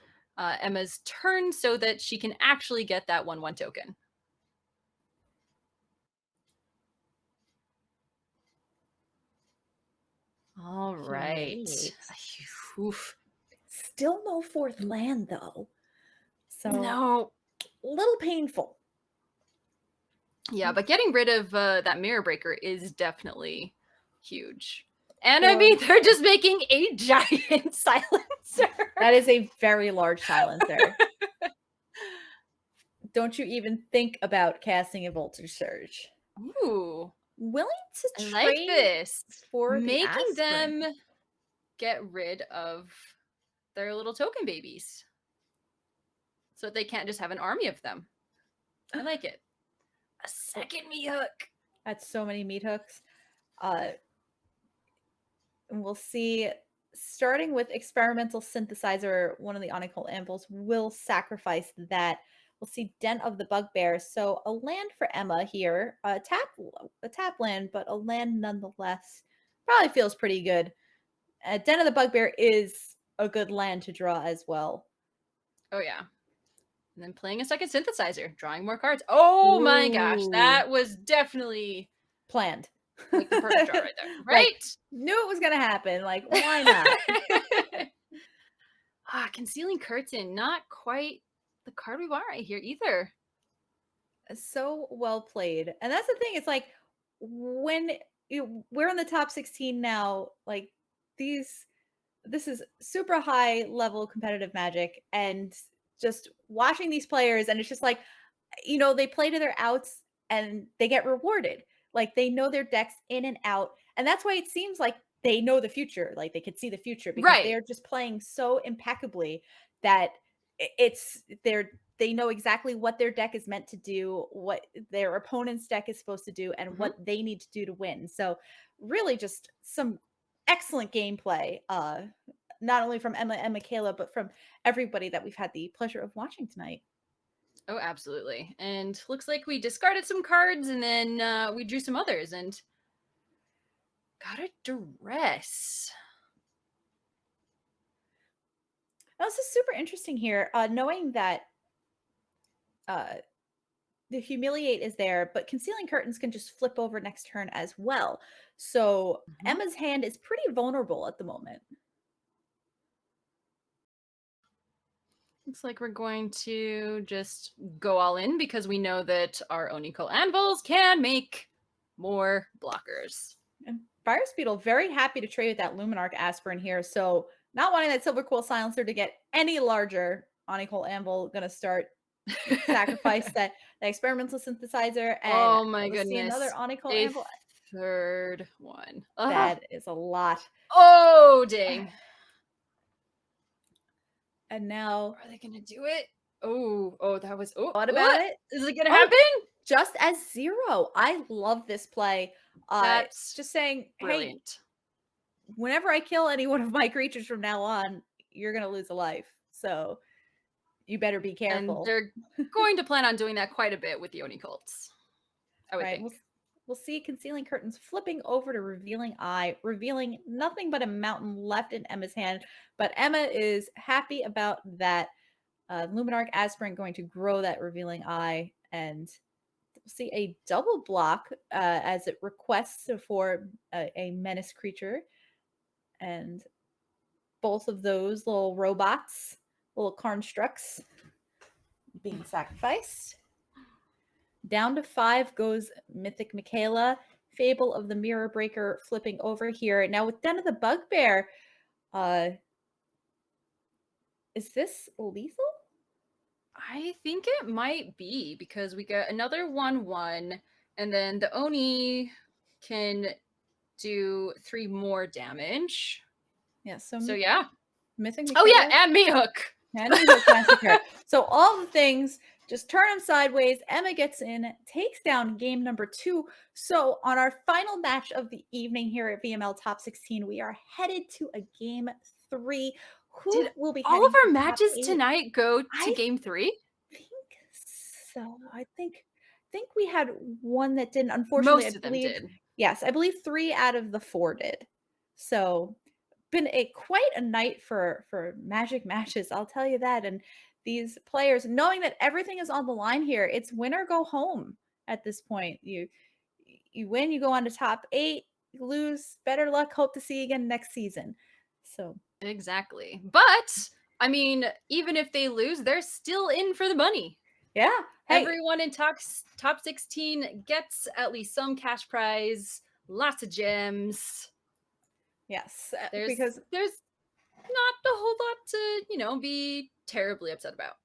Emma's turn so that she can actually get that 1/1 token. All right. Humiliate. Oof. Still no 4th land though. So No. a little painful. Yeah, but getting rid of that mirror breaker is definitely huge. And Or- I mean, they're just making a giant silencer. That is a very large silencer. Don't you even think about casting a Voltage Surge. Ooh, Willing to I trade like this. for the Making aspirin. them get rid of their little token babies. So that they can't just have an army of them. I like it. A second meat hook. That's so many meat hooks. And we'll see, starting with Experimental Synthesizer, one of the Nicole anvils will sacrifice that. We'll see Dent of the Bugbear. So a land for Emma here. A tap land, but a land nonetheless. Probably feels pretty good. Dent of the Bugbear is a good land to draw as well. Oh, yeah. And then playing a second synthesizer, drawing more cards. Oh my gosh, that was definitely planned. Like the perfect draw right there. Right? Like, knew it was going to happen. Like, why not? Concealing Curtain. Not quite the card we want right here either. So well played. And that's the thing. It's like, when we're in the top 16 now, like, this is super high level competitive Magic, and just watching these players, and it's just like, they play to their outs and they get rewarded. Like, they know their decks in and out, and that's why it seems like they know the future. Like, they could see the future because they're just playing so impeccably that they know exactly what their deck is meant to do, what their opponent's deck is supposed to do, and what they need to do to win. So really just some excellent gameplay, not only from Emma and Mikaela, but from everybody that we've had the pleasure of watching tonight. Oh, absolutely. And looks like we discarded some cards, and then we drew some others and got a Duress. Now, this is super interesting here, knowing that the Humiliate is there, but Concealing Curtains can just flip over next turn as well. So Emma's hand is pretty vulnerable at the moment. Looks like we're going to just go all in because we know that our Nicole anvils can make more blockers. And Fire Beetle very happy to trade with that Luminarch Aspirin here. So not wanting that Silver Quill Silencer to get any larger, Nicole Anvil going to start sacrifice that Experimental Synthesizer. And oh my goodness. See another Nicole Anvil. Third one. That is a lot. Oh, dang. And now, are they gonna do it? Oh, that was. Oh, what about it? Is it gonna happen? Just as 0. I love this play. That's just saying, brilliant. Hey, whenever I kill any one of my creatures from now on, you're gonna lose a life. So you better be careful. And they're going to plan on doing that quite a bit with the Oni cults, I would think. We'll see Concealing Curtains flipping over to Revealing Eye, revealing nothing but a mountain left in Emma's hand. But Emma is happy about that. Luminarch Aspirin going to grow that Revealing Eye, and we'll see a double block as it requests for a menace creature. And both of those little robots, little constructs, being sacrificed. Down to 5 goes Mythic Mikaela. Fable of the Mirror Breaker flipping over here. Now with Den of the Bugbear, is this lethal? I think it might be because we get another 1/1, and then the Oni can do 3 more damage. Yeah, so yeah. Mythic Mikaela. Oh yeah, and Meat Hook. And Meat Hook Massacre. So all the things, just turn them sideways. Emma gets in, takes down game number 2. So on our final match of the evening here at VML Top 16, we are headed to a game 3. Who will be all of our matches tonight go to game 3? I think so. I think we had one that didn't. Unfortunately, most of them did. Yes, I believe 3 out of the 4 did. So been quite a night for Magic matches, I'll tell you that. And these players, knowing that everything is on the line here, it's win or go home at this point. You win, you go on to top 8. lose, better luck. Hope to see you again next season. So Exactly. But I mean, even if they lose, they're still in for the money. yeah, hey, Everyone in top 16 gets at least some cash prize, lots of gems. yes, There's because there's not a whole lot to, be terribly upset about.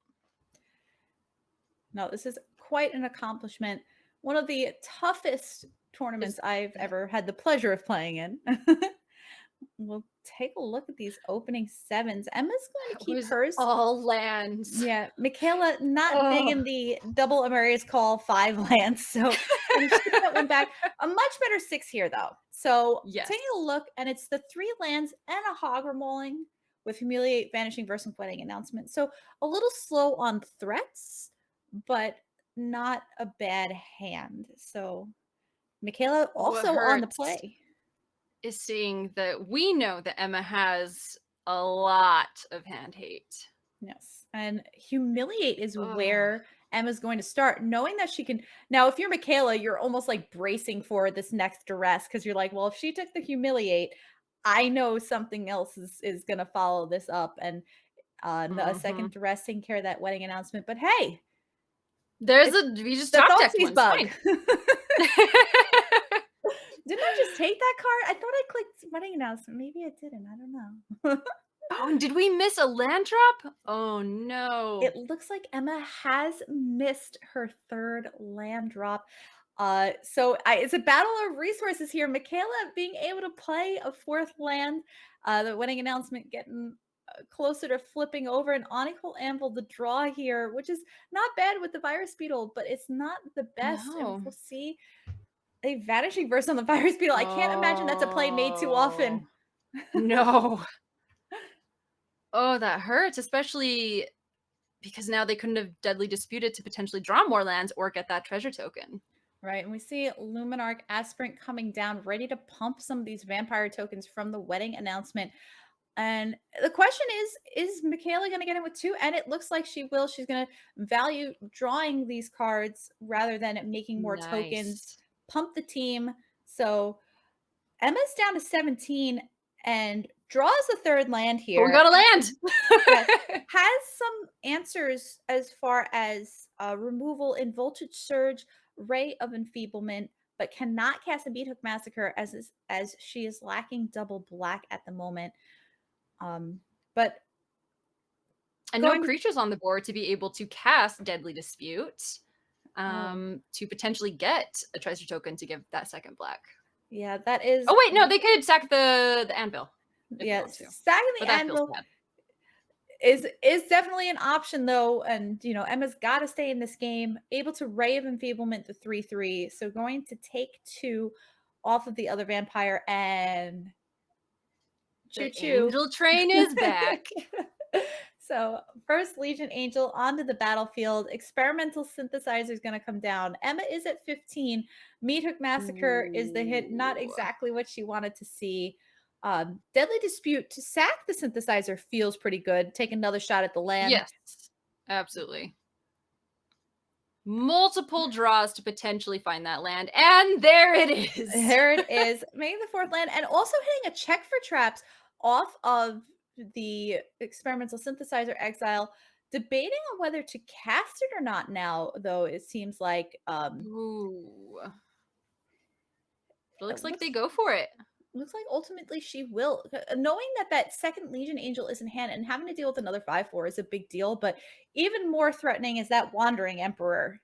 no, this is quite an accomplishment. One of the toughest tournaments I've ever had the pleasure of playing in. We'll take a look at these opening sevens. Emma's going to It keep was hers. all lands. Yeah, Mikaela not big in the double Amaria's Call 5 lands, so gonna ship that one back. A much better 6 here though. So Yes. taking a look, and it's the 3 lands and a hog remoling with Humiliate, Vanishing Verse, and Wedding Announcement. So a little slow on threats, but not a bad hand. So Mikaela What also on the hurts play. is seeing that we know that Emma has a lot of hand hate. Yes. And Humiliate is Ugh. where Emma's going to start, knowing that she can. Now, if you're Mikaela, you're almost like bracing for this next duress because you're like, well, if she took the Humiliate, I know something else is going to follow this up. And a second duress taking care of that wedding announcement. But hey, We just the top decked Thoughtseize one. bug. Fine. Didn't I just take that card? I thought I clicked wedding announcement. Maybe I didn't. I don't know. Oh, and did we miss a land drop? Oh no. It looks like Emma has missed her 3rd land drop. It's a battle of resources here. Mikaela being able to play a 4th land, the wedding announcement getting closer to flipping over, and Nicole Anvil the draw here, which is not bad with the Virus Beetle, but it's not the best. And No. we'll see a Vanishing Verse on the Virus Beetle. I can't imagine that's a play made too often. No. Oh, that hurts, especially because now they couldn't have Deadly Disputed to potentially draw more lands or get that treasure token. Right, and we see Luminarch Aspirant coming down, ready to pump some of these vampire tokens from the wedding announcement. And the question is Mikaela going to get in with 2? And it looks like she will. She's going to value drawing these cards rather than making more tokens, pump the team. So Emma's down to 17 and draws the 3rd land here. But we got a land! Has some answers as far as removal in Voltage Surge, Ray of Enfeeblement, but cannot cast a Beathook Massacre as she is lacking double black at the moment. But and no creatures on the board to be able to cast Deadly Dispute to potentially get a treasure token to give that 2nd black. Yeah, that is. Oh wait, no, they could sack the anvil. Yes, sacking the anvil is definitely an option though, and Emma's got to stay in this game. Able to Ray of Enfeeblement the 3/3, so going to take 2 off of the other vampire, and the Angel Train is back. So first Legion Angel onto the battlefield. Experimental Synthesizer is going to come down. Emma is at 15. Meathook Massacre is the hit. Not exactly what she wanted to see. Deadly Dispute to sack the Synthesizer feels pretty good. Take another shot at the land. Yes, absolutely. Multiple draws to potentially find that land. And there it is. There it is. Making the 4th land, and also hitting a check for traps off of the Experimental Synthesizer exile. Debating on whether to cast it or not now, though. It seems like ooh. It looks like they go for it. Looks like ultimately she will. Knowing that 2nd Legion Angel is in hand and having to deal with another 5/4 is a big deal, but even more threatening is that Wandering Emperor.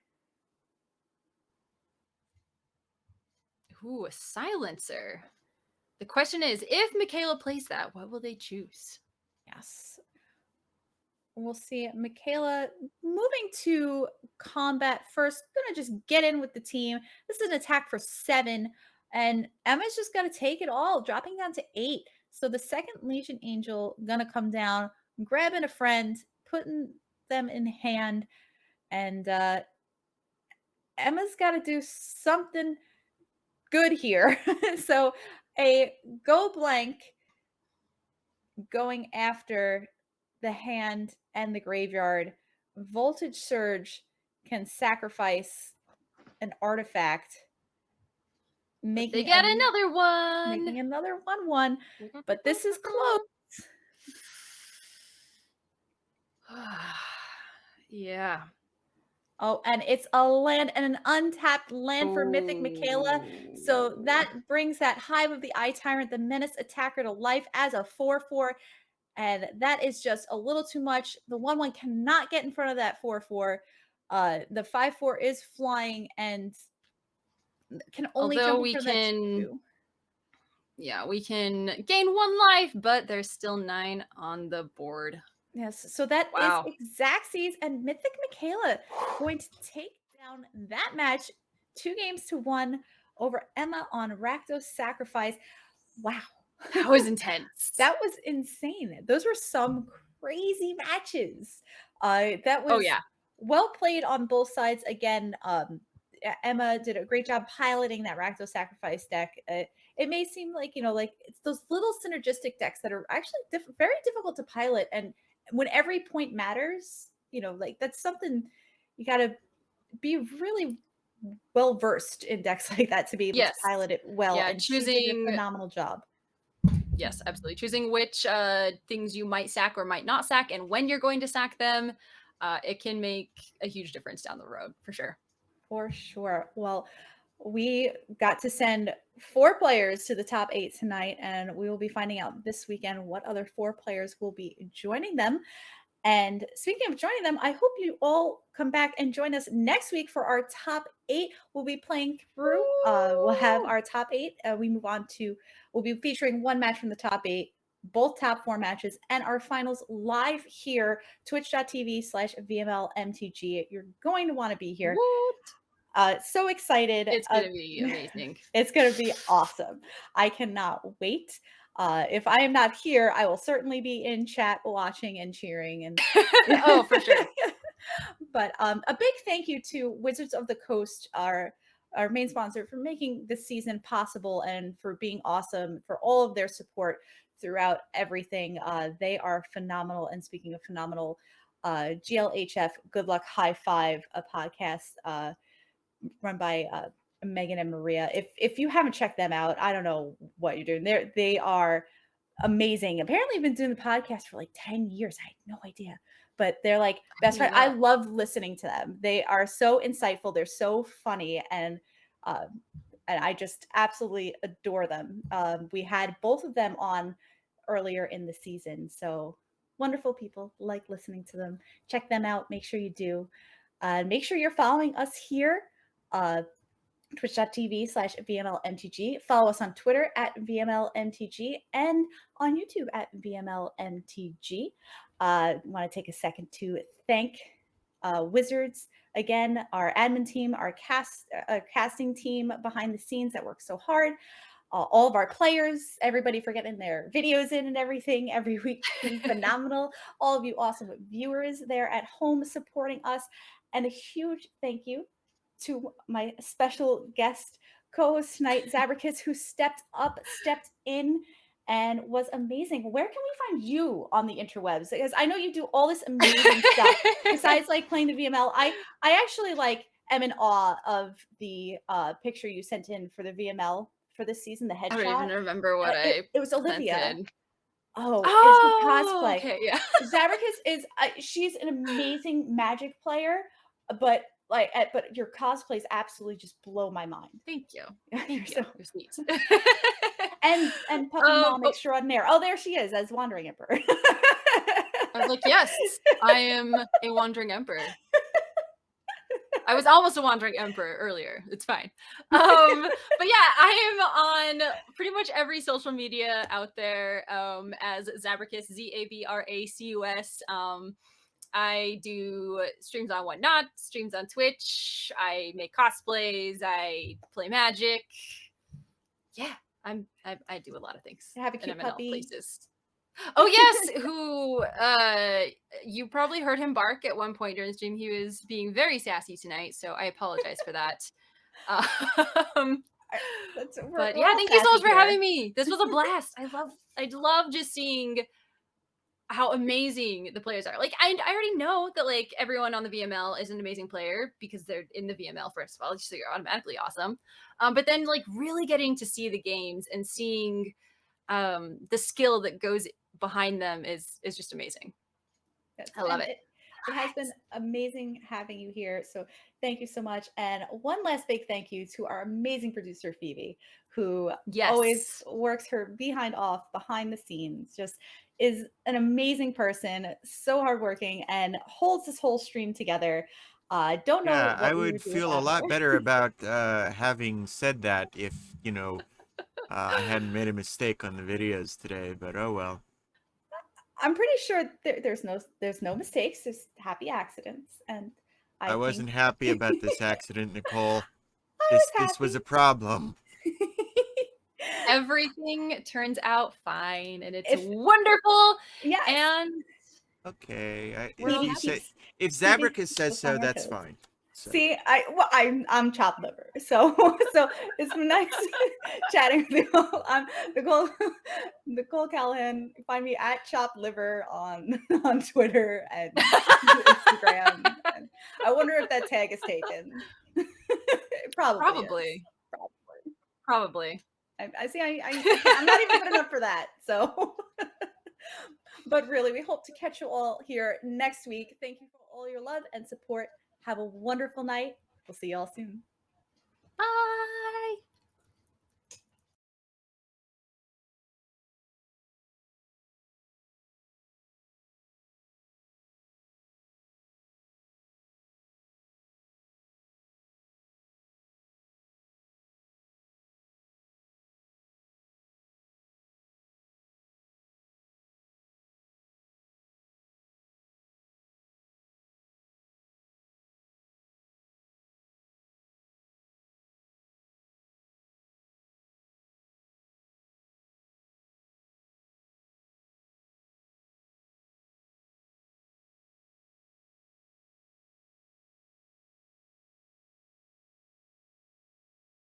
Ooh, a Silencer. The question is, if Mikaela plays that, what will they choose? Yes. We'll see Mikaela moving to combat first. Gonna just get in with the team. This is an attack for 7. And Emma's just going to take it all, dropping down to 8. So the 2nd Legion Angel going to come down, grabbing a friend, putting them in hand. And Emma's got to do something good here. So a go blank going after the hand and the graveyard. Voltage Surge can sacrifice an artifact. They making get another one. making another 1-1. But this is close. Yeah. Oh, and it's a land and an untapped land for Mythic Mikaela. So that brings that Hive of the Eye Tyrant, the Menace Attacker, to life as a 4/4. And that is just a little too much. The 1/1 cannot get in front of that 4/4. The 5/4 is flying and can only Although jump in we front of that can 2. Yeah, we can gain 1 life, but there's still 9 on the board. Yes, so that is Wow. Xaxes and Mythic Mikaela going to take down that match 2-1 over Emma on Rakdos Sacrifice. Wow. That was intense. That was insane. Those were some crazy matches. That Oh, was yeah. well played on both sides. Again, Emma did a great job piloting that Rakdos Sacrifice deck. It may seem like, like it's those little synergistic decks that are actually very difficult to pilot. And when every point matters, like that's something you got to be really well versed in decks like that to be able to pilot it well. Yeah, and she did a phenomenal job. Yes, absolutely. Choosing which things you might sack or might not sack and when you're going to sack them, it can make a huge difference down the road, for sure. For sure. Well, we got to send 4 players to the top 8 tonight, and we will be finding out this weekend what other 4 players will be joining them. And speaking of joining them, I hope you all come back and join us next week for our top 8. We'll be playing through. We'll have our top 8. We'll be featuring 1 match from the top 8, both top 4 matches, and our finals live here, twitch.tv/VMLMTG. You're going to want to be here. So excited. It's going to be amazing. It's going to be awesome. I cannot wait. If I am not here, I will certainly be in chat watching and cheering. And oh, for sure. But a big thank you to Wizards of the Coast, our main sponsor, for making this season possible and for being awesome, for all of their support throughout everything. They are phenomenal. And speaking of phenomenal, GLHF, Good Luck High Five, a podcast run by Megan and Maria. If you haven't checked them out, I don't know what you're doing. They are amazing. Apparently, been doing the podcast for like 10 years. I had no idea, but they're like best friend. I love listening to them. They are so insightful. They're so funny, and I just absolutely adore them. We had both of them on earlier in the season, so wonderful people. Like listening to them. Check them out. Make sure you do. Make sure you're following us here. Twitch.tv/VMLMTG. Follow us on Twitter @VMLMTG and on YouTube @VMLMTG. Want to take a second to thank Wizards again, our admin team, our casting team behind the scenes that works so hard. All of our players, everybody for getting their videos in and everything every week, phenomenal. All of you awesome viewers there at home supporting us. And a huge thank you to my special guest co-host tonight, Zabracus, who stepped in, and was amazing. Where can we find you on the interwebs? Because I know you do all this amazing stuff besides like playing the VML. I actually am in awe of the picture you sent in for the VML for this season, the headshot. I don't even remember what it was Olivia. Presented. Oh, it's a cosplay. Okay, yeah. Zabracus is she's an amazing Magic player, but your cosplays absolutely just blow my mind. Thank you. Thank you. You're sweet. and puppy mom extraordinaire. Oh, there she is as Wandering Emperor. I was like, yes, I am a Wandering Emperor. I was almost a Wandering Emperor earlier. It's fine. But yeah, I am on pretty much every social media out there as Zabracus, Zabracus. I do streams on Whatnot, streams on Twitch. I make cosplays. I play Magic. Yeah, I do a lot of things. I have a cute puppy. Places. Oh yes, who you probably heard him bark at one point during the stream. He was being very sassy tonight, so I apologize for that. But yeah, thank you so much for having me. This was a blast. I love just seeing how amazing the players are. Like I already know that like everyone on the VML is an amazing player because they're in the VML first of all, so you're automatically awesome. But then like really getting to see the games and seeing the skill that goes behind them is just amazing. Yes, I love and it. it has been amazing having you here. So thank you so much. And one last big thank you to our amazing producer, Phoebe, who always Yes. works her behind the scenes, just is an amazing person, so hardworking, and holds this whole stream together. Don't know Yeah, I what we would would do feel a without lot her. better about having said that if, I hadn't made a mistake on the videos today, but oh well. I'm pretty sure there's no mistakes, there's happy accidents, and I I think wasn't happy about this accident, Nicole. I This was this was a happy. problem. Everything turns out fine and it's If wonderful. yes, And Okay, we're all Phoebe happy. if Phoebe Zabracus keeps says us on so, our that's toes. fine. So See, I'm chopped liver, so it's been nice chatting with you. I'm Nicole Callahan. Find me at chopped liver on Twitter and Instagram. And I wonder if that tag is taken. It probably is. Probably. Probably. Probably. I see. I can't. I'm not even good enough for that. So, but really, we hope to catch you all here next week. Thank you for all your love and support. Have a wonderful night. We'll see you all soon. Bye.